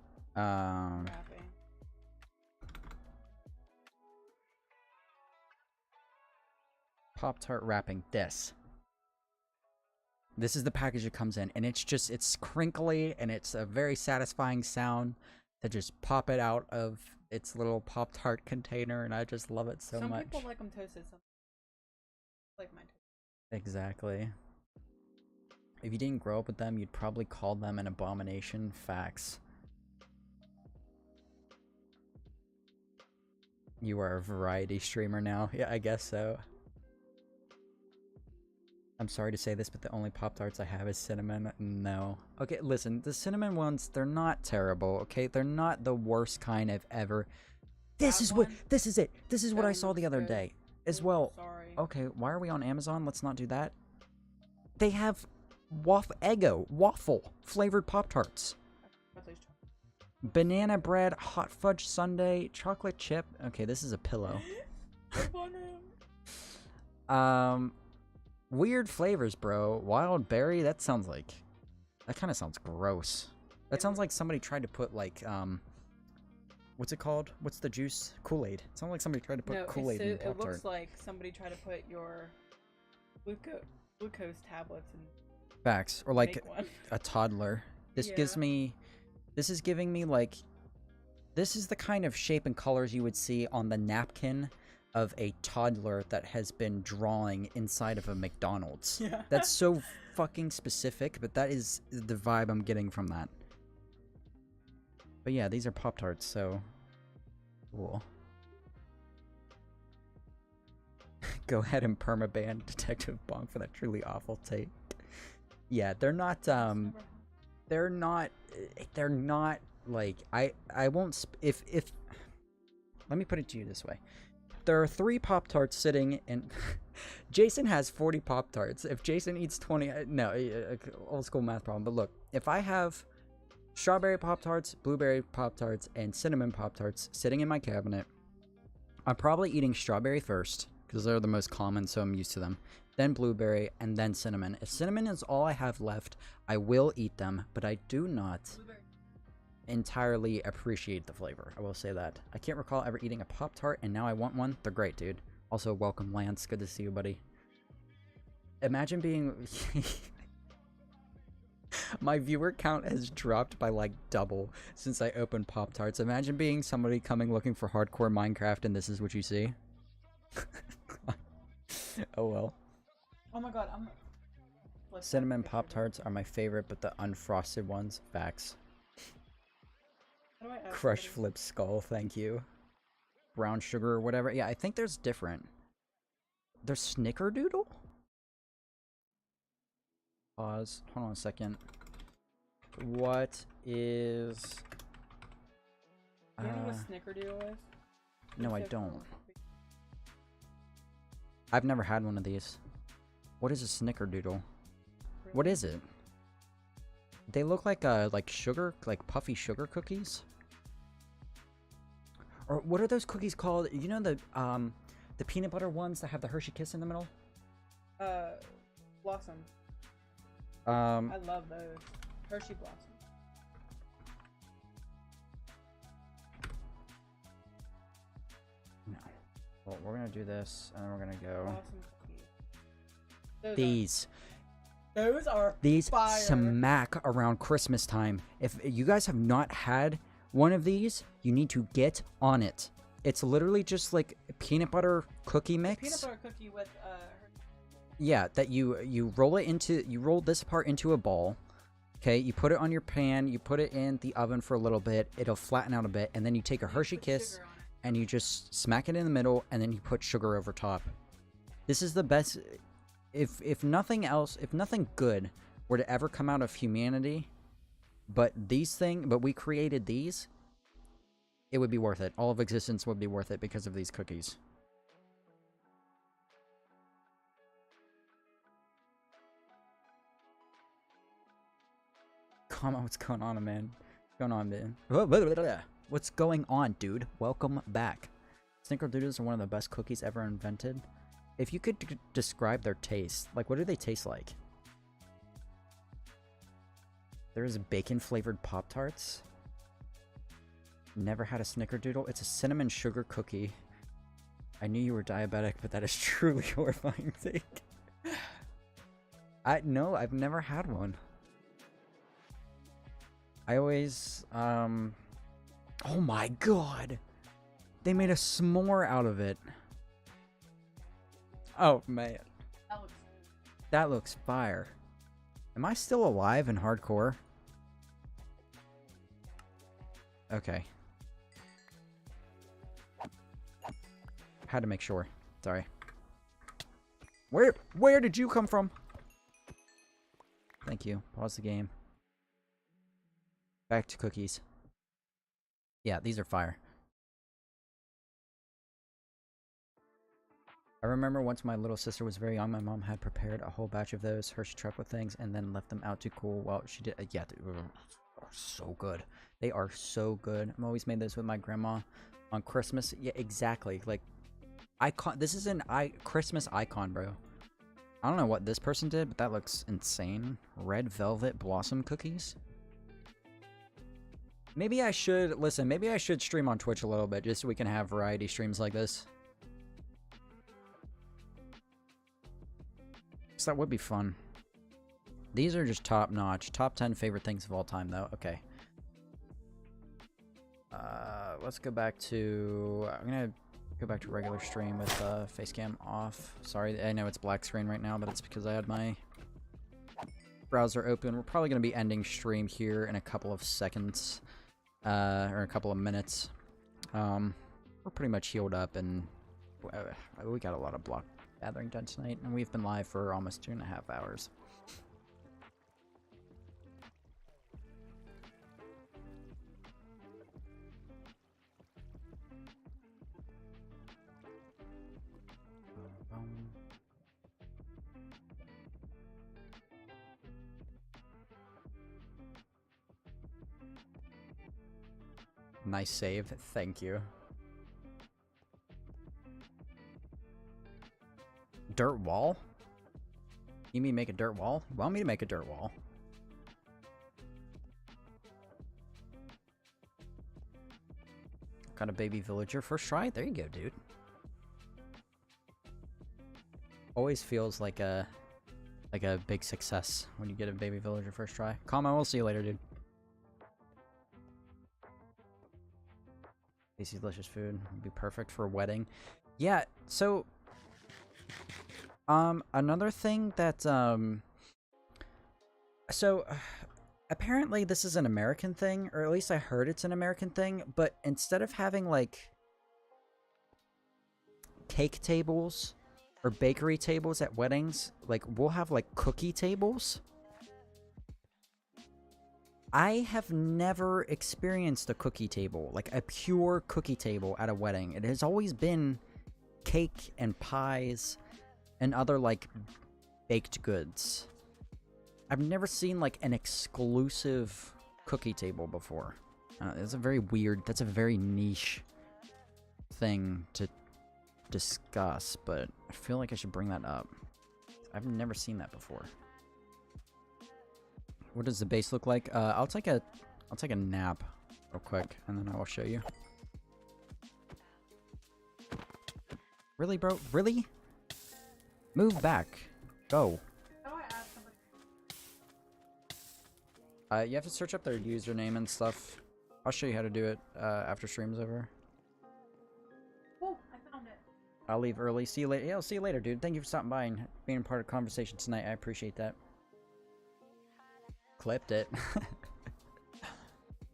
Pop-Tart wrapping. This is the package it comes in, and it's crinkly, and it's a very satisfying sound to just pop it out of its little Pop-Tart container, and I just love it so much. Some people like them toasted, some like mine toasted. Exactly. If you didn't grow up with them, you'd probably call them an abomination. Facts. You are a variety streamer now. Yeah, I guess so. I'm sorry to say this, but the only Pop-Tarts I have is cinnamon. No. Okay, listen, the cinnamon ones, they're not terrible, okay? They're not the worst kind I've ever... This is what I saw the other day. As well. Sorry. Okay, why are we on Amazon? Let's not do that. They have waffle flavored Pop-Tarts. Banana bread, hot fudge sundae, chocolate chip. Okay, this is a pillow. Weird flavors, bro. Wild berry, that kind of sounds gross. That sounds like somebody tried to put like, what's it called? What's the juice? Kool-Aid. It sounds like somebody tried to put Kool-Aid in Pop-Tart. It looks like somebody tried to put your glucose tablets in. Facts. Or like a toddler. This is giving me like, this is the kind of shape and colors you would see on the napkin of a toddler that has been drawing inside of a McDonald's. Yeah. That's so fucking specific, but that is the vibe I'm getting from that. But yeah, these are Pop-Tarts, so cool. Go ahead and permaban Detective Bonk for that truly awful take. Yeah, they're not like I won't if let me put it to you this way. There are 3 Pop-Tarts sitting in Jason has 40 Pop-Tarts. If Jason eats 20, no, old school math problem. But look, if I have strawberry Pop-Tarts, blueberry Pop-Tarts, and cinnamon Pop-Tarts sitting in my cabinet, I'm probably eating strawberry first, because they're the most common, so I'm used to them. Then blueberry, and then cinnamon. If cinnamon is all I have left, I will eat them, but I do not entirely appreciate the flavor. I will say that. I can't recall ever eating a Pop-Tart, and now I want one. They're great, dude. Also, welcome, Lance. Good to see you, buddy. Imagine being... My viewer count has dropped by like double since I opened Pop-Tarts. Imagine being somebody coming looking for hardcore Minecraft and this is what you see. Oh well. Oh my god, I'm... Cinnamon Pop-Tarts are my favorite, but the unfrosted ones, facts. Crush Flip Skull, thank you. Brown sugar or whatever. Yeah, I think there's different. There's Snickerdoodle? Pause. Hold on a second. What is... Do you know what Snickerdoodle is? No, I don't. I've never had one of these. What is a Snickerdoodle? Really? What is it? They look like sugar, like puffy sugar cookies. Or what are those cookies called? You know the peanut butter ones that have the Hershey Kiss in the middle? Blossom. I love those. Hershey Blossom. No. Well, we're gonna do this, and then we're gonna go. Blossom these. Those are these fire. Smack around Christmas time. If you guys have not had one of these, you need to get on it. It's literally just like peanut butter cookie mix. Peanut butter cookie with yeah, that you roll it into, you roll this part into a ball. Okay, you put it on your pan, you put it in the oven for a little bit, it'll flatten out a bit, and then you take a Hershey Kiss and you just smack it in the middle, and then you put sugar over top. This is the best. If nothing else, if nothing good were to ever come out of humanity, but we created these, it would be worth it. All of existence would be worth it because of these cookies. Come on, what's going on, man? What's going on, man? What's going on, dude? Welcome back. Snickerdoodles are one of the best cookies ever invented. If you could describe their taste, like what do they taste like? There's bacon-flavored Pop-Tarts. Never had a Snickerdoodle. It's a cinnamon sugar cookie. I knew you were diabetic, but that is truly horrifying take. No, I've never had one. I always, oh my god! They made a s'more out of it. Oh, man. That looks fire. Am I still alive in hardcore? Okay. Had to make sure. Sorry. Where did you come from? Thank you. Pause the game. Back to cookies. Yeah, these are fire. I remember once my little sister was very young, my mom had prepared a whole batch of those Hershey chocolate things and then left them out to cool while she did. Yeah, they are so good. They are so good. I'm always made those with my grandma on Christmas. Yeah, exactly. Like, icon. This is an Christmas icon, bro. I don't know what this person did, but that looks insane. Red velvet blossom cookies. Maybe I should listen. Maybe I should stream on Twitch a little bit just so we can have variety streams like this. So that would be fun. These are just top notch. Top 10 favorite things of all time, though. Okay. Let's go back to. I'm gonna Go back to regular stream with Facecam off. Sorry, I know it's black screen right now, but it's because I had my browser open. We're probably going to be ending stream here in a couple of seconds, or a couple of minutes. We're pretty much healed up, and we got a lot of block gathering done tonight, and we've been live for almost 2.5 hours. Nice save, thank you. Dirt wall? You mean make a dirt wall? You want me to make a dirt wall? Got a baby villager first try? There you go, dude. Always feels like a big success when you get a baby villager first try. Comment, we'll see you later, dude. Tasty, delicious food would be perfect for a wedding. Yeah, so another thing that so apparently this is an American thing, or at least I heard it's an American thing, but instead of having like cake tables or bakery tables at weddings, like we'll have like cookie tables. I have never experienced a cookie table, like a pure cookie table at a wedding. It has always been cake and pies and other like baked goods. I've never seen like an exclusive cookie table before. It's a very weird, that's a very niche thing to discuss, but I feel like I should bring that up. I've never seen that before. What does the base look like? I'll take a nap real quick, and then I will show you. Really, bro? Really? Move back. Go. How do I add somebody? You have to search up their username and stuff. I'll show you how to do it after stream's over. Oh, I found it. I'll leave early. See you later. Yeah, I'll see you later, dude. Thank you for stopping by and being a part of the conversation tonight. I appreciate that. Clipped it.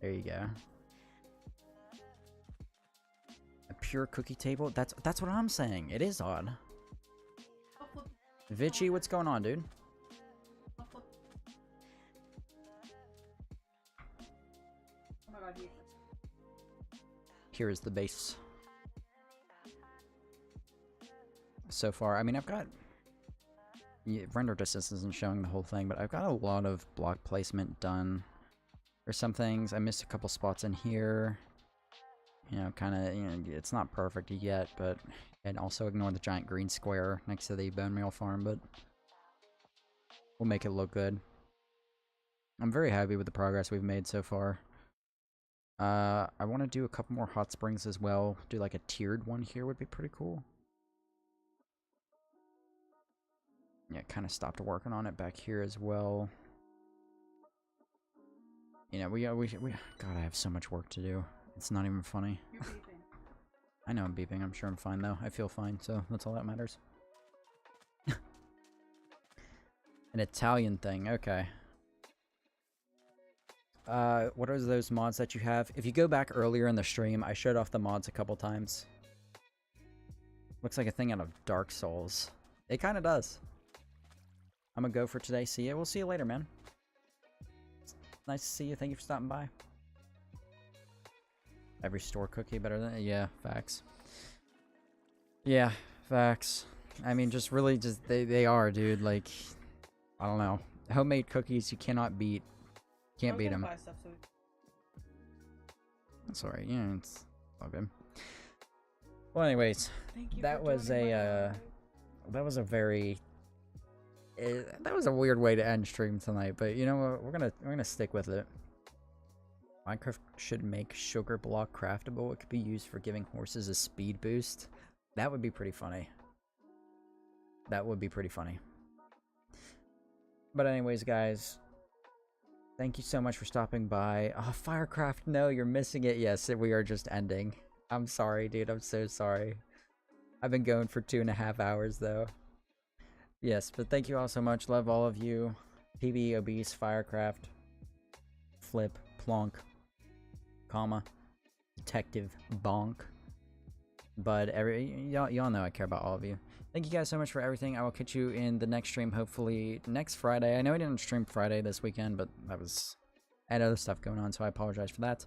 There you go. A pure cookie table? That's what I'm saying. It is odd. Vichy, what's going on, dude? Oh my god, Here is the base. So far, I mean, I've got... render distance isn't showing the whole thing, but I've got a lot of block placement done. There's some things, I missed a couple spots in here. You know, kind of, you know, it's not perfect yet, but... And also ignore the giant green square next to the bone meal farm, but... We'll make it look good. I'm very happy with the progress we've made so far. I want to do a couple more hot springs as well. Do like a tiered one here would be pretty cool. Yeah, kind of stopped working on it back here as well. You know, we God, I have so much work to do. It's not even funny. You're beeping. I know I'm beeping. I'm sure I'm fine though. I feel fine, so that's all that matters. An Italian thing, okay. What are those mods that you have? If you go back earlier in the stream, I showed off the mods a couple times. Looks like a thing out of Dark Souls. It kind of does. I'm gonna go for today. See ya. We'll see you later, man. It's nice to see you. Thank you for stopping by. Every store cookie better than... Yeah, facts. Yeah, facts. I mean, just really just... They are, dude. Like, I don't know. Homemade cookies you cannot beat. Can't beat them. That's alright. Yeah, it's all good. Well, anyways. That was a... that was a very... that was a weird way to end stream tonight, but you know what? We're gonna stick with it. Minecraft should make sugar block craftable. It could be used for giving horses a speed boost. That would be pretty funny. That would be pretty funny. But anyways, guys, thank you so much for stopping by. Oh, Firecraft, no, you're missing it. Yes, we are just ending. I'm sorry, dude. I'm so sorry. I've been going for 2.5 hours though. Yes, but thank you all so much. Love all of you. PB, Obese, Firecraft, Flip, Plonk, Comma, Detective, Bonk. But y'all know I care about all of you. Thank you guys so much for everything. I will catch you in the next stream, hopefully next Friday. I know I didn't stream Friday this weekend, but I had other stuff going on, so I apologize for that.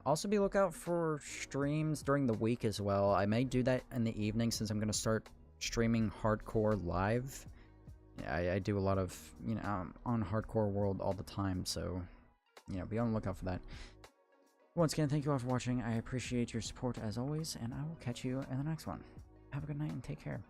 Also be lookout for streams during the week as well. I may do that in the evening since I'm going to start streaming hardcore live. I do a lot of, on Hardcore World all the time, so, be on the lookout for that. Once again, thank you all for watching. I appreciate your support as always, and I will catch you in the next one. Have a good night and take care.